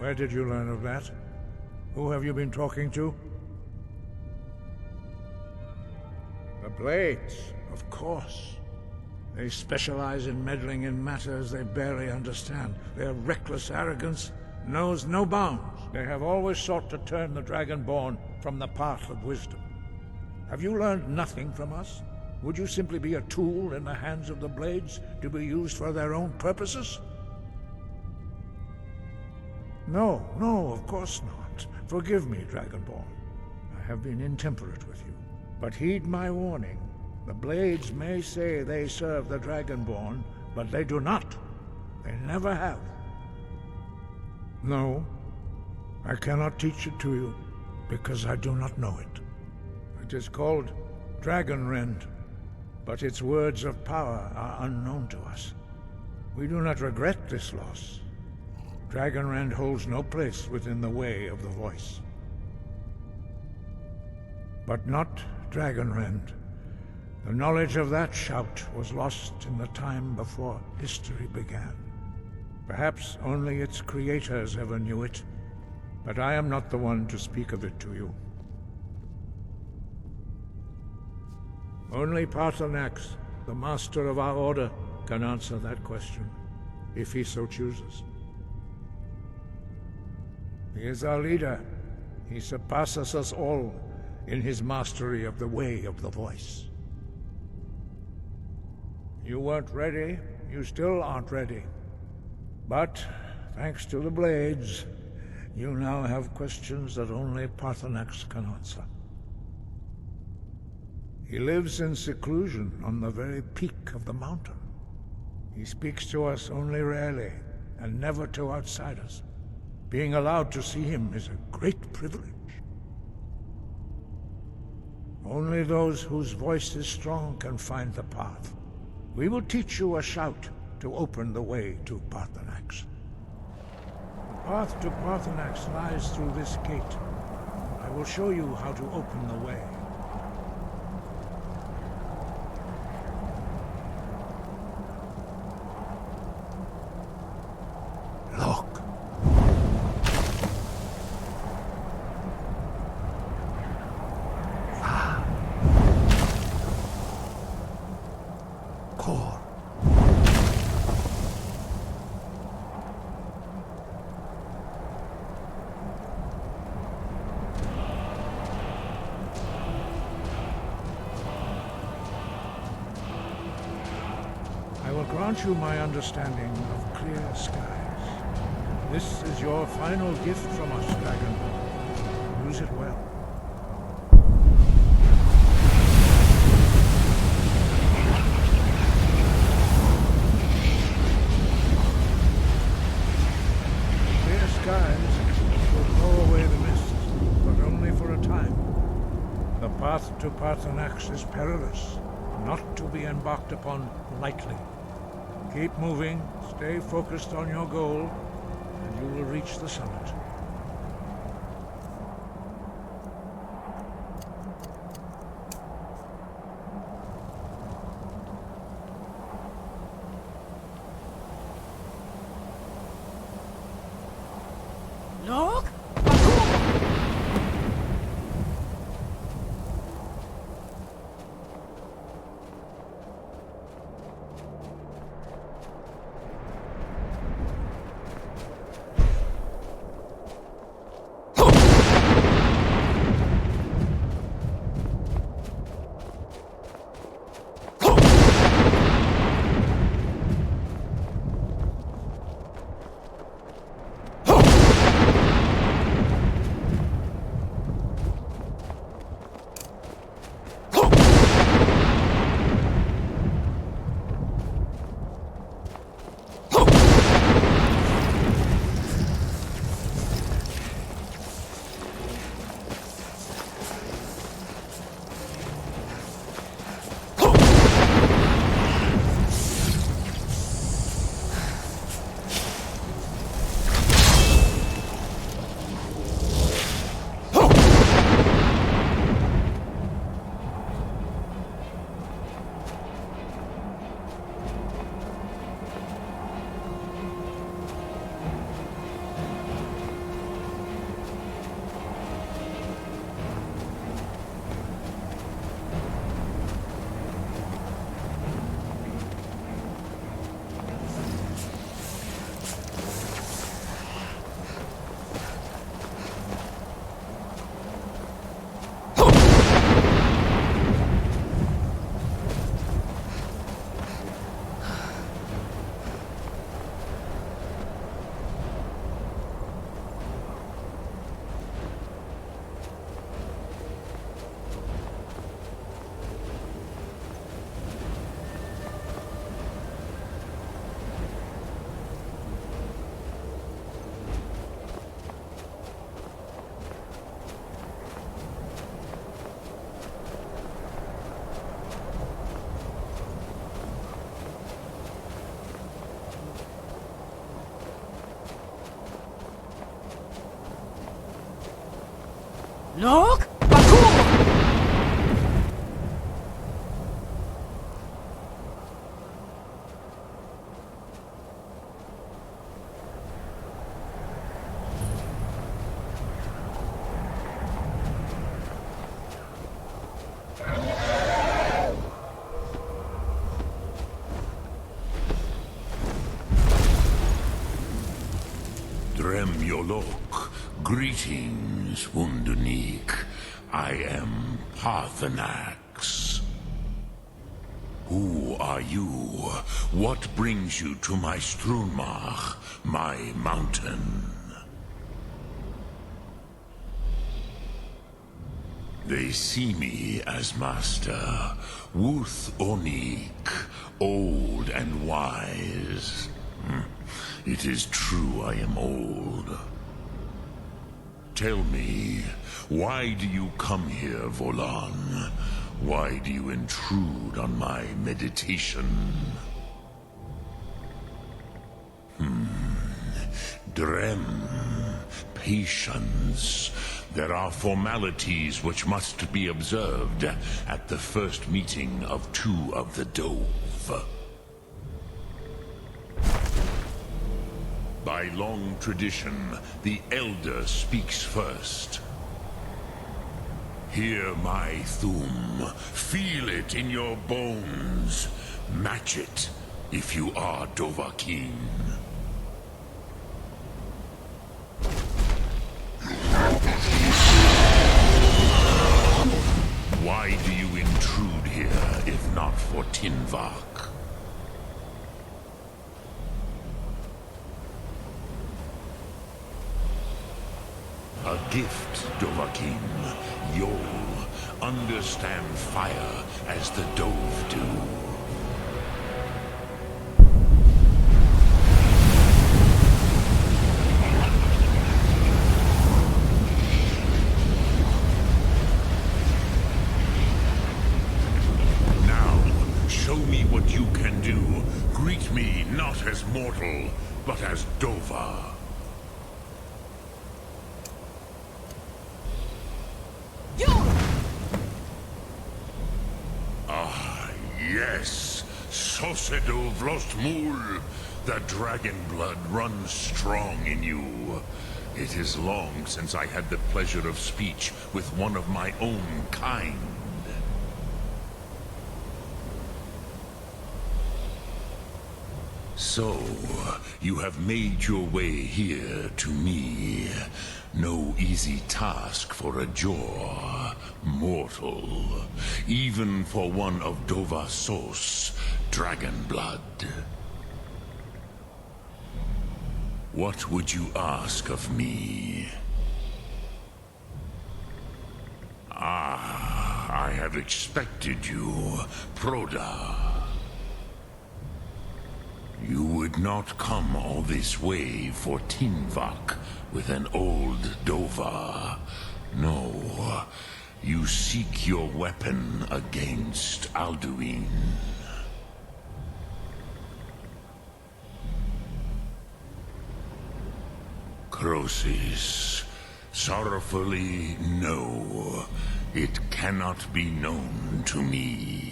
Where did you learn of that? Who have you been talking to? The Blades, of course. They specialize in meddling in matters they barely understand. Their reckless arrogance knows no bounds. They have always sought to turn the Dragonborn from the path of wisdom. Have you learned nothing from us? Would you simply be a tool in the hands of the Blades to be used for their own purposes? No, of course not. Forgive me, Dragonborn. I have been intemperate with you. But heed my warning. The Blades may say they serve the Dragonborn, but they do not. They never have. No, I cannot teach it to you, because I do not know it. It is called Dragonrend, but its words of power are unknown to us. We do not regret this loss. Dragonrend holds no place within the way of the voice. But not Dragonrend. The knowledge of that shout was lost in the time before history began. Perhaps only its creators ever knew it, but I am not the one to speak of it to you. Only Paarthurnax, the master of our order, can answer that question, if he so chooses. He is our leader. He surpasses us all in his mastery of the way of the voice. You weren't ready. You still aren't ready. But, thanks to the Blades, you now have questions that only Paarthurnax can answer. He lives in seclusion on the very peak of the mountain. He speaks to us only rarely, and never to outsiders. Being allowed to see him is a great privilege. Only those whose voice is strong can find the path. We will teach you a shout to open the way to Paarthurnax. The path to Paarthurnax lies through this gate. I will show you how to open the way. Look. Core. I will grant you my understanding of clear skies. This is your final gift from us, Dragonborn. Use it well. Clear skies will blow away the mist, but only for a time. The path to Paarthurnax is perilous, not to be embarked upon lightly. Keep moving, stay focused on your goal, and you will reach the summit. Look! Look! Bakum! Greetings, Wunderneek. I am Parthenax. Who are you? What brings you to my Strunmach, my mountain? They see me as master, Wuth Onik, old and wise. It is true I am old. Tell me, why do you come here, Volan? Why do you intrude on my meditation? Drem, patience. There are formalities which must be observed at the first meeting of two of the Dove. By long tradition, the Elder speaks first. Hear my Thum. Feel it in your bones. Match it if you are Dovahkiin. Why do you intrude here if not for Tinvak? A gift, Dovahkiin. You'll understand fire as the Dove do. Now, show me what you can do. Greet me not as mortal, but as Dova. Yes, Sosedo Vlostmul. The dragon blood runs strong in you. It is long since I had the pleasure of speech with one of my own kind. So, you have made your way here to me. No easy task for a Jor, mortal. Even for one of Dovasos, dragon blood. What would you ask of me? Ah, I have expected you, Proda. You would not come all this way for Tinvak with an old Dova. No, you seek your weapon against Alduin. Crosis, sorrowfully, no. It cannot be known to me.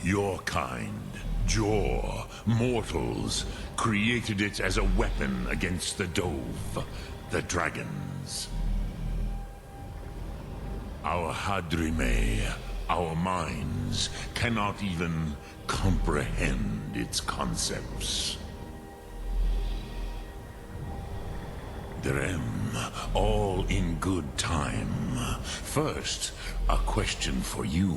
Your kind, Jor, mortals, created it as a weapon against the Dove, the dragons. Our Hadrime, our minds, cannot even comprehend its concepts. Drem, all in good time. First, a question for you.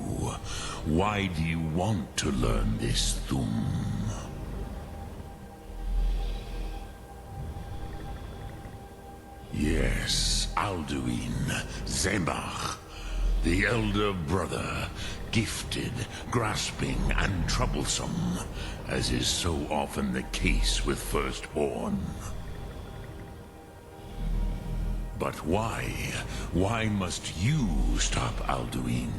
Why do you want to learn this Thum? Yes, Alduin, Zemach, the elder brother, gifted, grasping, and troublesome, as is so often the case with Firstborn. But why? Why must you stop Alduin?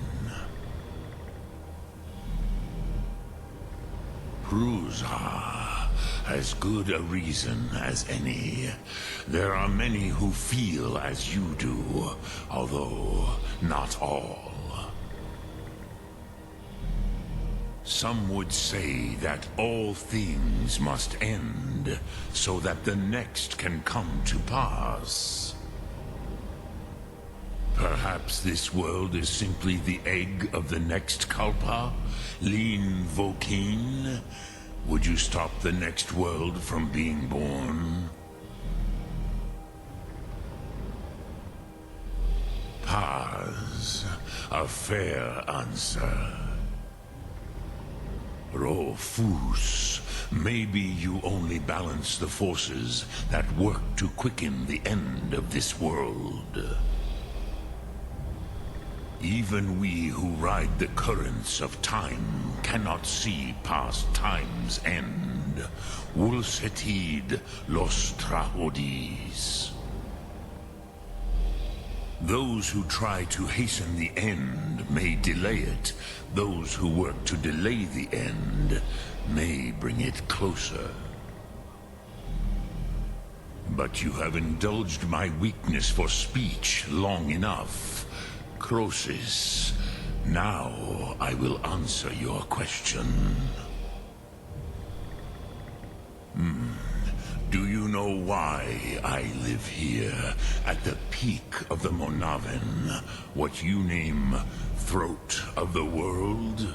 Pruzha, As good a reason as any. There are many who feel as you do, although not all. Some would say that all things must end, so that the next can come to pass. Perhaps this world is simply the egg of the next Kalpa? Lean Vokin? Would you stop the next world from being born? Paz, a fair answer. Rofus, maybe you only balance the forces that work to quicken the end of this world. Even we who ride the currents of time cannot see past time's end. Wulsetid los trahodis. Those who try to hasten the end may delay it. Those who work to delay the end may bring it closer. But you have indulged my weakness for speech long enough. Croesus, now I will answer your question. Do you know why I live here, at the peak of the Monaven, what you name throat of the world?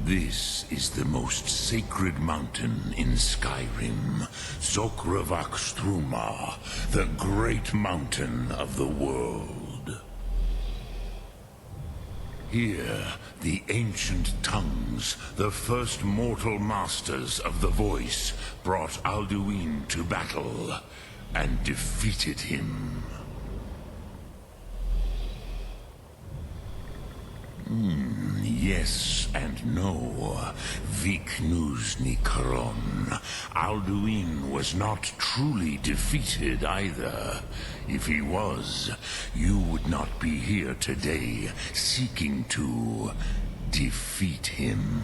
This is the most sacred mountain in Skyrim, Zokravak Struma, the great mountain of the world. Here, the ancient tongues, the first mortal masters of the voice, brought Alduin to battle and defeated him. Yes and no. Viknuzny Karon. Alduin was not truly defeated either. If he was, you would not be here today seeking to defeat him.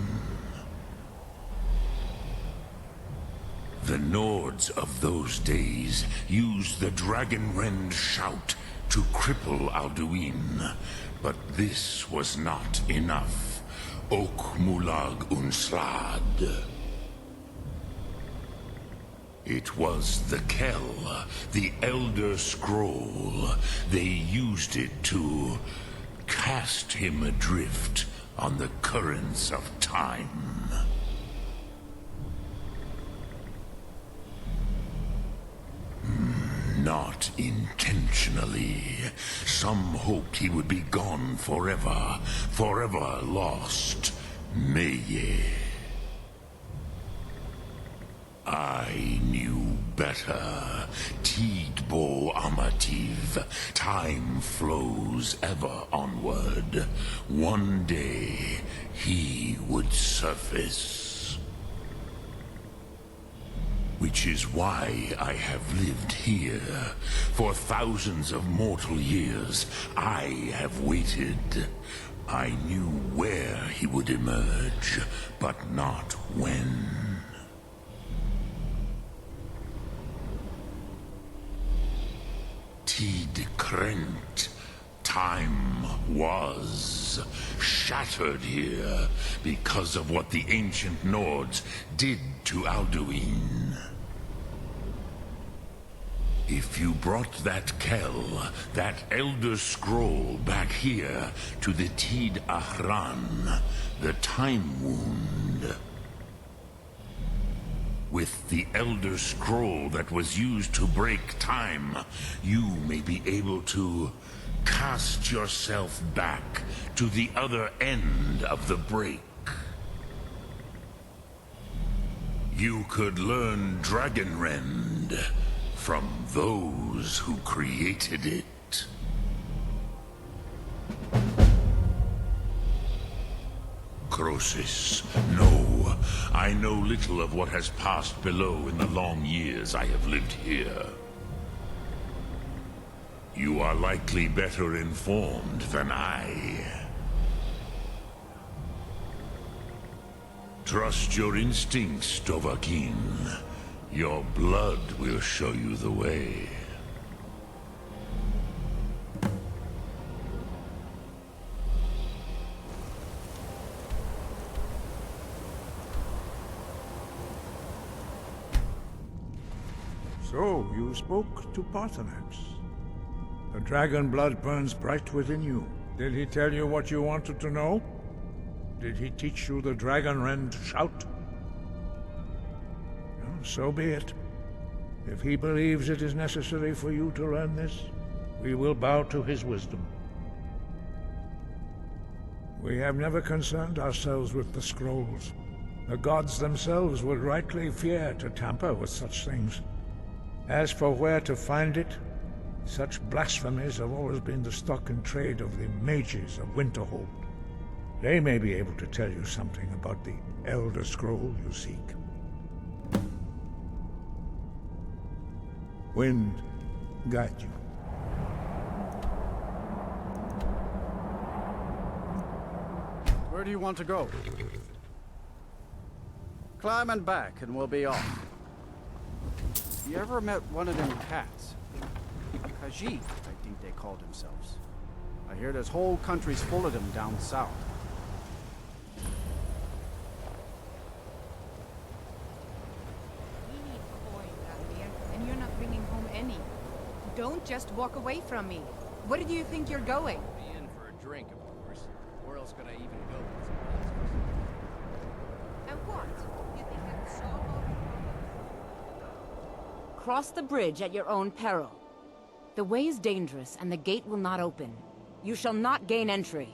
The Nords of those days used the Dragonrend shout to cripple Alduin, but this was not enough. Ok Mulag Unslad. It was the Kell, the Elder Scroll. They used it to cast him adrift on the currents of time. Not intentionally. Some hoped he would be gone forever, forever lost. Meye. I knew better. Tidbo Amativ. Time flows ever onward. One day, he would surface. Which is why I have lived here. For thousands of mortal years, I have waited. I knew where he would emerge, but not when. Tid Krent. Time was shattered here because of what the ancient Nords did to Alduin. If you brought that Kell, that Elder Scroll back here to the Tid Ahran, the Time Wound, with the Elder Scroll that was used to break time, you may be able to cast yourself back to the other end of the break. You could learn Dragonrend from those who created it. Croesus, no. I know little of what has passed below in the long years I have lived here. You are likely better informed than I. Trust your instincts, Dovahkiin. Your blood will show you the way. So, you spoke to Paarthurnax. The dragon blood burns bright within you. Did he tell you what you wanted to know? Did he teach you the dragon rend shout? Well, so be it. If he believes it is necessary for you to learn this, we will bow to his wisdom. We have never concerned ourselves with the scrolls. The gods themselves would rightly fear to tamper with such things. As for where to find it, such blasphemies have always been the stock and trade of the mages of Winterhold. They may be able to tell you something about the Elder Scroll you seek. Wind, guide you. Where do you want to go? Climb and back, and we'll be off. You ever met one of them cats? Khajiit, I think they called themselves. I hear there's whole countries full of them down south. We need coin down here, and you're not bringing home any. Don't just walk away from me. Where do you think you're going? Be in for a drink, of course. Where else could I even go? And what? You think I'm so Cross the bridge at your own peril. The way is dangerous, and the gate will not open. You shall not gain entry.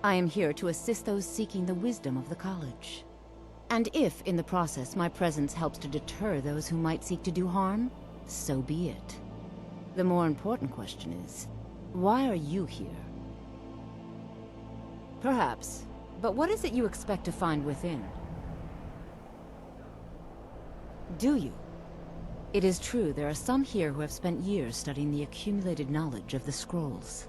I am here to assist those seeking the wisdom of the college. And if, in the process, my presence helps to deter those who might seek to do harm, so be it. The more important question is, why are you here? Perhaps, but what is it you expect to find within? Do you? It is true there are some here who have spent years studying the accumulated knowledge of the scrolls.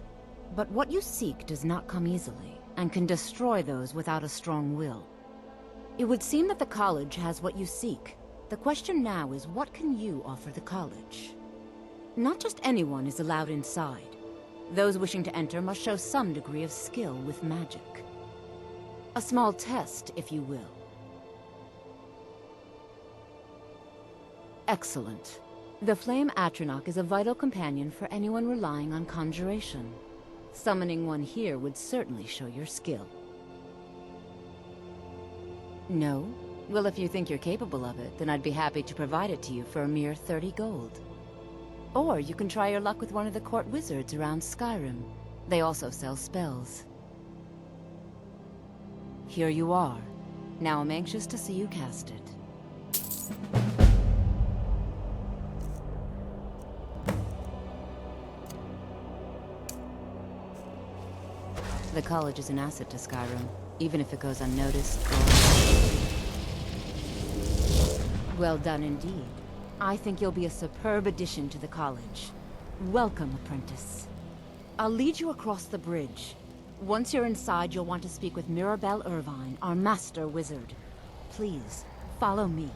But what you seek does not come easily, and can destroy those without a strong will. It would seem that the college has what you seek. The question now is, what can you offer the college? Not just anyone is allowed inside. Those wishing to enter must show some degree of skill with magic. A small test, if you will. Excellent. The Flame Atronach is a vital companion for anyone relying on conjuration. Summoning one here would certainly show your skill. No? Well, if you think you're capable of it, then I'd be happy to provide it to you for a mere 30 gold. Or you can try your luck with one of the court wizards around Skyrim. They also sell spells. Here you are. Now I'm anxious to see you cast it. The college is an asset to Skyrim, even if it goes unnoticed or... Well done indeed. I think you'll be a superb addition to the college. Welcome, apprentice. I'll lead you across the bridge. Once you're inside, you'll want to speak with Mirabelle Irvine, our master wizard. Please, follow me.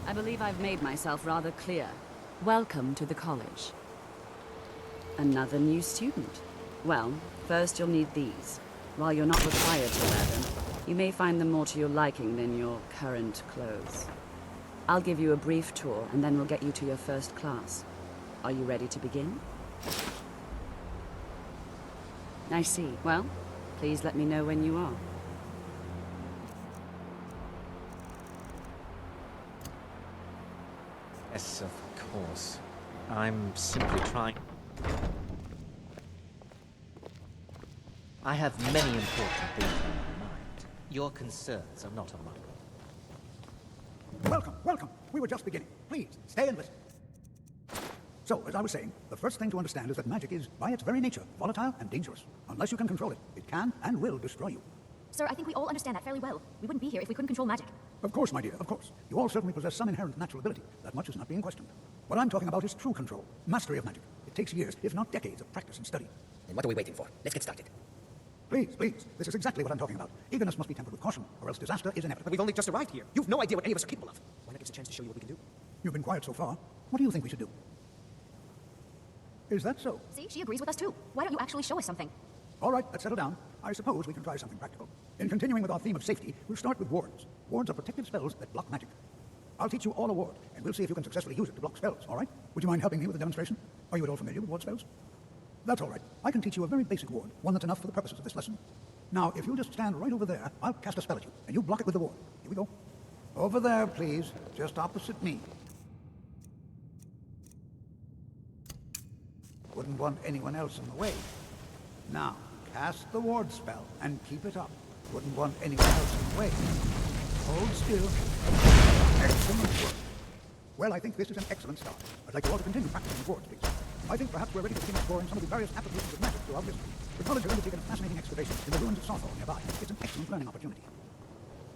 I believe I've made myself rather clear. Welcome to the college. Another new student. Well, first you'll need these. While you're not required to wear them, you may find them more to your liking than your current clothes. I'll give you a brief tour, and then we'll get you to your first class. Are you ready to begin? I see. Well, please let me know when you are. Yes, of course. I'm simply trying... I have many important things on my mind. Your concerns are not among them. Welcome, welcome. We were just beginning. Please, stay and listen. So, as I was saying, the first thing to understand is that magic is, by its very nature, volatile and dangerous. Unless you can control it, it can and will destroy you. Sir, I think we all understand that fairly well. We wouldn't be here if we couldn't control magic. Of course, my dear, of course. You all certainly possess some inherent natural ability. That much is not being questioned. What I'm talking about is true control, mastery of magic. It takes years, if not decades, of practice and study. Then what are we waiting for? Let's get started. Please, please. This is exactly what I'm talking about. Eagerness must be tempered with caution, or else disaster is inevitable. But we've only just arrived here. You've no idea what any of us are capable of. Why not give us a chance to show you what we can do? You've been quiet so far. What do you think we should do? Is that so? See, she agrees with us too. Why don't you actually show us something? All right, let's settle down. I suppose we can try something practical. In continuing with our theme of safety, we'll start with wards. Wards are protective spells that block magic. I'll teach you all a ward, and we'll see if you can successfully use it to block spells, all right? Would you mind helping me with the demonstration? Are you at all familiar with ward spells? That's all right. I can teach you a very basic ward, one that's enough for the purposes of this lesson. Now, if you'll just stand right over there, I'll cast a spell at you, and you block it with the ward. Here we go. Over there, please. Just opposite me. Wouldn't want anyone else in the way. Now, cast the ward spell, and keep it up. Wouldn't want anyone else in the way. Hold still. Excellent work. Well, I think this is an excellent start. I'd like you all to continue practicing wards, please. I think perhaps we're ready to begin exploring some of the various applications of magic throughout history. The college are undertaking a fascinating excavation in the ruins of Sovngarde nearby. It's an excellent learning opportunity.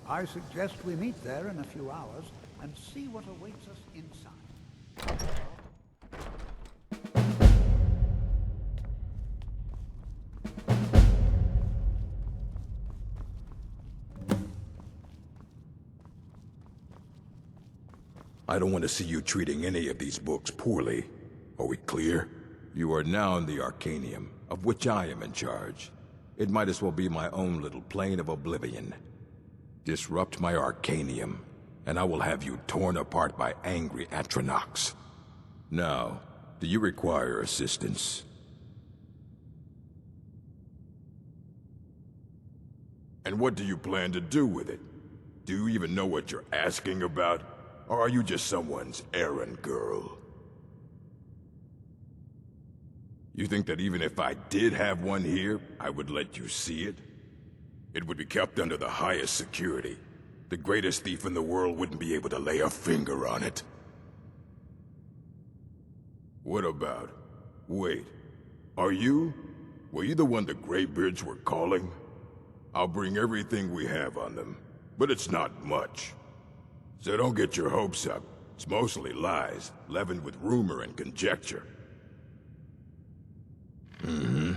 I suggest we meet there in a few hours and see what awaits us inside. I don't want to see you treating any of these books poorly. Are we clear? You are now in the Arcanium, of which I am in charge. It might as well be my own little plane of oblivion. Disrupt my Arcanium, and I will have you torn apart by angry Atronachs. Now, do you require assistance? And what do you plan to do with it? Do you even know what you're asking about? Or are you just someone's errand girl? You think that even if I did have one here, I would let you see it? It would be kept under the highest security. The greatest thief in the world wouldn't be able to lay a finger on it. What about... Wait. Were you the one the Greybeards were calling? I'll bring everything we have on them, but it's not much. So don't get your hopes up. It's mostly lies, leavened with rumor and conjecture. Mm-hmm.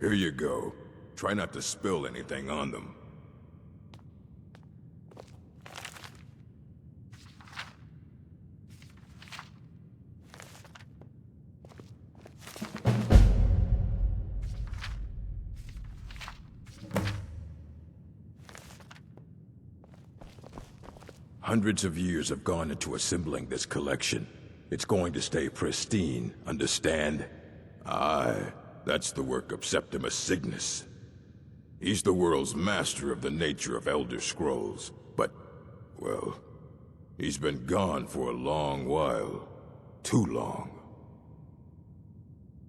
Here you go. Try not to spill anything on them. Hundreds of years have gone into assembling this collection. It's going to stay pristine, understand? Aye, that's the work of Septimus Signus. He's the world's master of the nature of Elder Scrolls, but, well, he's been gone for a long while. Too long.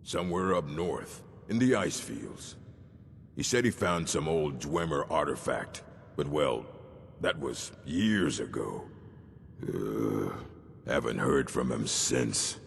Somewhere up north, in the ice fields. He said he found some old Dwemer artifact, but well, that was years ago. Haven't heard from him since.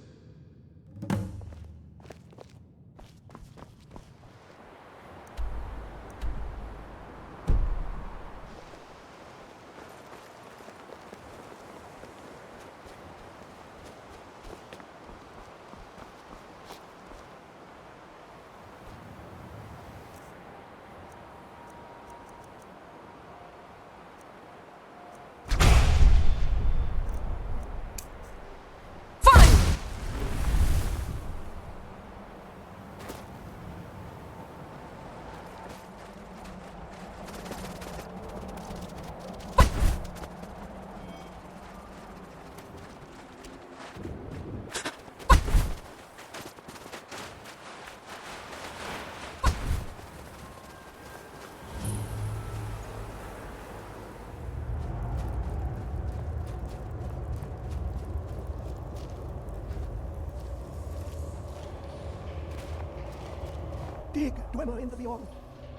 Dig, Dwemer in the beyond.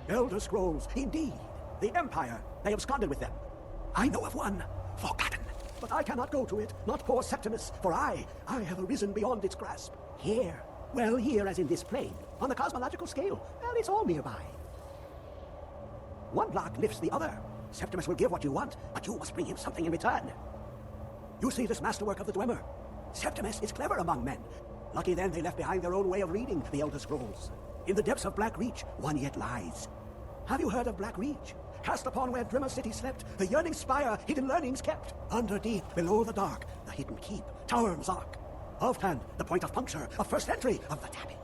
Elder Scrolls, indeed. The Empire, they absconded with them. I know of one, forgotten. But I cannot go to it, not poor Septimus, for I have arisen beyond its grasp. Here, well, here as in this plane, on the cosmological scale, well, it's all nearby. One block lifts the other. Septimus will give what you want, but you must bring him something in return. You see this masterwork of the Dwemer? Septimus is clever among men. Lucky then they left behind their own way of reading the Elder Scrolls. In the depths of Blackreach, one yet lies. Have you heard of Blackreach? Cast upon where Dwemer city slept, the yearning spire, hidden learnings kept. Under deep, below the dark, the hidden keep, tower Zark. Oft-hand, the point of puncture, of first entry of the tapping.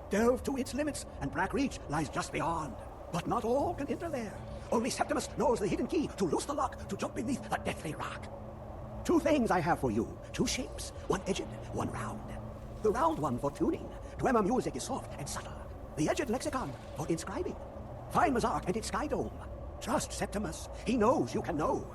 Delve to its limits, and Blackreach lies just beyond. But not all can enter there. Only Septimus knows the hidden key to loose the lock, to jump beneath the deathly rock. 2 things I have for you. 2 shapes, one edged, one round. The round one for tuning. Dwemer music is soft and subtle. The edged lexicon for inscribing. Find Mazark and its sky dome. Trust Septimus. He knows you can know.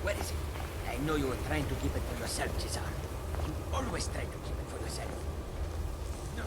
Where is it? I know you were trying to keep it for yourself, Cesar. You always try to keep it for yourself. No.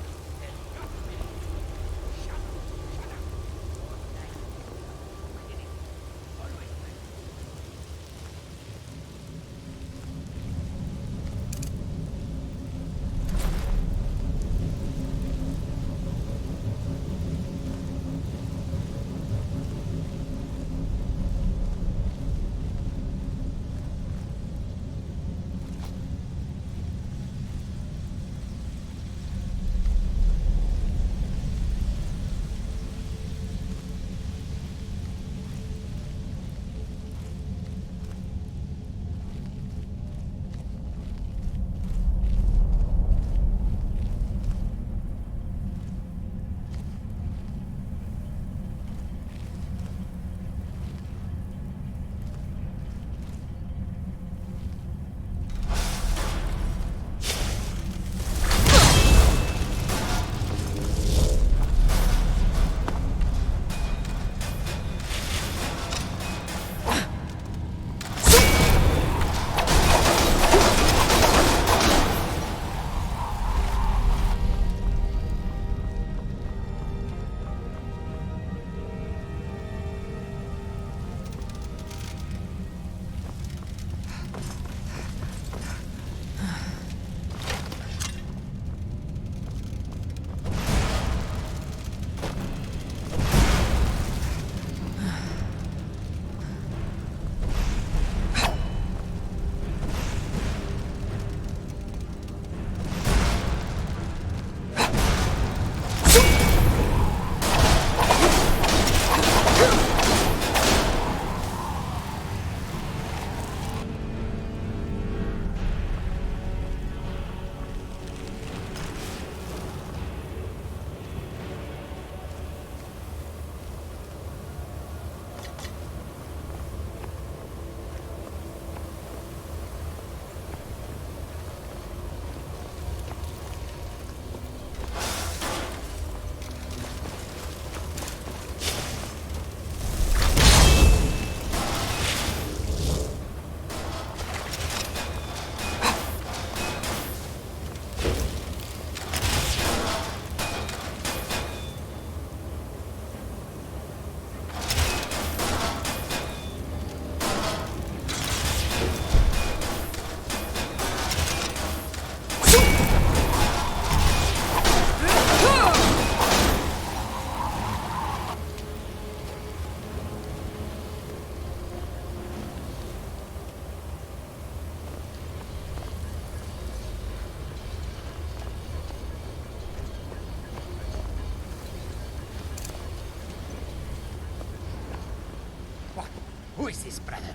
choices, brother.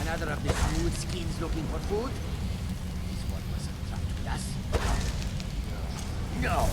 Another of the smooth skins looking for food? This one wasn't trapped with us. No.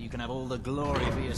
you can have all the glory for your...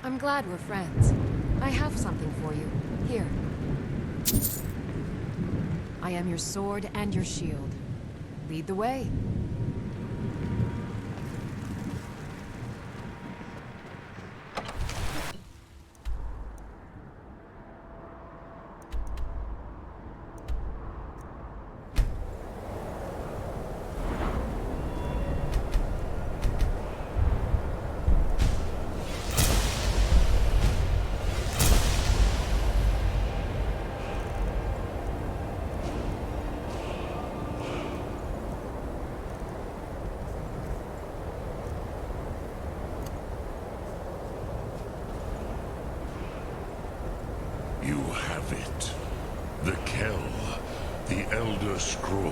I'm glad we're friends. I have something for you. Here. I am your sword and your shield. Lead the way. You have it. The Kell, the Elder Scroll.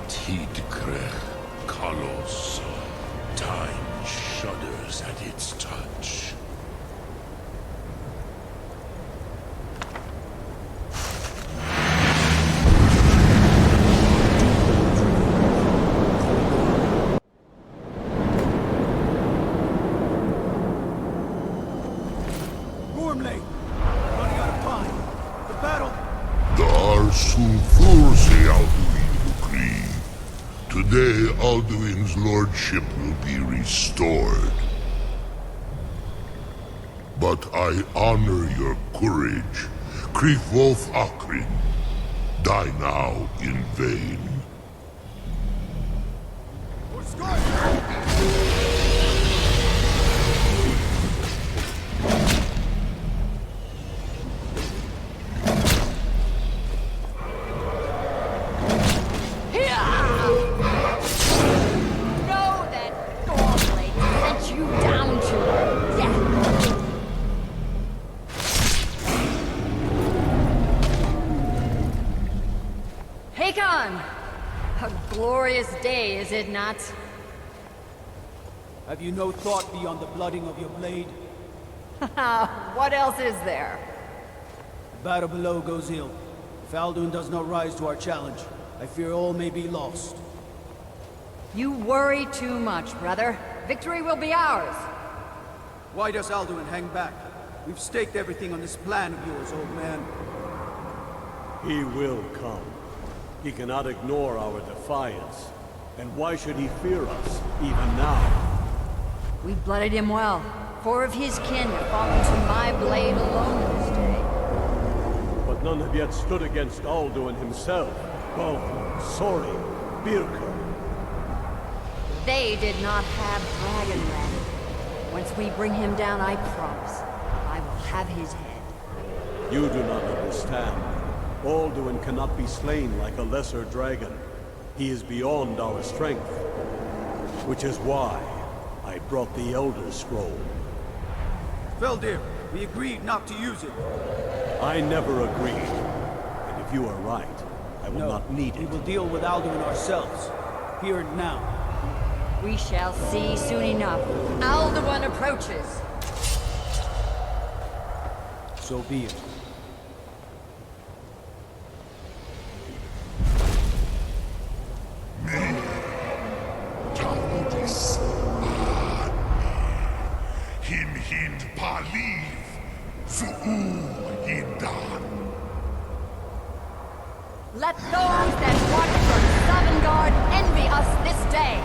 Tidkrech Kalos. Time shudders at its touch. Today, Alduin's lordship will be restored. But But I honor your courage. Krivolf Akrin. Die now in vain. Day, is it not? Have you no thought beyond the blooding of your blade? What else is there? The battle below goes ill. If Alduin does not rise to our challenge, I fear all may be lost. You worry too much, brother. Victory will be ours. Why does Alduin hang back? We've staked everything on this plan of yours, old man. He will come. He cannot ignore our defiance. And why should he fear us, even now? We blooded him well. 4 of his kin have fallen to my blade alone this day. But none have yet stood against Alduin himself. Balthor, Sori, Birka. They did not have Dragonland. Once we bring him down, I promise, I will have his head. You do not understand. Alduin cannot be slain like a lesser dragon. He is beyond our strength. Which is why I brought the Elder Scroll. Feldir, we agreed not to use it. I never agreed. And if you are right, I will not need it. We will deal with Alduin ourselves. Here and now. We shall see soon enough. Alduin approaches. So be it. Let those that watch from Sovngarde envy us this day!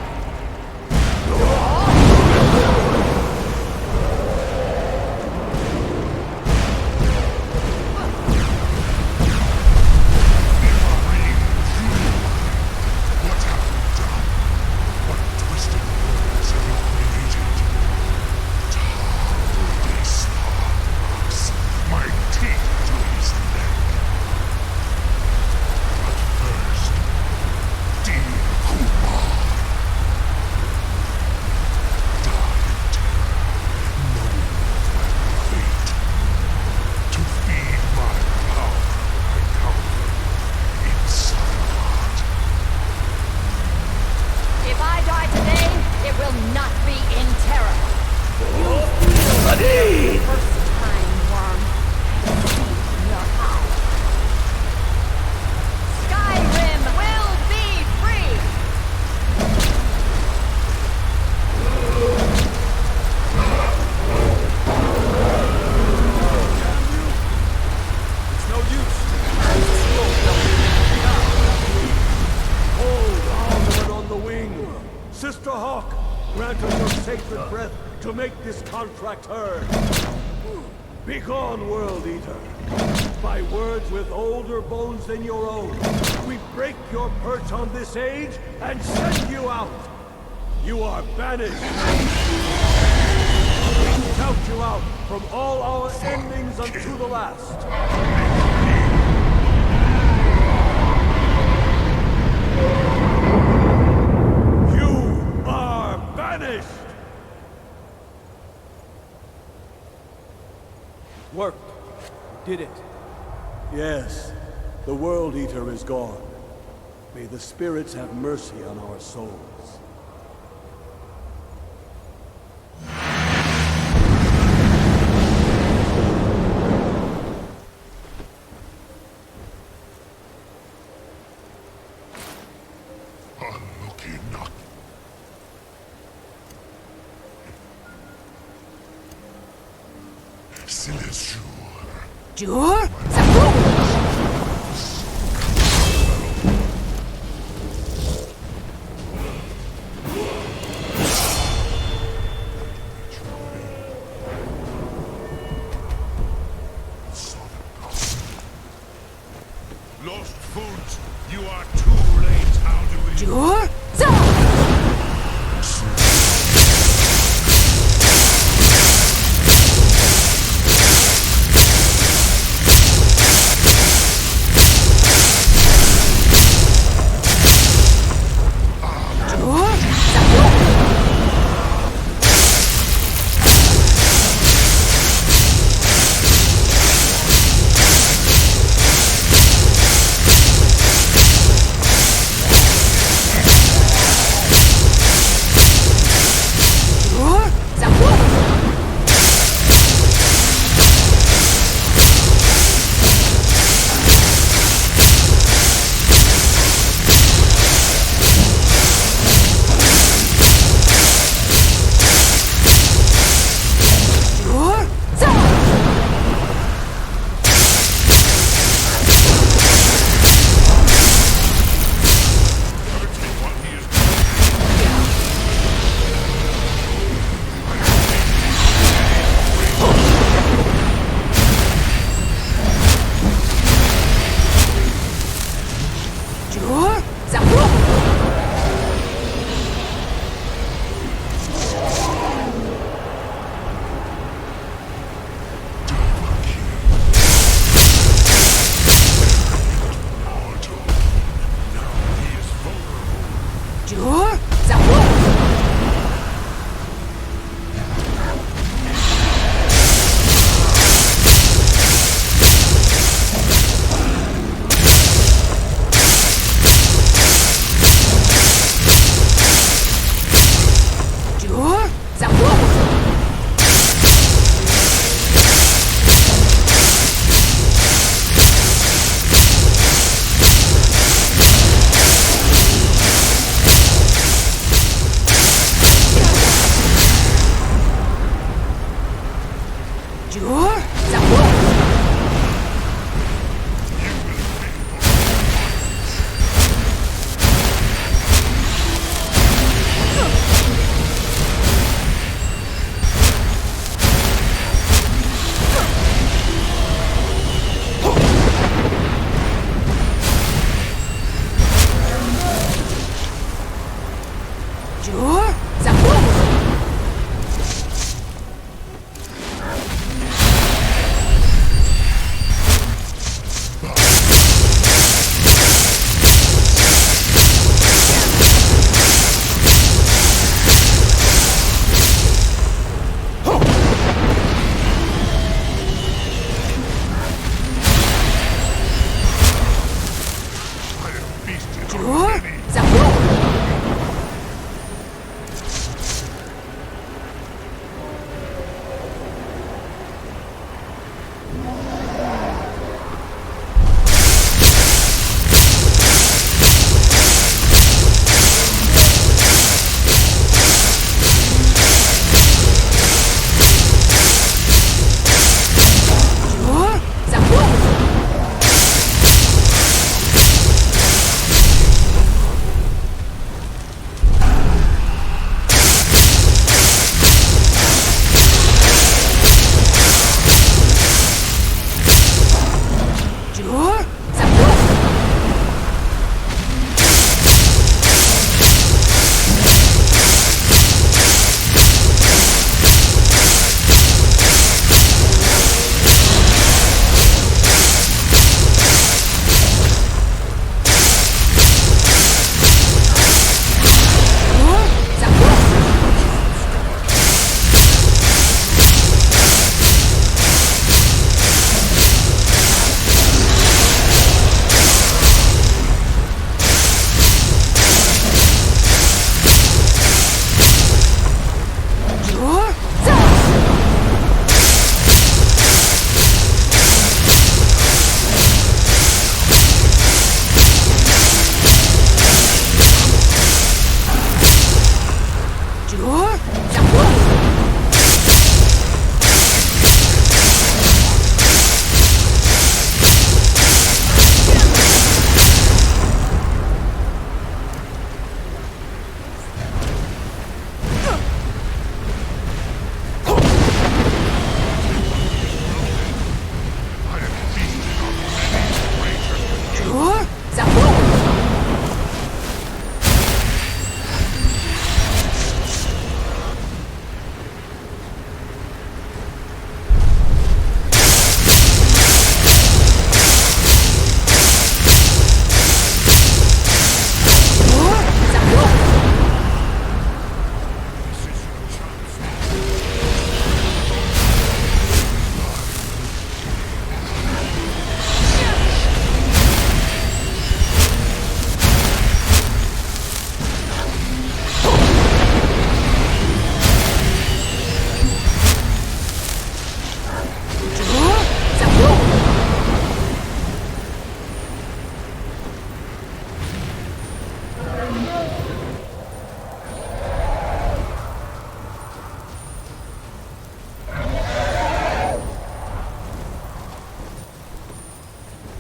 Contract heard. Begone, World Eater. By words with older bones than your own, we break your perch on this age and send you out. You are banished. We count you out from all our endings unto the last. You are banished. Worked. You did it. Yes. The World Eater is gone. May the spirits have mercy on our souls. Jur?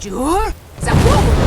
Jur? Zapu!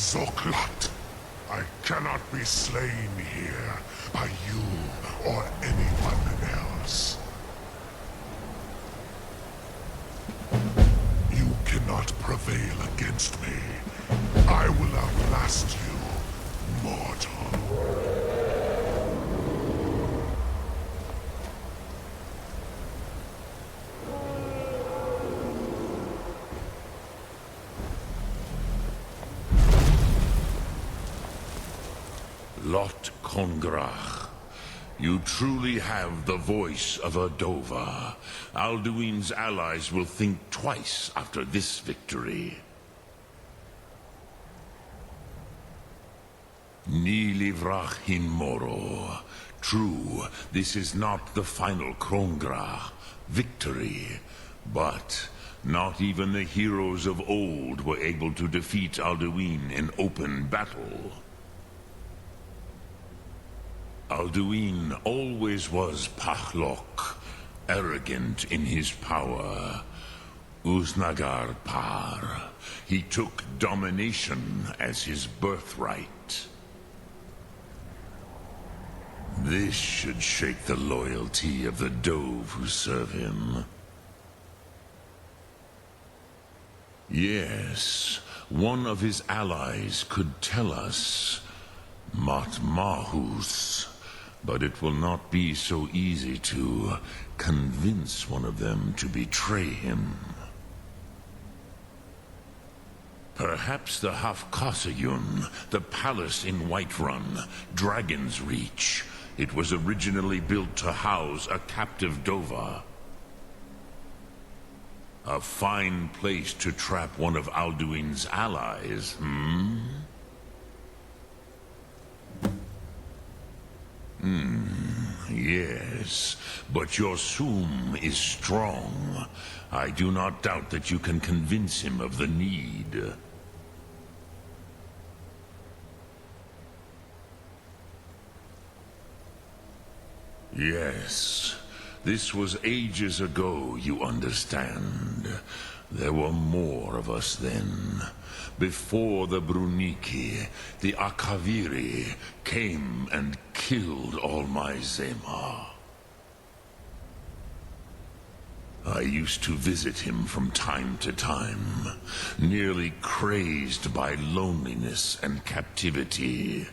Zoklat. I cannot be slain here by you or anyone else. You cannot prevail against me. I will outlast you, mortal. Lot Kongrach. You truly have the voice of a Dova. Alduin's allies will think twice after this victory. Ni livrach hin moro. True, this is not the final Kongrach victory, but not even the heroes of old were able to defeat Alduin in open battle. Alduin always was Pachlok, arrogant in his power. Uznagar Par. He took domination as his birthright. This should shake the loyalty of the Dove who serve him. Yes, one of his allies could tell us. Matmahus. But it will not be so easy to convince one of them to betray him. Perhaps the Hafkasayun, the palace in Whiterun, Dragonsreach. It was originally built to house a captive Dova. A fine place to trap one of Alduin's allies, Yes, but your Sum is strong. I do not doubt that you can convince him of the need. Yes, this was ages ago, you understand. There were more of us then. Before the Bruniki, the Akaviri came and killed all my Zema. I used to visit him from time to time, nearly crazed by loneliness and captivity.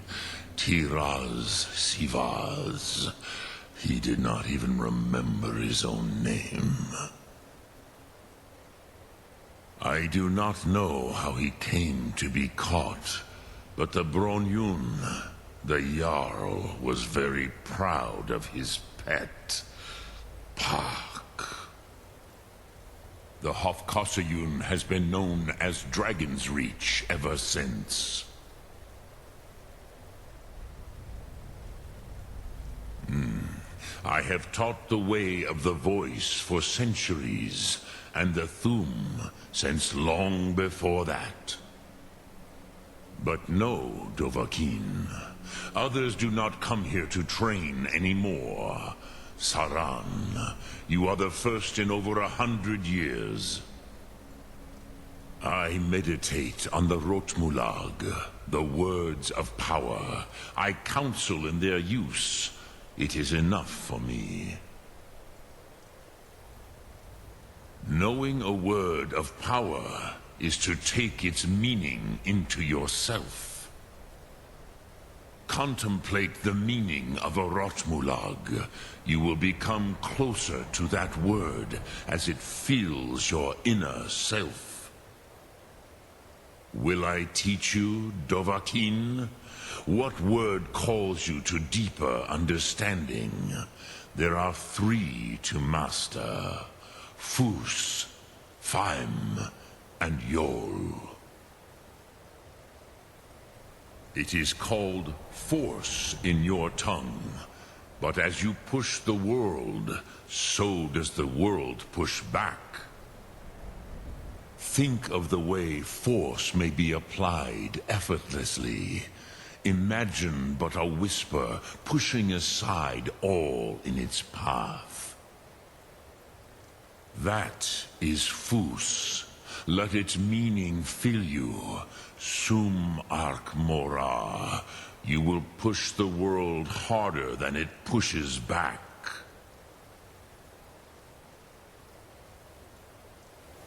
Tiraz Sivaz. He did not even remember his own name. I do not know how he came to be caught, but the Bronyun, the Jarl, was very proud of his pet, Pak. The Hofkosayun has been known as Dragonsreach ever since. I have taught the way of the voice for centuries, and the Thum since long before that. But no, Dovahkiin. Others do not come here to train anymore. Saran, you are the first in over 100 years. I meditate on the Rotmulag, the words of power. I counsel in their use. It is enough for me. Knowing a word of power is to take its meaning into yourself. Contemplate the meaning of a Rotmulag. You will become closer to that word as it fills your inner self. Will I teach you, Dovahkiin? What word calls you to deeper understanding? There are 3 to master. Fus, Faim, and Yol. It is called force in your tongue, but as you push the world, so does the world push back. Think of the way force may be applied effortlessly. Imagine but a whisper pushing aside all in its path. That is Fus. Let its meaning fill you. Sum arc mora. You will push the world harder than it pushes back.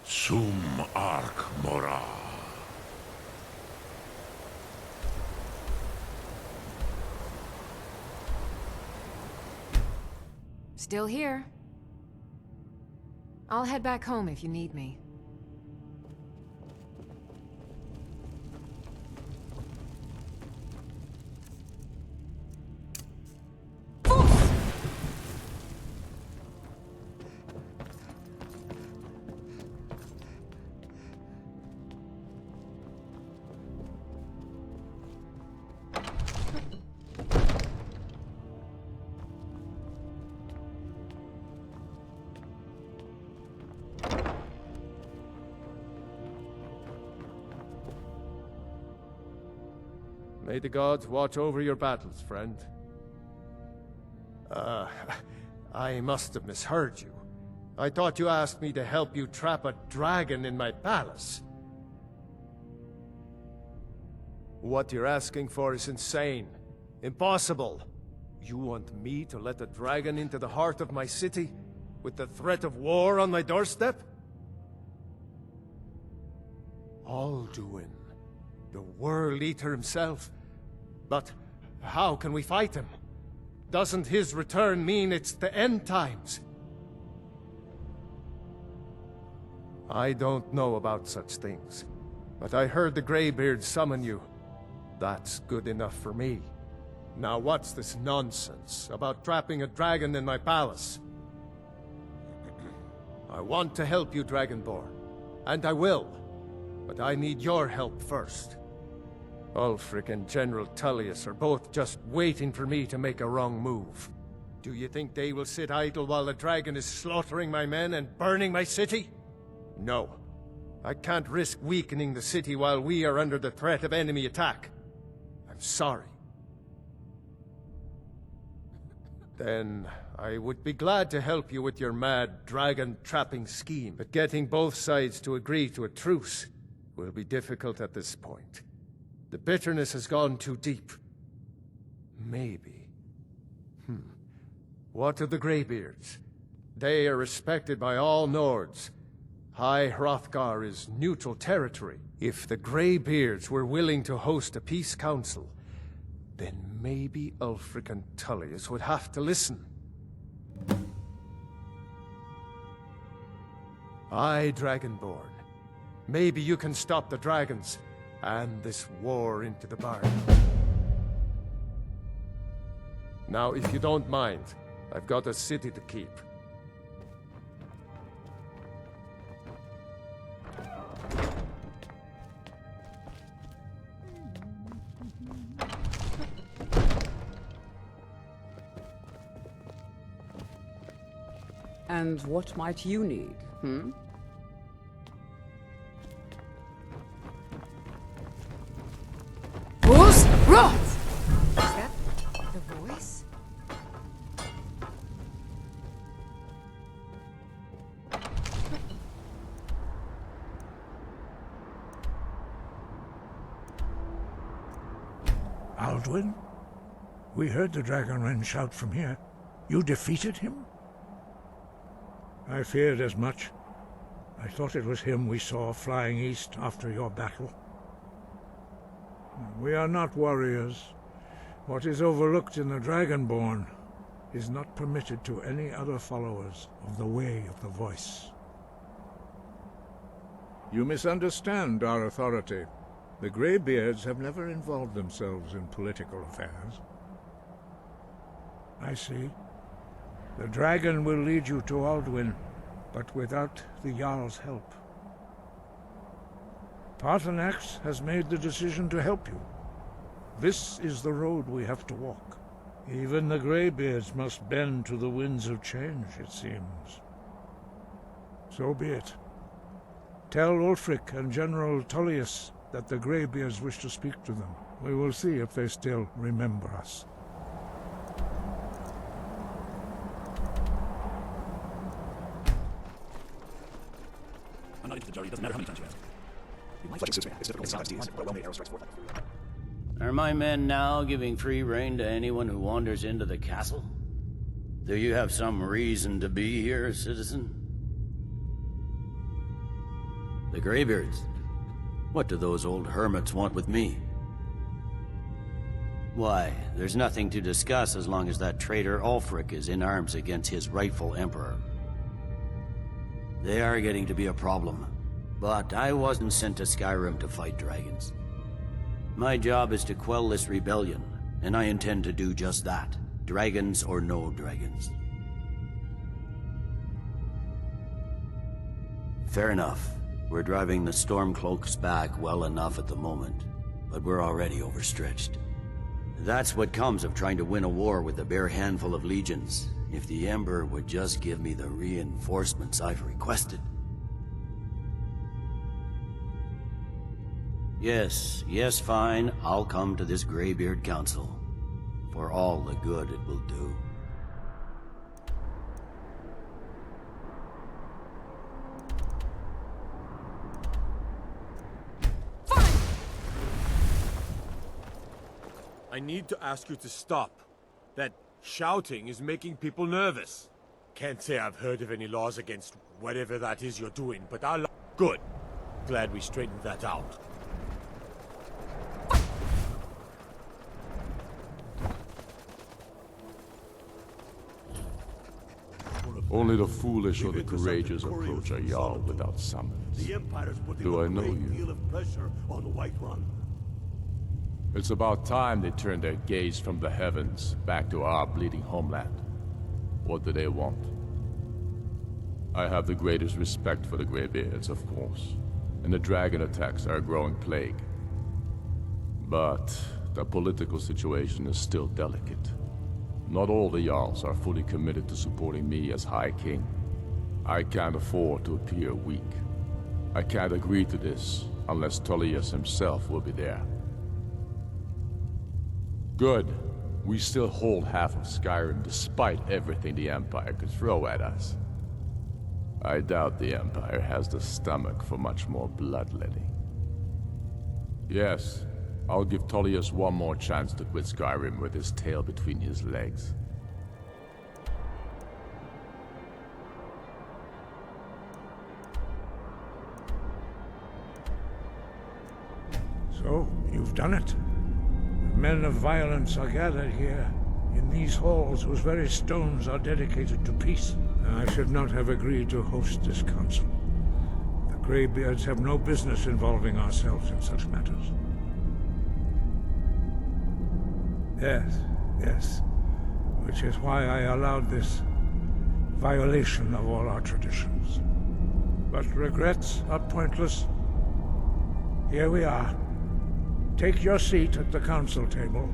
Sum arc mora. Still here. I'll head back home if you need me. May the gods watch over your battles, friend. I must have misheard you. I thought you asked me to help you trap a dragon in my palace. What you're asking for is insane. Impossible. You want me to let a dragon into the heart of my city, with the threat of war on my doorstep? Alduin, the World Eater himself. But how can we fight him? Doesn't his return mean it's the end times? I don't know about such things, but I heard the Greybeards summon you. That's good enough for me. Now what's this nonsense about trapping a dragon in my palace? I want to help you, Dragonborn, and I will, but I need your help first. Ulfric and General Tullius are both just waiting for me to make a wrong move. Do you think they will sit idle while the dragon is slaughtering my men and burning my city? No. I can't risk weakening the city while we are under the threat of enemy attack. I'm sorry. Then I would be glad to help you with your mad dragon-trapping scheme, but getting both sides to agree to a truce will be difficult at this point. The bitterness has gone too deep. Maybe. What of the Greybeards? They are respected by all Nords. High Hrothgar is neutral territory. If the Greybeards were willing to host a peace council, then maybe Ulfric and Tullius would have to listen. Aye, Dragonborn. Maybe you can stop the dragons, and this war into the bargain. Now, if you don't mind, I've got a city to keep. And what might you need, Is that the voice? Alduin? We heard the Dragonren shout from here. You defeated him? I feared as much. I thought it was him we saw flying east after your battle. We are not warriors. What is overlooked in the Dragonborn is not permitted to any other followers of the Way of the Voice. You misunderstand our authority. The Greybeards have never involved themselves in political affairs. I see. The dragon will lead you to Alduin, but without the Jarl's help. Paarthurnax has made the decision to help you. This is the road we have to walk. Even the Greybeards must bend to the winds of change, it seems. So be it. Tell Ulfric and General Tullius that the Greybeards wish to speak to them. We will see if they still remember us. I'm not into the jury, doesn't matter how many times you ask. Are my men now giving free rein to anyone who wanders into the castle? Do you have some reason to be here, citizen? The Greybeards? What do those old hermits want with me? Why, there's nothing to discuss as long as that traitor Ulfric is in arms against his rightful emperor. They are getting to be a problem, but I wasn't sent to Skyrim to fight dragons. My job is to quell this rebellion, and I intend to do just that, dragons or no dragons. Fair enough. We're driving the Stormcloaks back well enough at the moment, but we're already overstretched. That's what comes of trying to win a war with a bare handful of legions. If the Emperor would just give me the reinforcements I've requested. Yes, fine. I'll come to this Greybeard Council. For all the good it will do. I need to ask you to stop. That shouting is making people nervous. Can't say I've heard of any laws against whatever that is you're doing, but Good. Glad we straightened that out. Only the foolish or the courageous approach a Jarl without summons. The Empire's putting Do a I know great you? deal of pressure on Whiterun. It's about time they turned their gaze from the heavens back to our bleeding homeland. What do they want? I have the greatest respect for the Greybeards, of course, and the dragon attacks are a growing plague. But the political situation is still delicate. Not all the Jarls are fully committed to supporting me as High King. I can't afford to appear weak. I can't agree to this unless Tullius himself will be there. Good. We still hold half of Skyrim despite everything the Empire could throw at us. I doubt the Empire has the stomach for much more bloodletting. Yes, I'll give Tullius one more chance to quit Skyrim with his tail between his legs. So, you've done it. The men of violence are gathered here, in these halls whose very stones are dedicated to peace. I should not have agreed to host this council. The Greybeards have no business involving ourselves in such matters. Yes. Which is why I allowed this violation of all our traditions. But regrets are pointless. Here we are. Take your seat at the council table,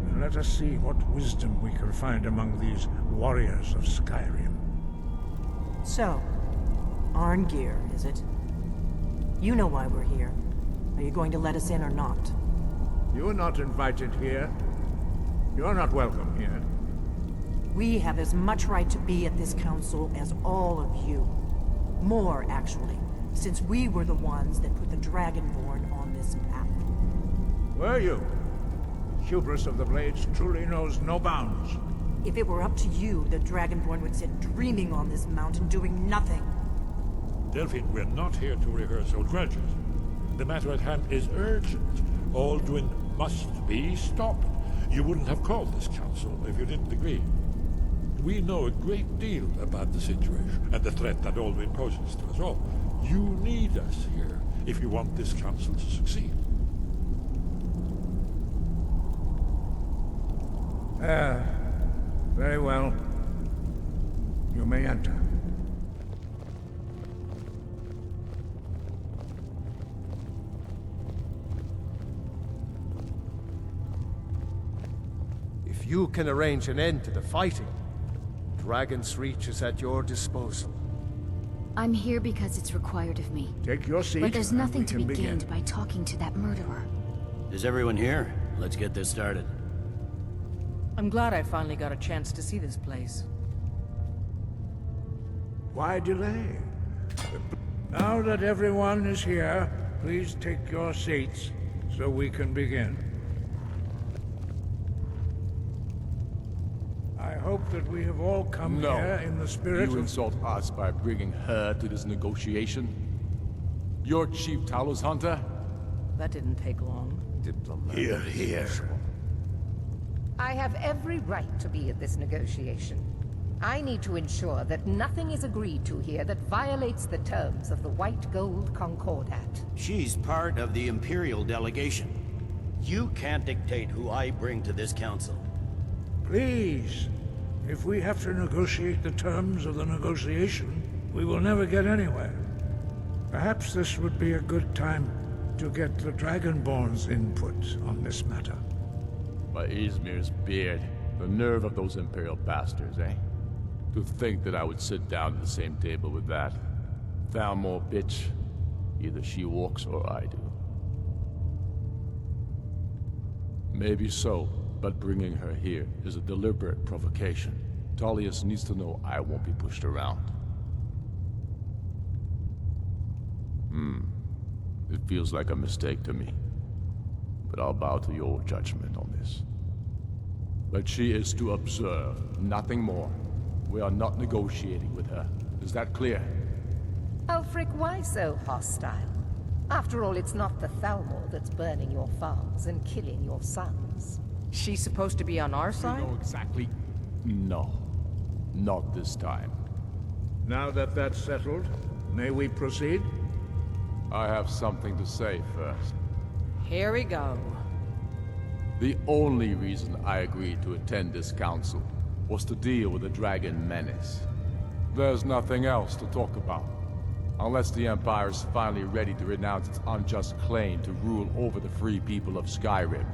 and let us see what wisdom we can find among these warriors of Skyrim. So, Arngeir, is it? You know why we're here. Are you going to let us in or not? You are not invited here. You are not welcome here. We have as much right to be at this council as all of you. More, actually, since we were the ones that put the Dragonborn on this path. Were you? The hubris of the Blades truly knows no bounds. If it were up to you, the Dragonborn would sit dreaming on this mountain doing nothing. Delphine, we're not here to rehearse old grudges. The matter at hand is urgent. Alduin must be stopped. You wouldn't have called this council if you didn't agree. We know a great deal about the situation and the threat that Alduin poses to us all. You need us here if you want this council to succeed. Very well. You may enter. If you can arrange an end to the fighting, Dragonsreach is at your disposal. I'm here because it's required of me. Take your seat. But there's nothing to be begin. gained by talking to that murderer. Is everyone here? Let's get this started. I'm glad I finally got a chance to see this place. Why delay? Now that everyone is here, please take your seats so we can begin. I hope that we have all come here in the spirit You of... insult us by bringing her to this negotiation? Your chief Talos hunter? That didn't take long. Diplomat. Here. I have every right to be at this negotiation. I need to ensure that nothing is agreed to here that violates the terms of the White Gold Concordat. She's part of the Imperial delegation. You can't dictate who I bring to this council. Please, if we have to negotiate the terms of the negotiation, we will never get anywhere. Perhaps this would be a good time to get the Dragonborn's input on this matter. By Izmir's beard, the nerve of those Imperial bastards, eh? To think that I would sit down at the same table with that Thalmor bitch. Either she walks or I do. Maybe so, but bringing her here is a deliberate provocation. Tullius needs to know I won't be pushed around. It feels like a mistake to me. But I'll bow to your judgment on this. But she is to observe, nothing more. We are not negotiating with her. Is that clear? Ulfric, why so hostile? After all, it's not the Thalmor that's burning your farms and killing your sons. She's supposed to be on our side? You know exactly. No. Not this time. Now that that's settled, may we proceed? I have something to say first. Here we go. The only reason I agreed to attend this council was to deal with the dragon menace. There's nothing else to talk about. Unless the Empire is finally ready to renounce its unjust claim to rule over the free people of Skyrim.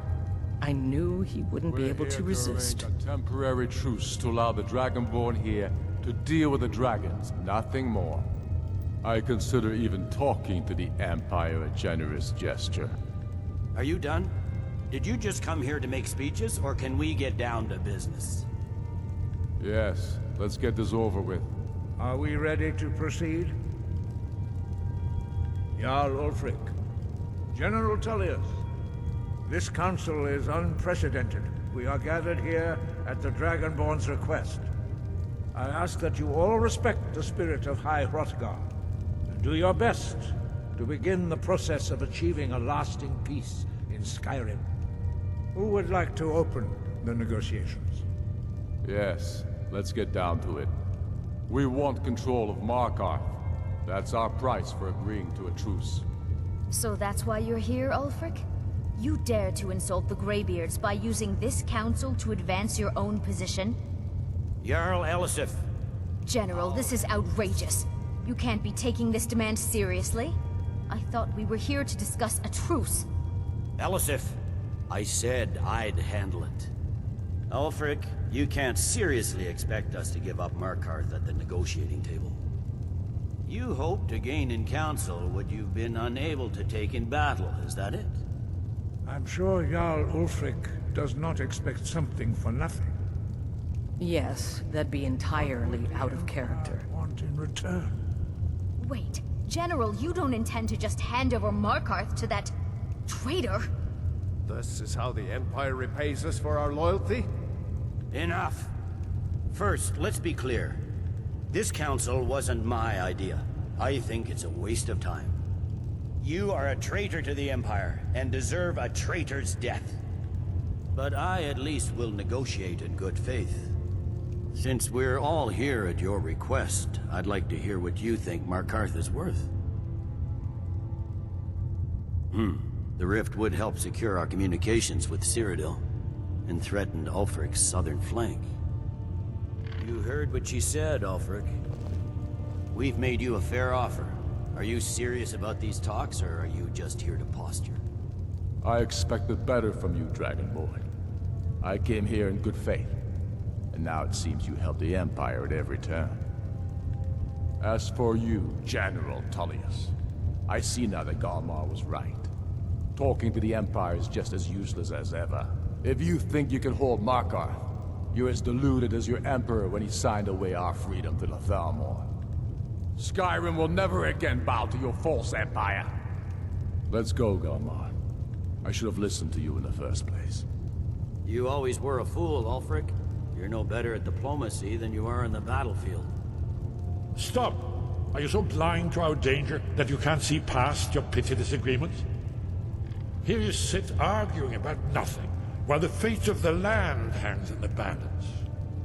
I knew he wouldn't be able to resist. A temporary truce to allow the Dragonborn here to deal with the dragons, nothing more. I consider even talking to the Empire a generous gesture. Are you done? Did you just come here to make speeches, or can we get down to business? Yes, let's get this over with. Are we ready to proceed? Jarl Ulfric, General Tullius, this council is unprecedented. We are gathered here at the Dragonborn's request. I ask that you all respect the spirit of High Hrothgar, and do your best to begin the process of achieving a lasting peace in Skyrim. Who would like to open the negotiations? Yes, let's get down to it. We want control of Markarth. That's our price for agreeing to a truce. So that's why you're here, Ulfric? You dare to insult the Greybeards by using this council to advance your own position? Jarl Elisif. General, this is outrageous. You can't be taking this demand seriously. I thought we were here to discuss a truce. Elisif, I said I'd handle it. Ulfric, you can't seriously expect us to give up Markarth at the negotiating table. You hoped to gain in council what you've been unable to take in battle, is that it? I'm sure Jarl Ulfric does not expect something for nothing. Yes, that'd be entirely out of character. I want in return. Wait, General, you don't intend to just hand over Markarth to that traitor? This is how the Empire repays us for our loyalty? Enough! First, let's be clear. This council wasn't my idea. I think it's a waste of time. You are a traitor to the Empire, and deserve a traitor's death. But I at least will negotiate in good faith. Since we're all here at your request, I'd like to hear what you think Markarth is worth. The rift would help secure our communications with Cyrodiil, and threatened Ulfric's southern flank. You heard what she said, Ulfric. We've made you a fair offer. Are you serious about these talks, or are you just here to posture? I expected better from you, Dragonborn. I came here in good faith, and now it seems you help the Empire at every turn. As for you, General Tullius, I see now that Galmar was right. Talking to the Empire is just as useless as ever. If you think you can hold Markarth, you're as deluded as your Emperor when he signed away our freedom to the Thalmor. Skyrim will never again bow to your false empire. Let's go, Galmar. I should have listened to you in the first place. You always were a fool, Ulfric. You're no better at diplomacy than you are in the battlefield. Stop! Are you so blind to our danger that you can't see past your petty disagreements? Here you sit arguing about nothing, while the fate of the land hangs in the balance.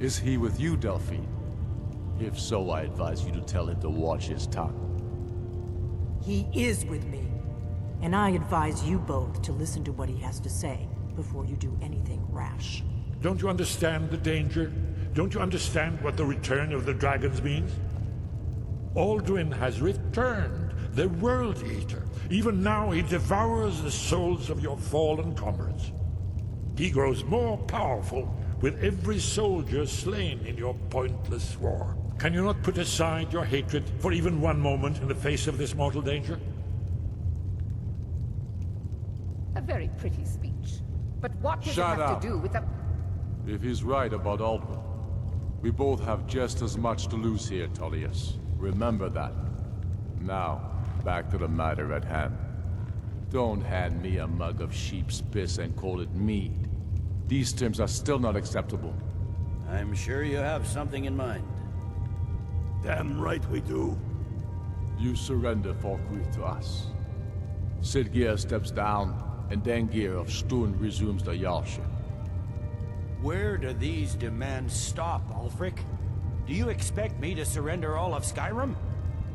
Is he with you, Delphine? If so, I advise you to tell him to watch his tongue. He is with me. And I advise you both to listen to what he has to say before you do anything rash. Don't you understand the danger? Don't you understand what the return of the dragons means? Alduin has returned, the World Eater. Even now he devours the souls of your fallen comrades. He grows more powerful with every soldier slain in your pointless war. Can you not put aside your hatred for even one moment in the face of this mortal danger? A very pretty speech. But what does Shut it have up. to do with the... If he's right about Alduin, we both have just as much to lose here, Tullius. Remember that. Now, back to the matter at hand. Don't hand me a mug of sheep's piss and call it mead. These terms are still not acceptable. I'm sure you have something in mind. Damn right we do. You surrender Falkreath to us. Sidgeir steps down, and Dengir of Tsun resumes the Jarlship. Where do these demands stop, Ulfric? Do you expect me to surrender all of Skyrim?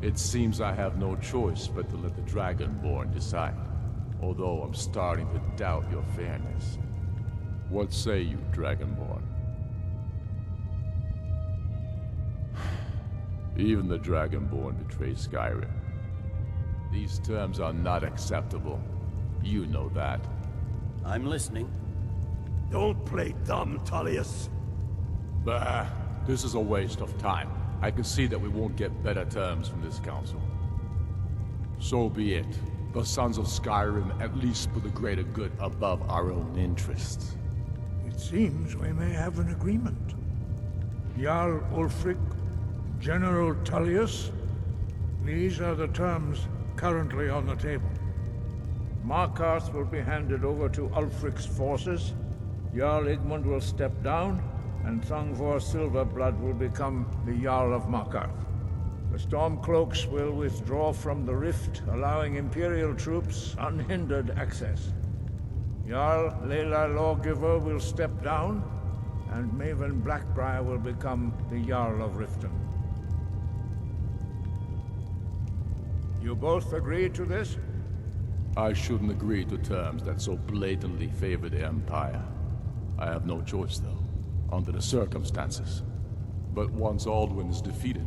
It seems I have no choice but to let the Dragonborn decide. Although I'm starting to doubt your fairness. What say you, Dragonborn? Even the Dragonborn betray Skyrim. These terms are not acceptable. You know that. I'm listening. Don't play dumb, Tullius. Bah, this is a waste of time. I can see that we won't get better terms from this council. So be it. The Sons of Skyrim at least put the greater good above our own interests. It seems we may have an agreement. Jarl Ulfric, General Tullius, these are the terms currently on the table. Markarth will be handed over to Ulfric's forces, Jarl Igmund will step down, and Thungvor Silverblood will become the Jarl of Markarth. The Stormcloaks will withdraw from the Rift, allowing Imperial troops unhindered access. Jarl Lela Lawgiver will step down, and Maven Blackbriar will become the Jarl of Riften. You both agree to this? I shouldn't agree to terms that so blatantly favor the Empire. I have no choice, though, under the circumstances. But once Alduin is defeated,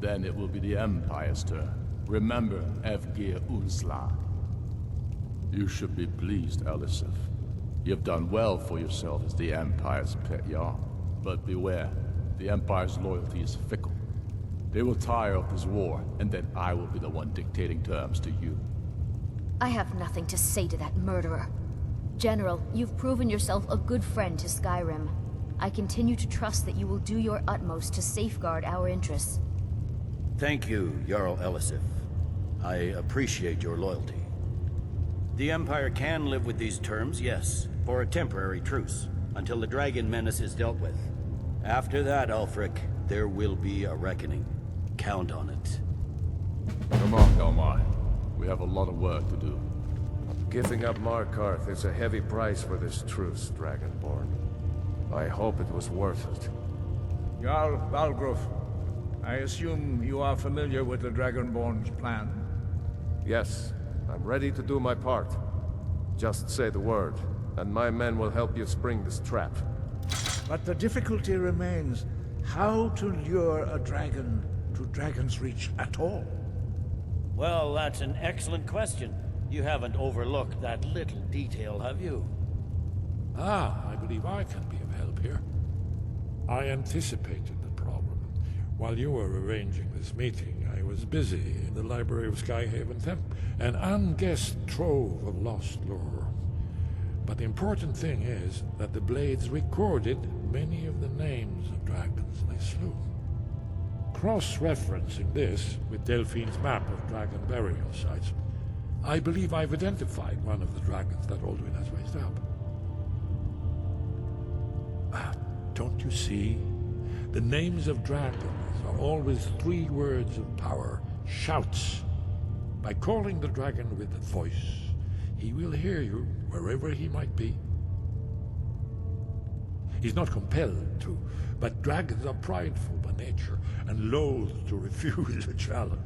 then it will be the Empire's turn. Remember Evgir Unsla. You should be pleased, Elisif. You've done well for yourself as the Empire's pet Jarl. But beware, the Empire's loyalty is fickle. They will tire of this war, and then I will be the one dictating terms to you. I have nothing to say to that murderer. General, you've proven yourself a good friend to Skyrim. I continue to trust that you will do your utmost to safeguard our interests. Thank you, Jarl Elisif. I appreciate your loyalty. The Empire can live with these terms, yes, for a temporary truce, until the dragon menace is dealt with. After that, Ulfric, there will be a reckoning. Count on it. Come on, Galmar. We have a lot of work to do. Giving up Markarth is a heavy price for this truce, Dragonborn. I hope it was worth it. Jarl Balgruf, I assume you are familiar with the Dragonborn's plan? Yes, I'm ready to do my part. Just say the word, and my men will help you spring this trap. But the difficulty remains how to lure a dragon to Dragonsreach at all. Well, that's an excellent question. You haven't overlooked that little detail, have you? I believe I can be of help here. I anticipated the problem. While you were arranging this meeting, I was busy in the library of Skyhaven Temple, an unguessed trove of lost lore. But the important thing is that the blades recorded many of the names of dragons they slew. Cross-referencing this with Delphine's map of dragon burial sites, I believe I've identified one of the dragons that Alduin has raised up. Don't you see? The names of dragons are always 3 words of power, shouts. By calling the dragon with a voice, he will hear you wherever he might be. He's not compelled to, but dragons are prideful by nature and loath to refuse a challenge.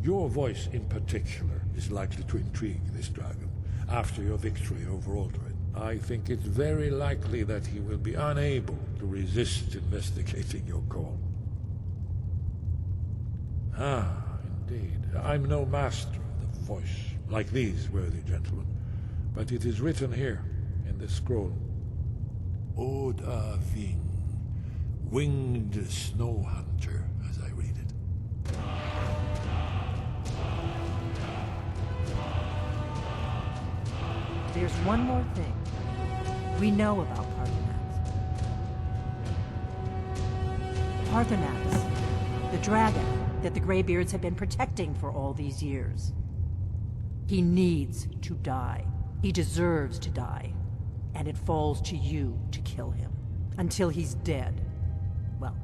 Your voice in particular is likely to intrigue this dragon after your victory over Alduin. I think it's very likely that he will be unable to resist investigating your call. Ah, indeed. I'm no master of the voice, like these worthy gentlemen, but it is written here in this scroll. Oda Ving, winged snow hunter, as I read it. There's one more thing. We know about Parthenax. Parthenax, the dragon that the Greybeards have been protecting for all these years. He needs to die. He deserves to die. And it falls to you to kill him. Until he's dead. Well,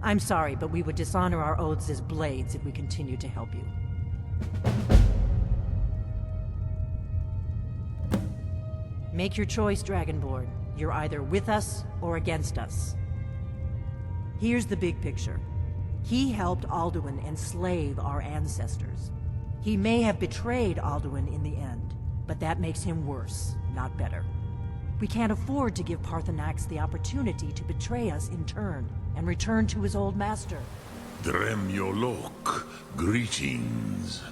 I'm sorry, but we would dishonor our oaths as blades if we continue to help you. Make your choice, Dragonborn. You're either with us or against us. Here's the big picture. He helped Alduin enslave our ancestors. He may have betrayed Alduin in the end, but that makes him worse, not better. We can't afford to give Parthenax the opportunity to betray us in turn and return to his old master. Dremyolok, greetings.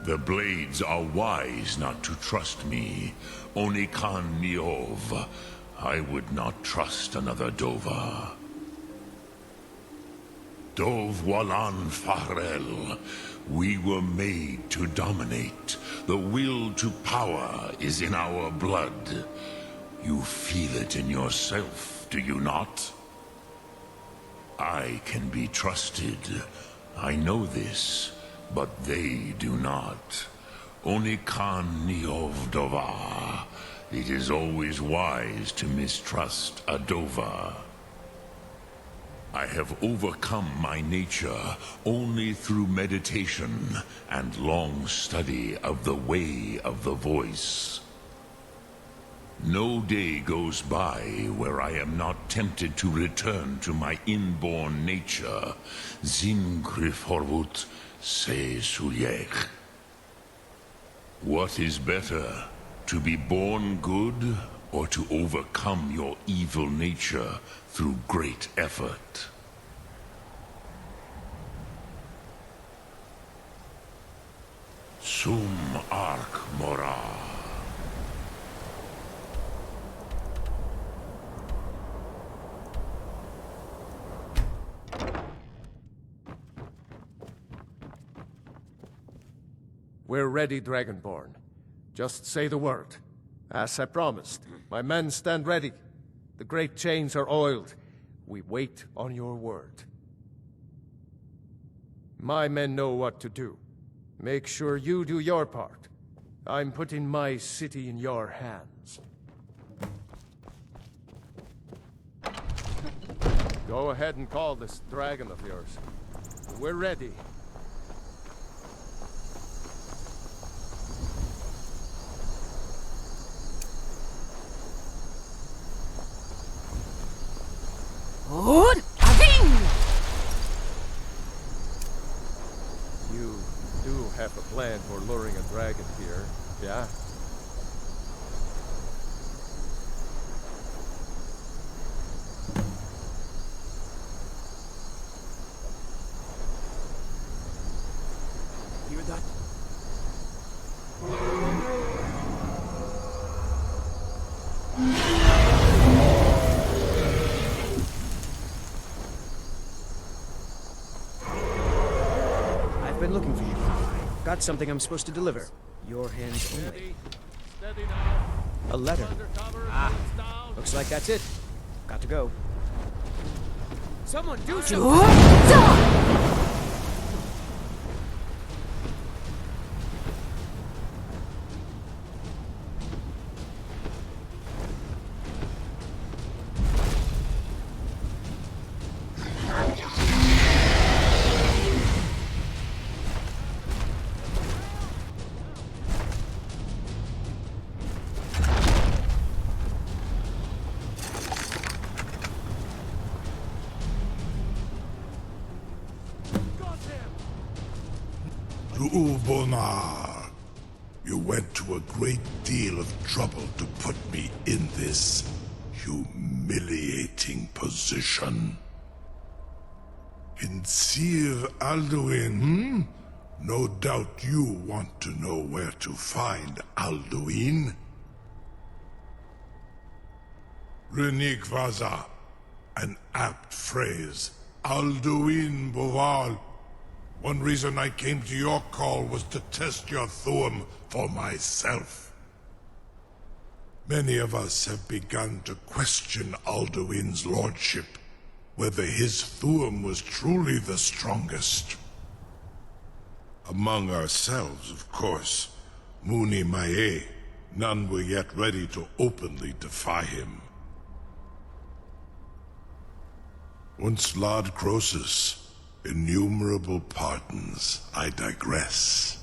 The Blades are wise not to trust me. Onikan Niov. I would not trust another Dova. Dov Walan Farel. We were made to dominate. The will to power is in our blood. You feel it in yourself, do you not? I can be trusted. I know this. But they do not. Onikan Niov Dova. It is always wise to mistrust a Dova. I have overcome my nature only through meditation and long study of the way of the voice. No day goes by where I am not tempted to return to my inborn nature. Zingriforvut Se Sulyech. What is better, to be born good or to overcome your evil nature through great effort? Sum Ark Mora. We're ready, Dragonborn. Just say the word. As I promised, my men stand ready. The great chains are oiled. We wait on your word. My men know what to do. Make sure you do your part. I'm putting my city in your hands. Go ahead and call this dragon of yours. We're ready. You do have a plan for luring a dragon here, yeah? Hear that? I've been looking for you. Got something I'm supposed to deliver. Your hands only. A letter. Ah, looks like that's it. Got to go. Someone do something! Zu'ubonar, you went to a great deal of trouble to put me in this humiliating position. In Sir Alduin, No doubt you want to know where to find Alduin. Renik Vaza, an apt phrase. Alduin Boval. One reason I came to your call was to test your Thuum for myself. Many of us have begun to question Alduin's lordship, whether his Thuum was truly the strongest. Among ourselves, of course, Muni Mae, none were yet ready to openly defy him. Once Lord Croesus, innumerable pardons, I digress.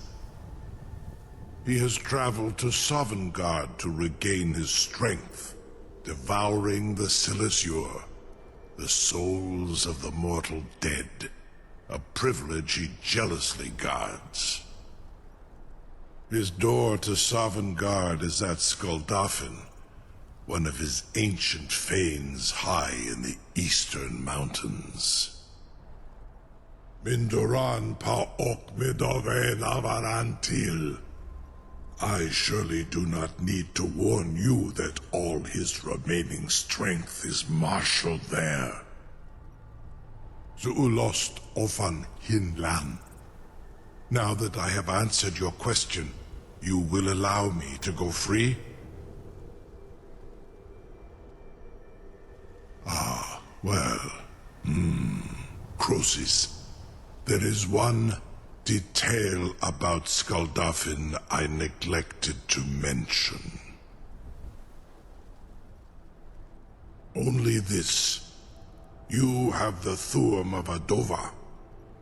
He has traveled to Sovngarde to regain his strength, devouring the Silesure, the souls of the mortal dead, a privilege he jealously guards. His door to Sovngarde is at Skuldafn, one of his ancient fanes high in the eastern mountains. Mindoran pa ok midoven avarantil. I surely do not need to warn you that all his remaining strength is marshaled there. Zuulost ofan hinlan. Now that I have answered your question, you will allow me to go free? Ah, well, Croesus, there is one detail about Skuldafn I neglected to mention. Only this. You have the Thuum of a Dova,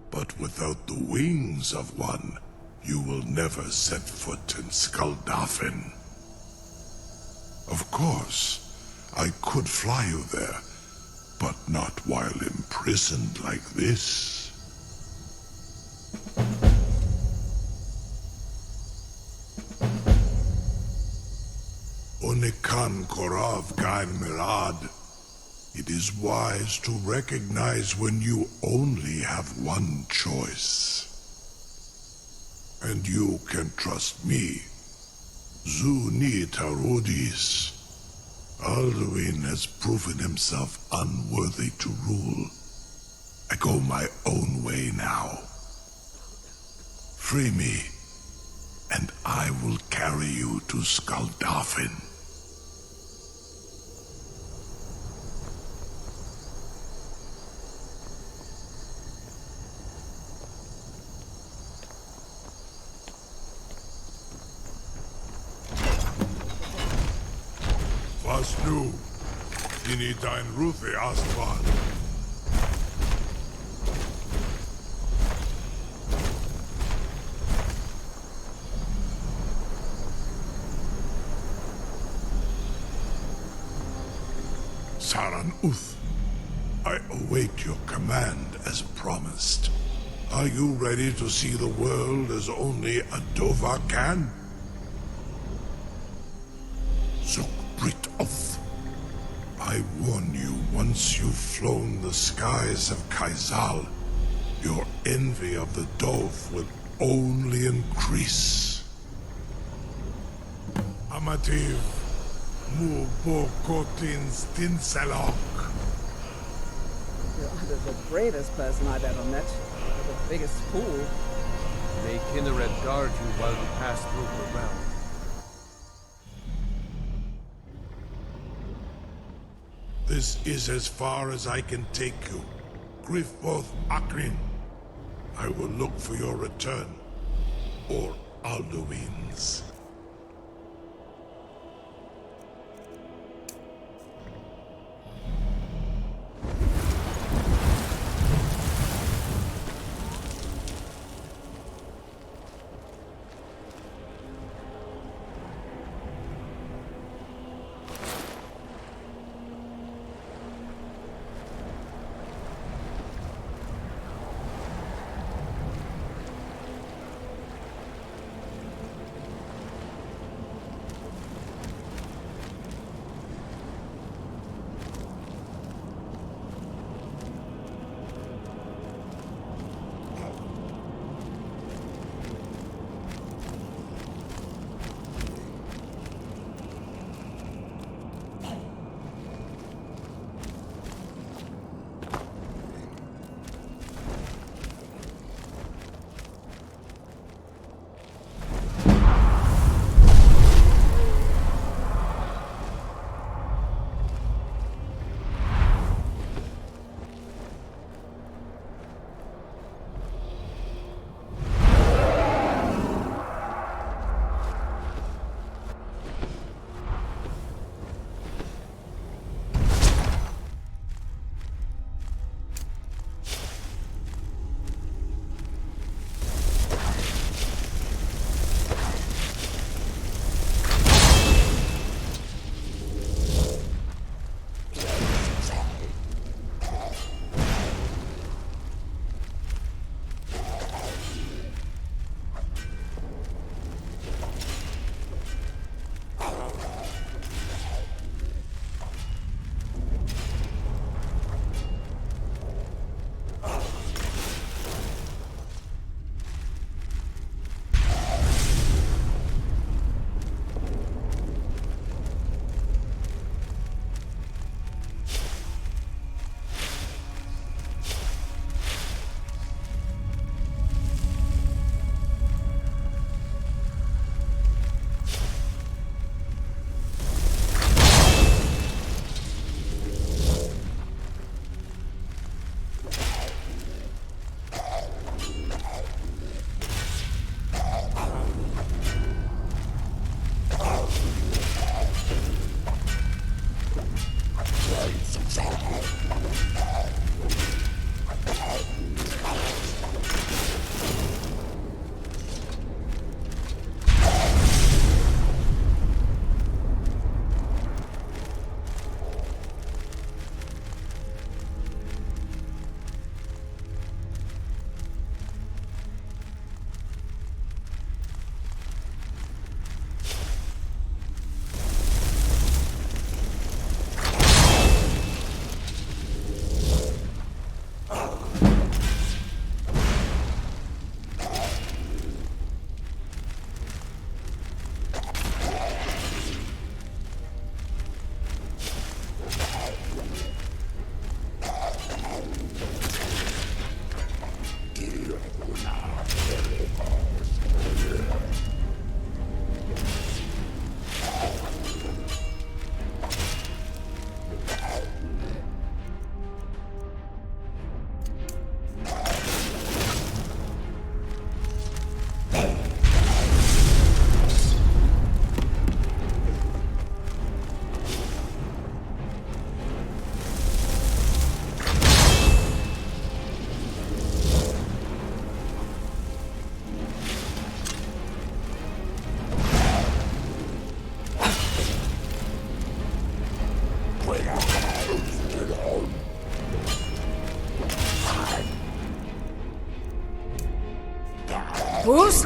but without the wings of one, you will never set foot in Skuldafn. Of course, I could fly you there, but not while imprisoned like this. Onikan Korav Gain Mirad. It is wise to recognize when you only have one choice. And you can trust me. Zuni Tarudis. Alduin has proven himself unworthy to rule. I go my own way now. Free me, and I will carry you to Skuldafn. Was nu, Dini dein Rufe Astval. Saran Uth, I await your command as promised. Are you ready to see the world as only a Dova can? Zukbrit Uth, I warn you, once you've flown the skies of Kaizal, your envy of the Dove will only increase. Amativ. Mubokotin Stinselok. You're either the bravest person I've ever met, or the biggest fool. May Kinnared guard you while you pass through her realm. This is as far as I can take you. Grifboth Akrin. I will look for your return, or Alduin's. Boost!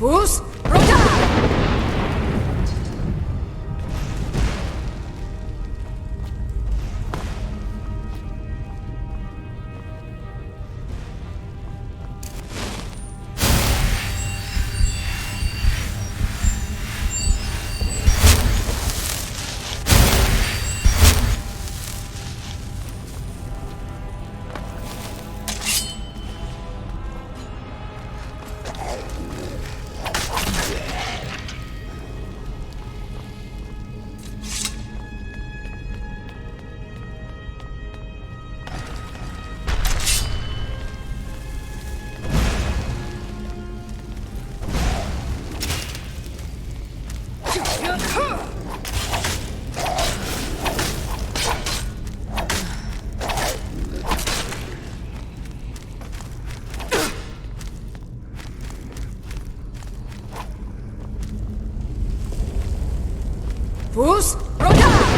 Fus Rota! Fus Rota!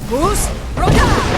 Fus Rota!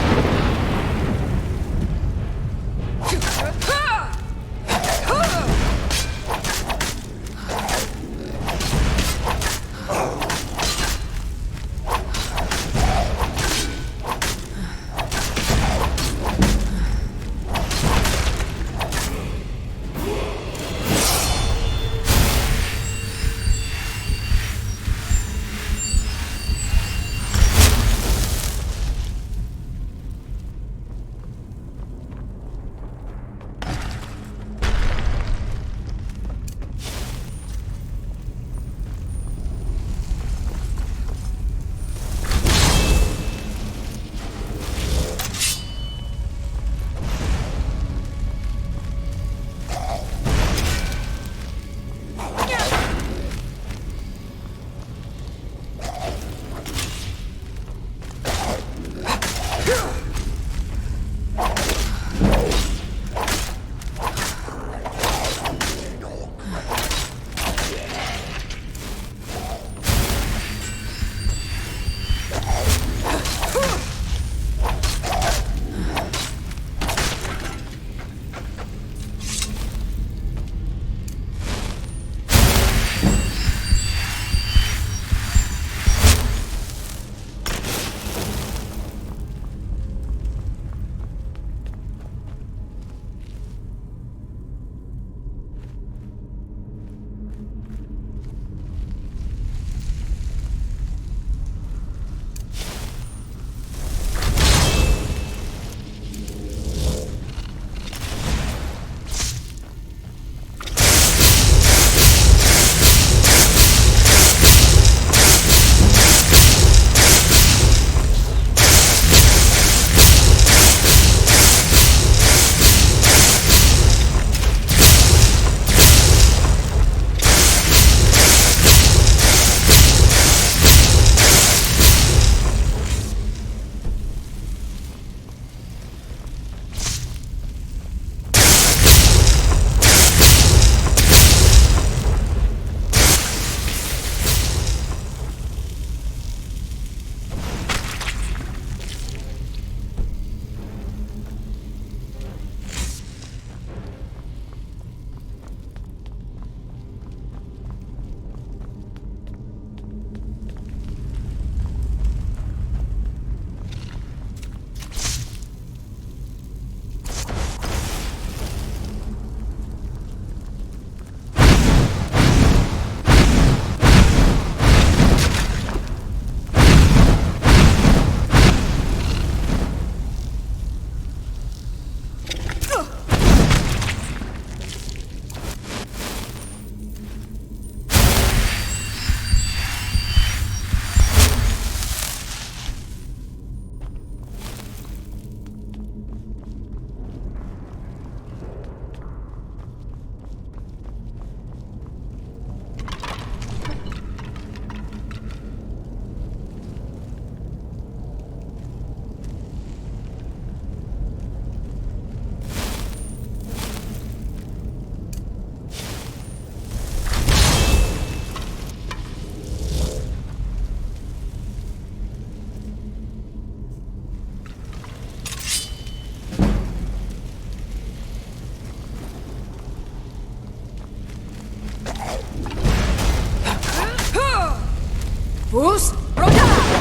Who's Roda?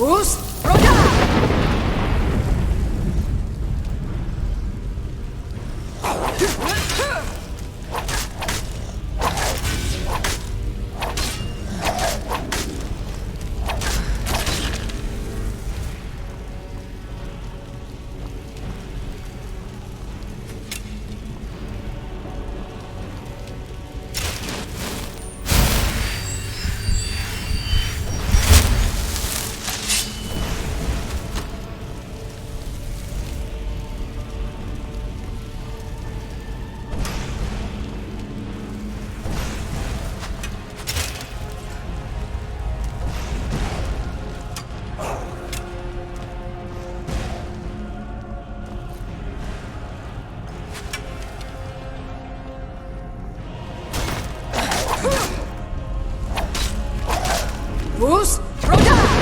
Who's Roda? Who's Roda?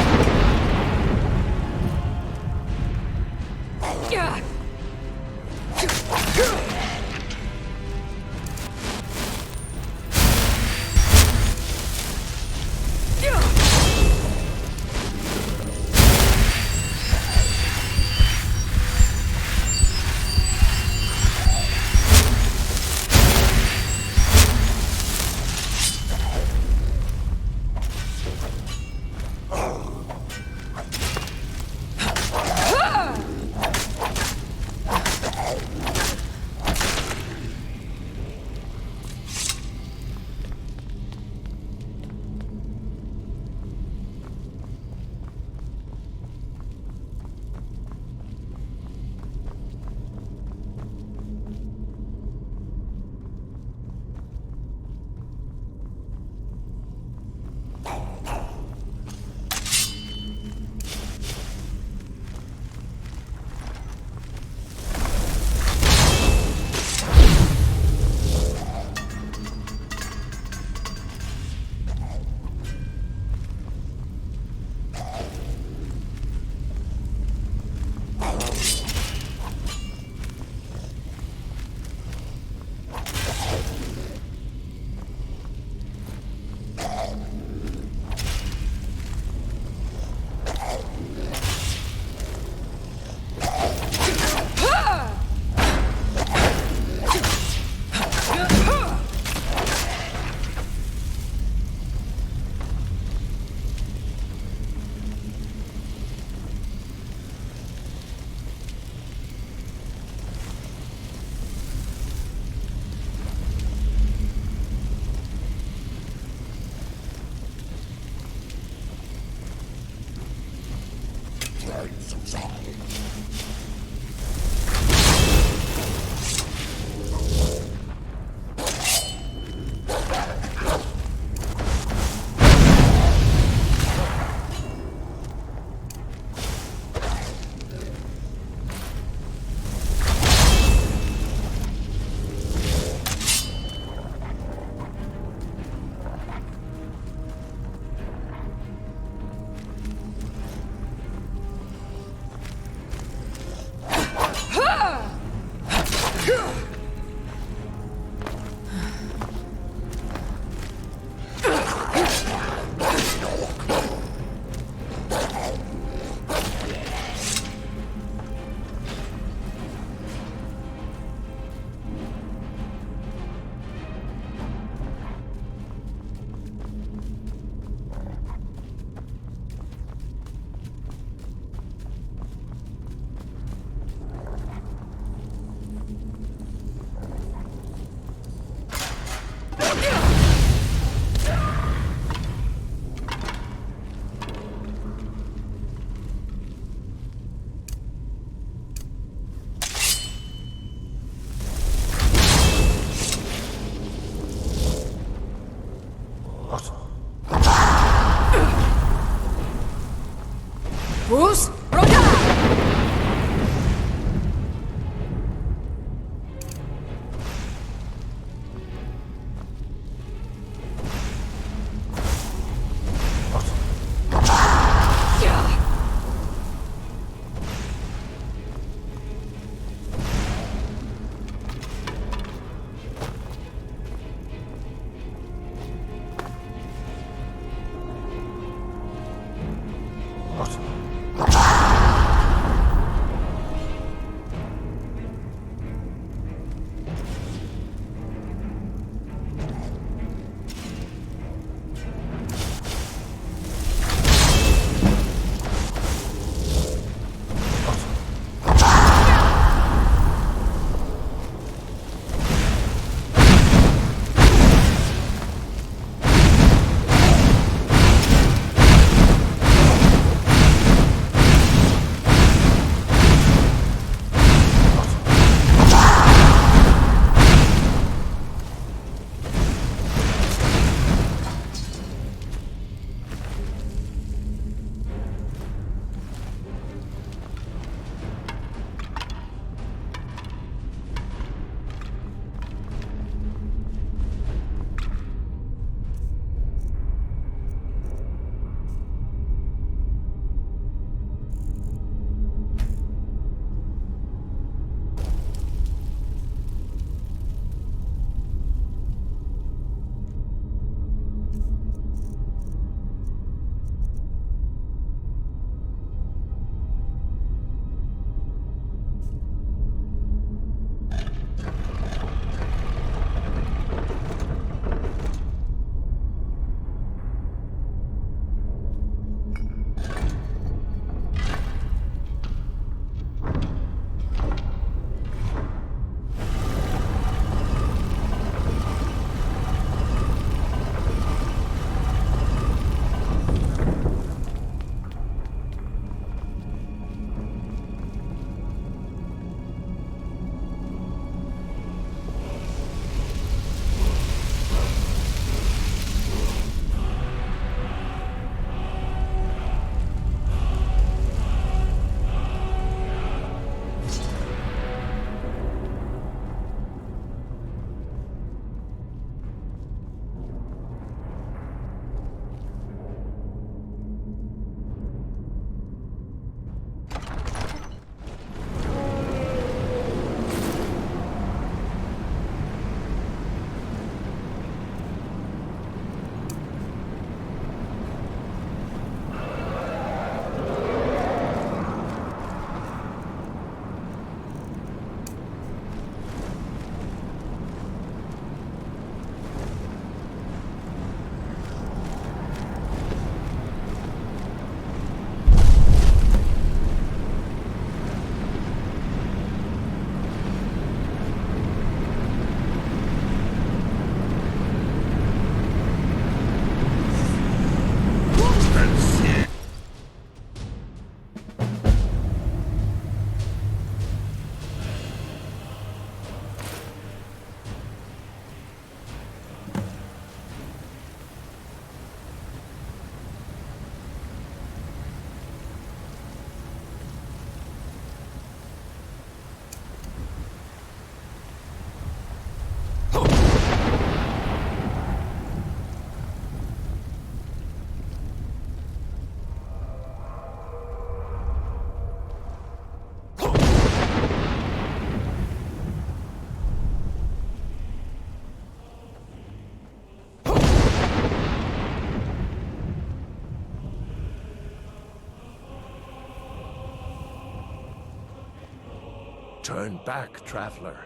Turn back, traveler.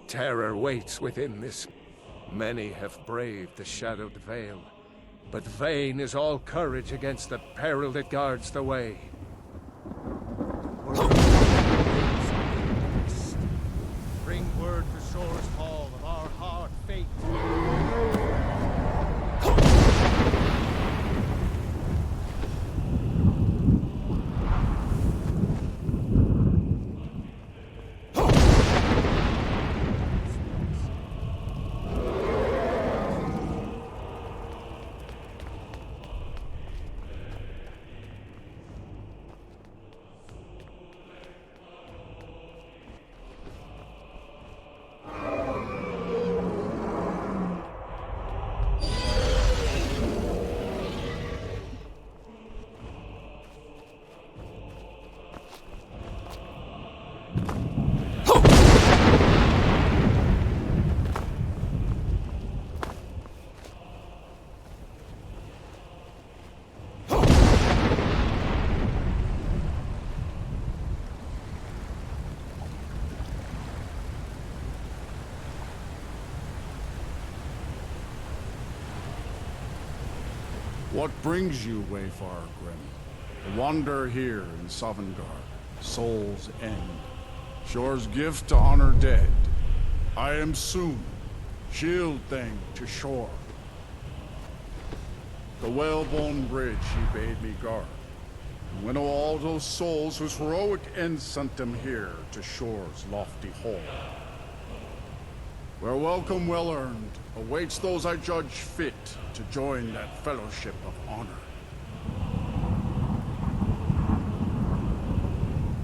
Terror waits within this. Many have braved the shadowed vale, but vain is all courage against the peril that guards the way. Bring word to Shore's Hall of our hard fate. What brings you, Wayfarer Grim? To wander here in Sovngarde, Soul's End. Shore's gift to honor dead. I am Tsun, shield thing to Shore. The whalebone bridge he bade me guard. And winnow all those souls whose heroic end sent them here to Shore's lofty hall. Where welcome well earned awaits those I judge fit to join that fellowship of honor.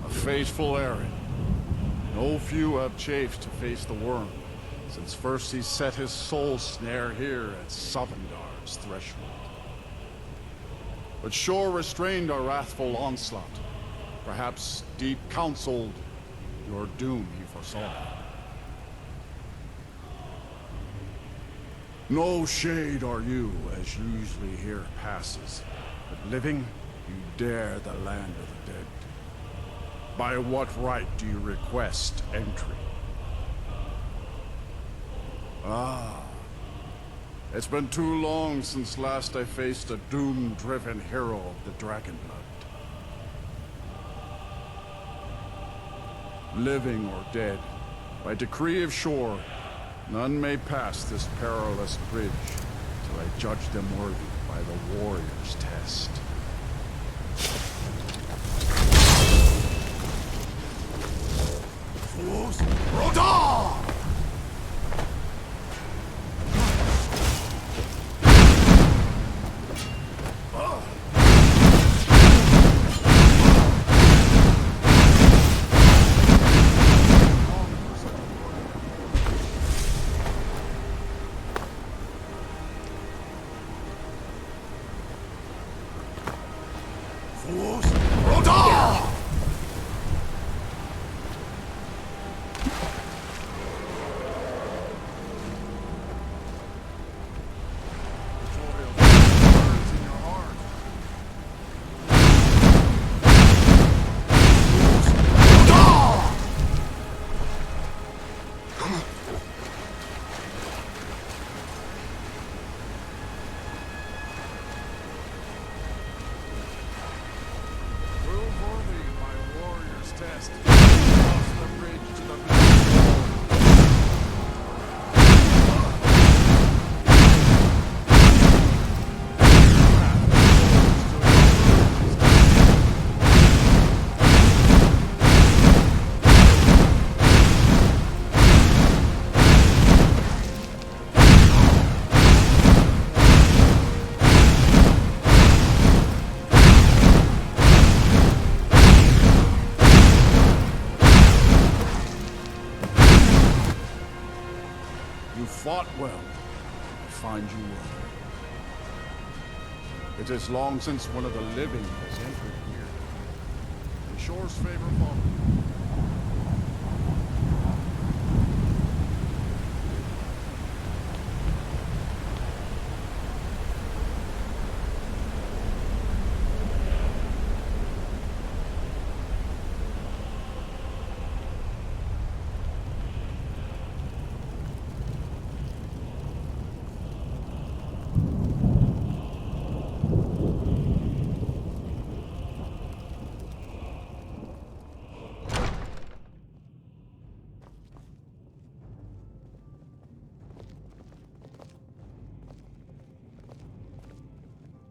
A fateful errand. No few have chafed to face the worm, since first he set his soul snare here at Sovngarde's threshold. But Shore restrained our wrathful onslaught. Perhaps deep counseled, your doom he foresaw. No shade are you, as usually here passes, but living, you dare the land of the dead. By what right do you request entry? Ah, it's been too long since last I faced a doom-driven hero of the Dragonblood. Living or dead, by decree of Shore, none may pass this perilous bridge till I judge them worthy by the warrior's test. Fools, Rodar! Fought well, I find you worthy. It is long since one of the living has entered here. And Shore's favor follows.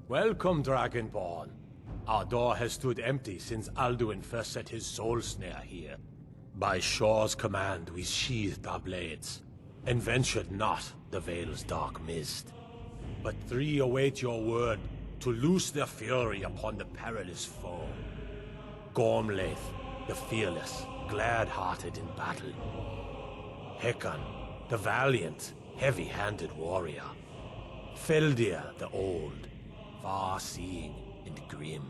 Welcome, Dragonborn. Our door has stood empty since Alduin first set his soul snare here. By Shaw's command, we sheathed our blades, and ventured not the Vale's dark mist. But three await your word to loose their fury upon the perilous foe. Gormlaith, the fearless, glad-hearted in battle. Helgen, the valiant, heavy-handed warrior. Feldir, the old, far-seeing and grim.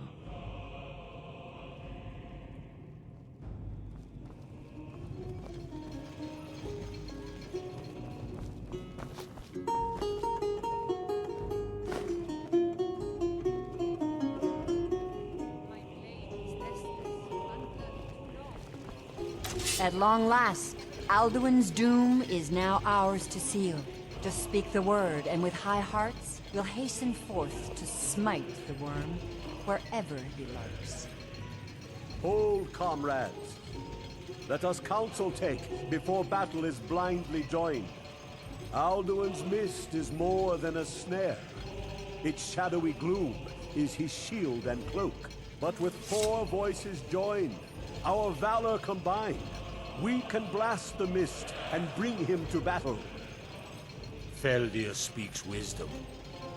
At long last, Alduin's doom is now ours to seal. Just speak the word, and with high hearts, we'll hasten forth to smite the worm wherever he lurks. Hold, comrades. Let us counsel take before battle is blindly joined. Alduin's mist is more than a snare. Its shadowy gloom is his shield and cloak. But with 4 voices joined, our valor combined, we can blast the mist and bring him to battle. Feldir speaks wisdom.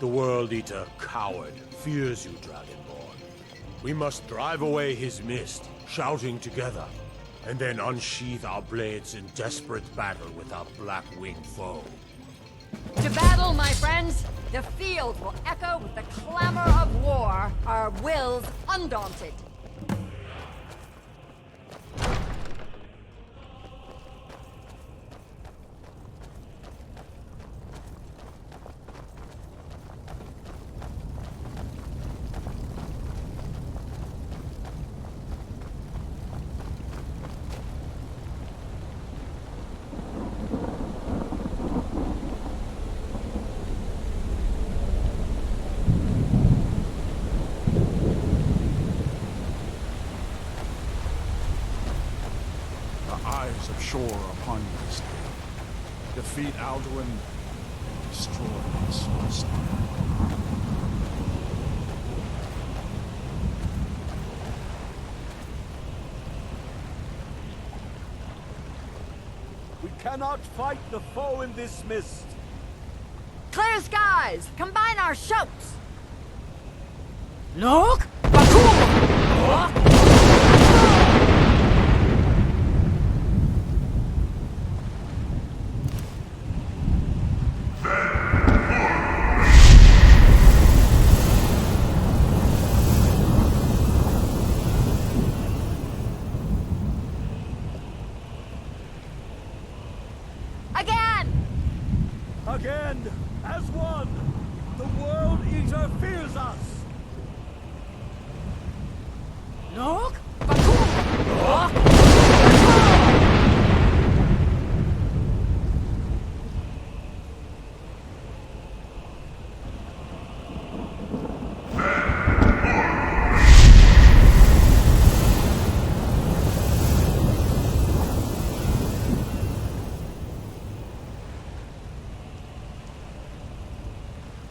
The World Eater, coward, fears you, Dragonborn. We must drive away his mist, shouting together, and then unsheath our blades in desperate battle with our black-winged foe. To battle, my friends! The field will echo with the clamor of war, our wills undaunted. Shore upon you this day. Defeat Alduin, destroy his Sovngarde. We cannot fight the foe in this mist. Clear skies! Combine our shouts! Look! Again, as one, the World Eater fears us. Look!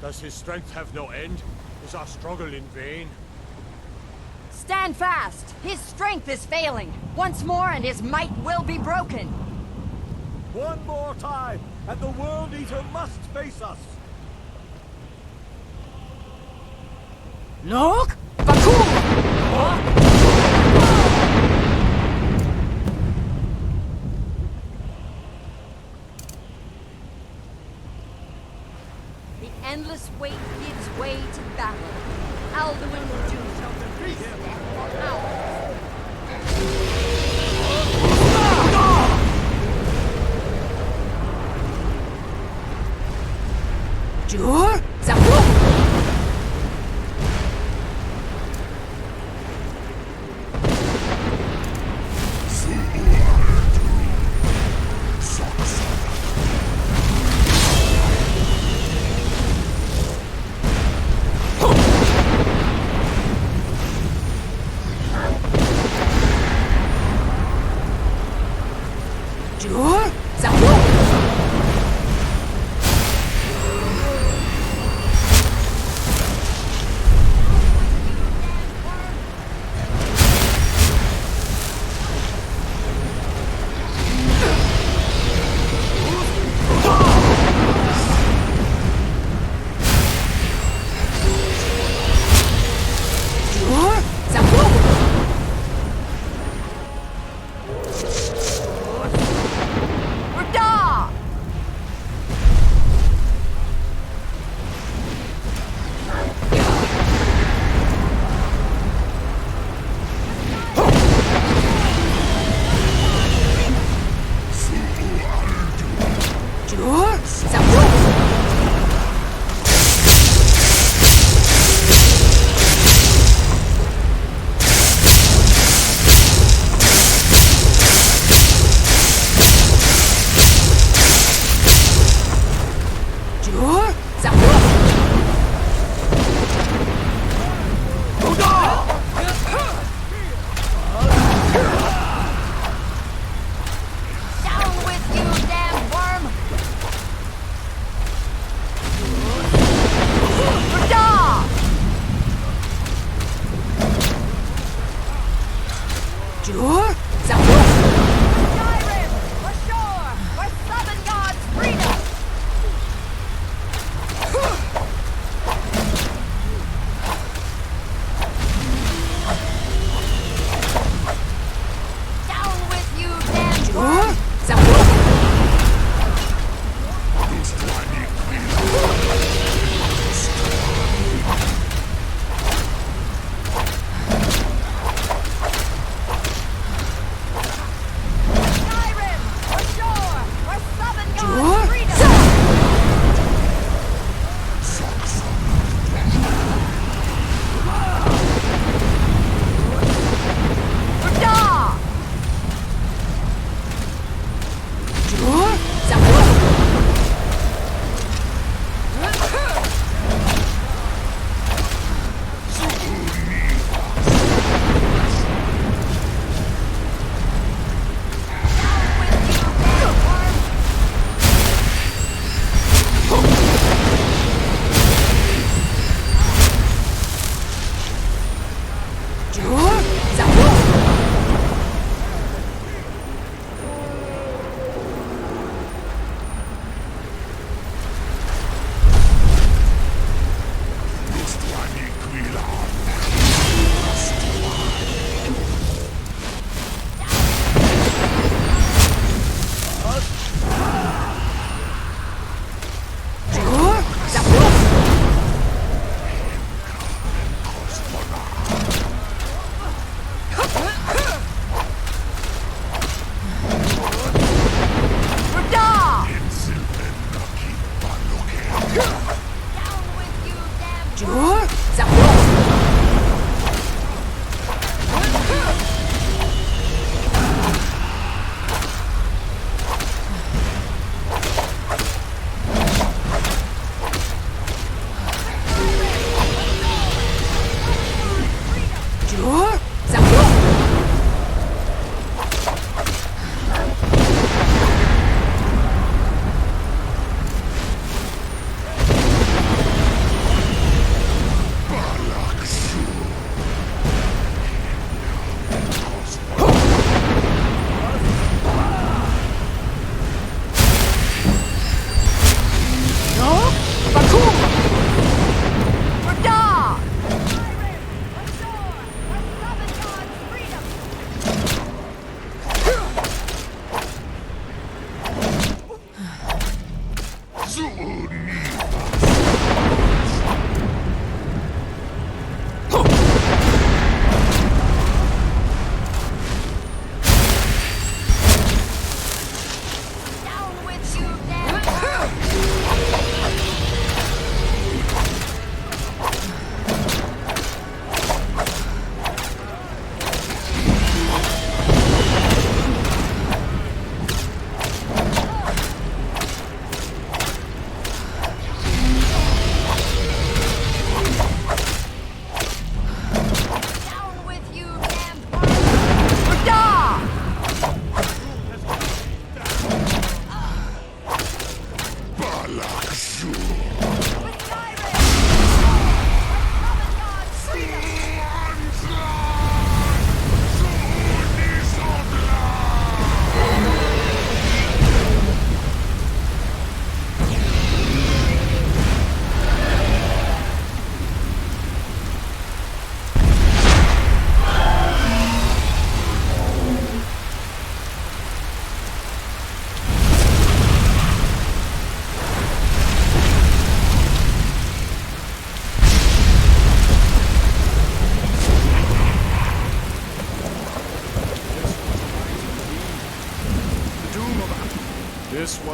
Does his strength have no end? Is our struggle in vain? Stand fast! His strength is failing! Once more and his might will be broken! One more time, and the World Eater must face us! Look! Endless wait gives way to battle. Alduin will do so for his death or ours. Jur?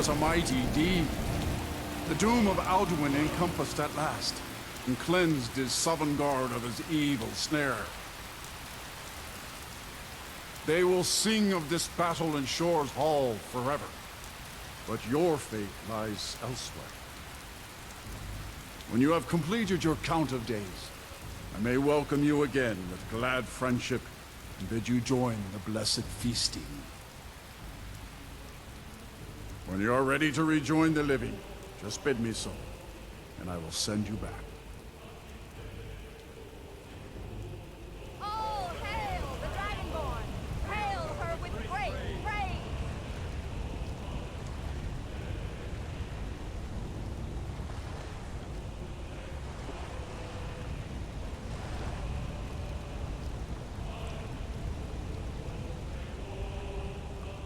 was a mighty deed. The doom of Alduin encompassed at last, and cleansed his Sovngarde of his evil snare. They will sing of this battle in Shore's Hall forever, but your fate lies elsewhere. When you have completed your count of days, I may welcome you again with glad friendship and bid you join the blessed feasting. When you are ready to rejoin the living, just bid me so, and I will send you back. All hail the Dragonborn! Hail her with great praise!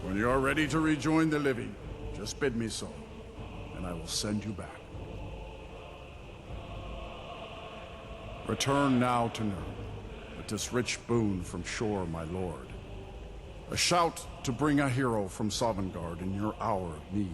When you are ready to rejoin the living, just bid me so, and I will send you back. Return now to Nurn, with this rich boon from Shore, my lord. A shout to bring a hero from Sovngarde in your hour of need.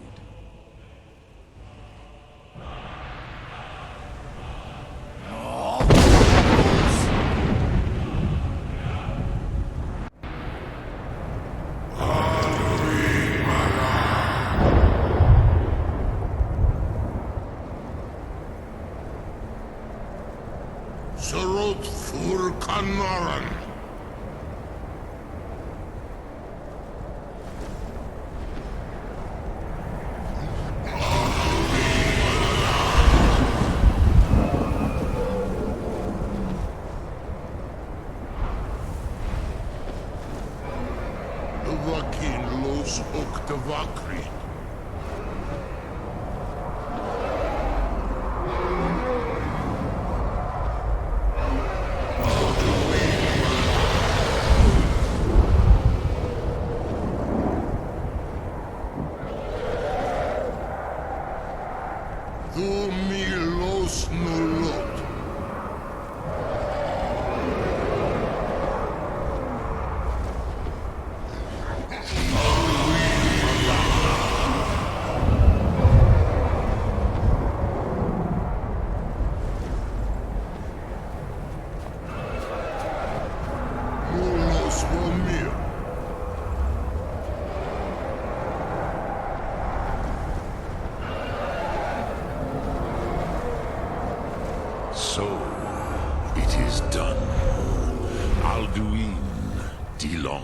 So, it is done. Alduin, Dilon.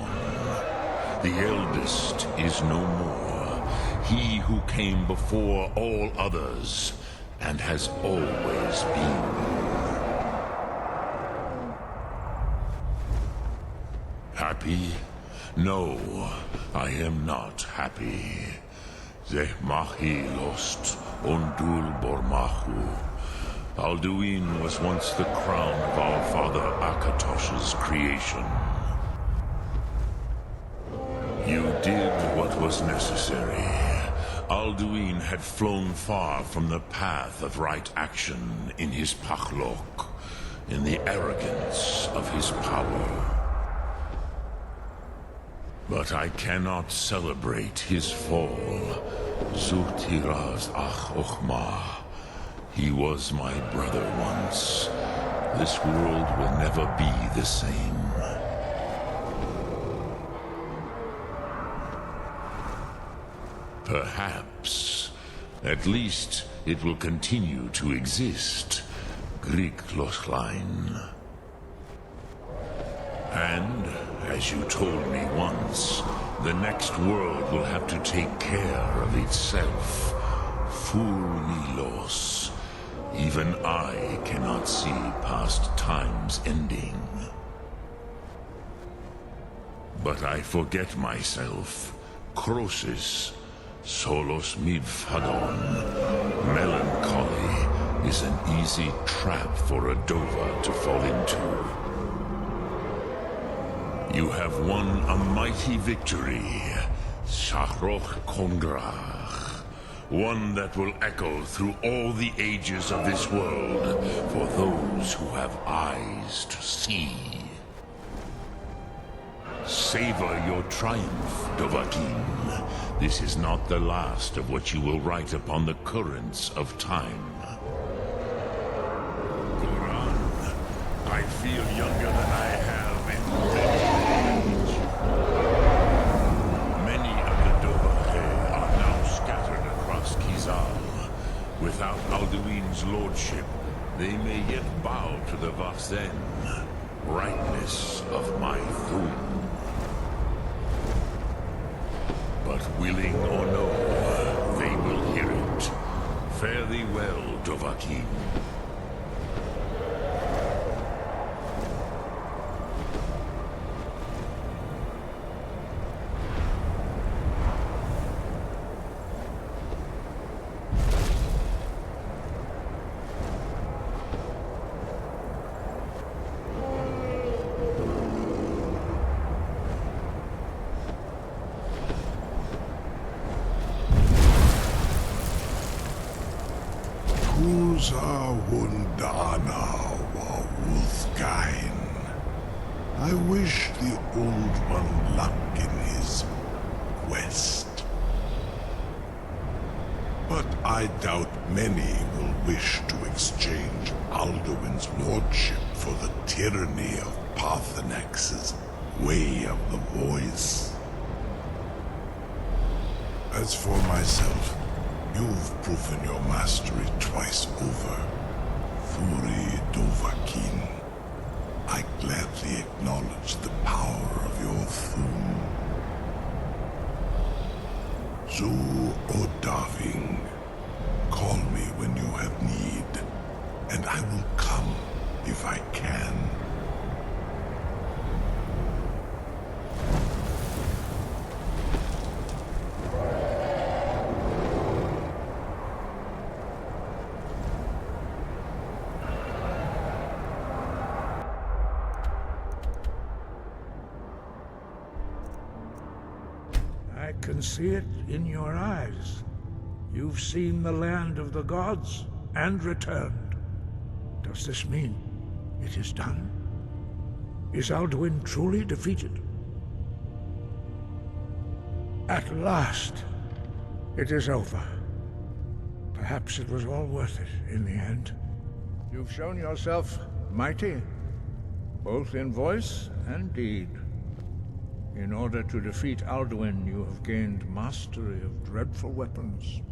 The eldest is no more. He who came before all others, and has always been. Happy? No, I am not happy. Zeh mahi lost, ondul bormahu. Alduin was once the crown of our father Akatosh's creation. You did what was necessary. Alduin had flown far from the path of right action in his pachlok, in the arrogance of his power. But I cannot celebrate his fall. Zutiraz ach ochma. He was my brother once. This world will never be the same. Perhaps. At least it will continue to exist. Grieg Lochlein. And, as you told me once, the next world will have to take care of itself. Fulmilos. Even I cannot see past time's ending. But I forget myself. Crosis, solos midfadon. Melancholy is an easy trap for a Dova to fall into. You have won a mighty victory, Shahroch Kongrach. One that will echo through all the ages of this world for those who have eyes to see. Savor your triumph, Dovahkiin. This is not the last of what you will write upon the currents of time. Goran, I feel younger than I have in many age. Many of the Dovaheh are now scattered across Kizal. Without Alduin's lordship, they may yet bow to the Vasen, brightness of my Tsun. But willing or no, they will hear it. Fare thee well, Dovahkiin. I wish the Old One luck in his quest. But I doubt many will wish to exchange Alduin's lordship for the tyranny of Parthenex's Way of the Voice. As for myself, you've proven your mastery twice over. Furi Dovahkiin, I gladly acknowledge the power of your Tsun. Zu Odaving, call me when you have need, and I will come if I can. I can see it in your eyes. You've seen the land of the gods and returned. Does this mean it is done? Is Alduin truly defeated? At last, it is over. Perhaps it was all worth it in the end. You've shown yourself mighty, both in voice and deed. In order to defeat Alduin, you have gained mastery of dreadful weapons.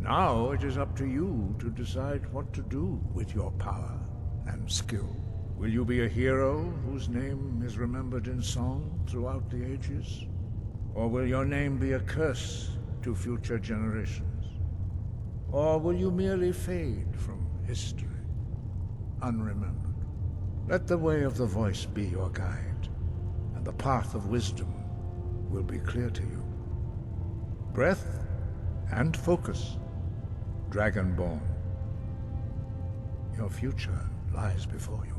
Now it is up to you to decide what to do with your power and skill. Will you be a hero whose name is remembered in song throughout the ages? Or will your name be a curse to future generations? Or will you merely fade from history, unremembered? Let the way of the voice be your guide. The path of wisdom will be clear to you. Breath and focus, Dragonborn. Your future lies before you.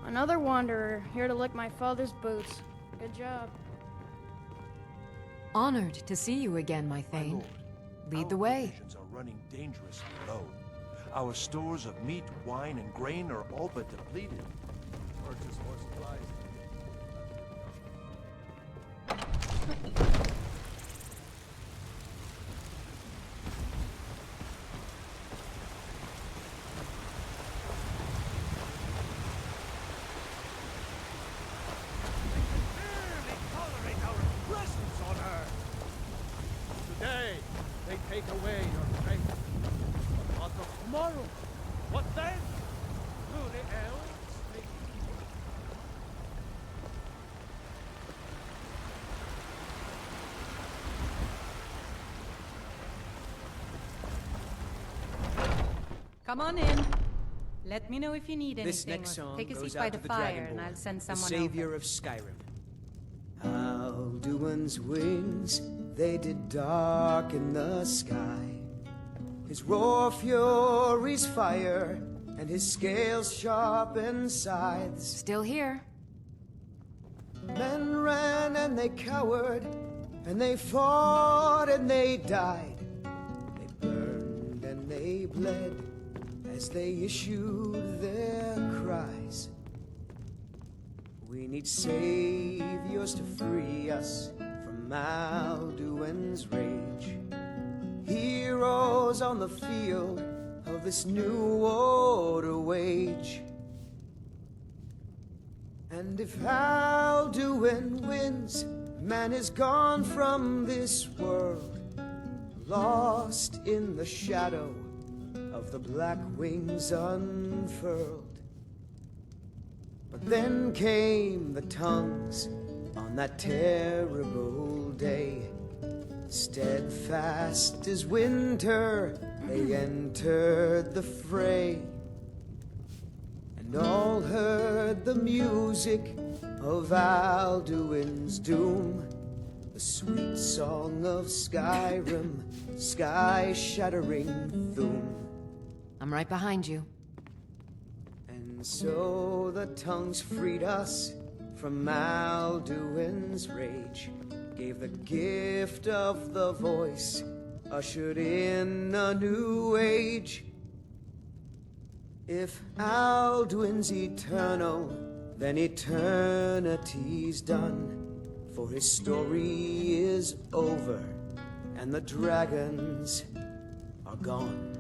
Another wanderer, here to lick my father's boots. Good job. Honored to see you again, my Thane. Lead the way. Our provisions are running dangerously low. Our stores of meat, wine, and grain are all but depleted. Purchase more supplies. Take away your faith. But of tomorrow, what then? Through the elves, Come on in. Let me know if you need anything. This next song take a goes seat out by to the the fire, Dragonborn, and I'll send the someone savior over. of Skyrim. Alduin's wings, they did darken the sky. His raw fury's fire, and his scales sharpened scythes. Still here. Men ran and they cowered, And they fought and they died. They burned and they bled as they issued their cries. We need saviors to free us from Alduin's rage. Heroes on the field of this new war to wage. And if Alduin wins, man is gone from this world, lost in the shadow of the black wings unfurled. But then came the tongues on that terrible day. Steadfast as winter, they entered the fray, and all heard the music of Alduin's doom, the sweet song of Skyrim, sky-shattering Thum. I'm right behind you. And so the tongues freed us from Alduin's rage, gave the gift of the voice, ushered in a new age. If Alduin's eternal, then eternity's done, for his story is over, and the dragons are gone.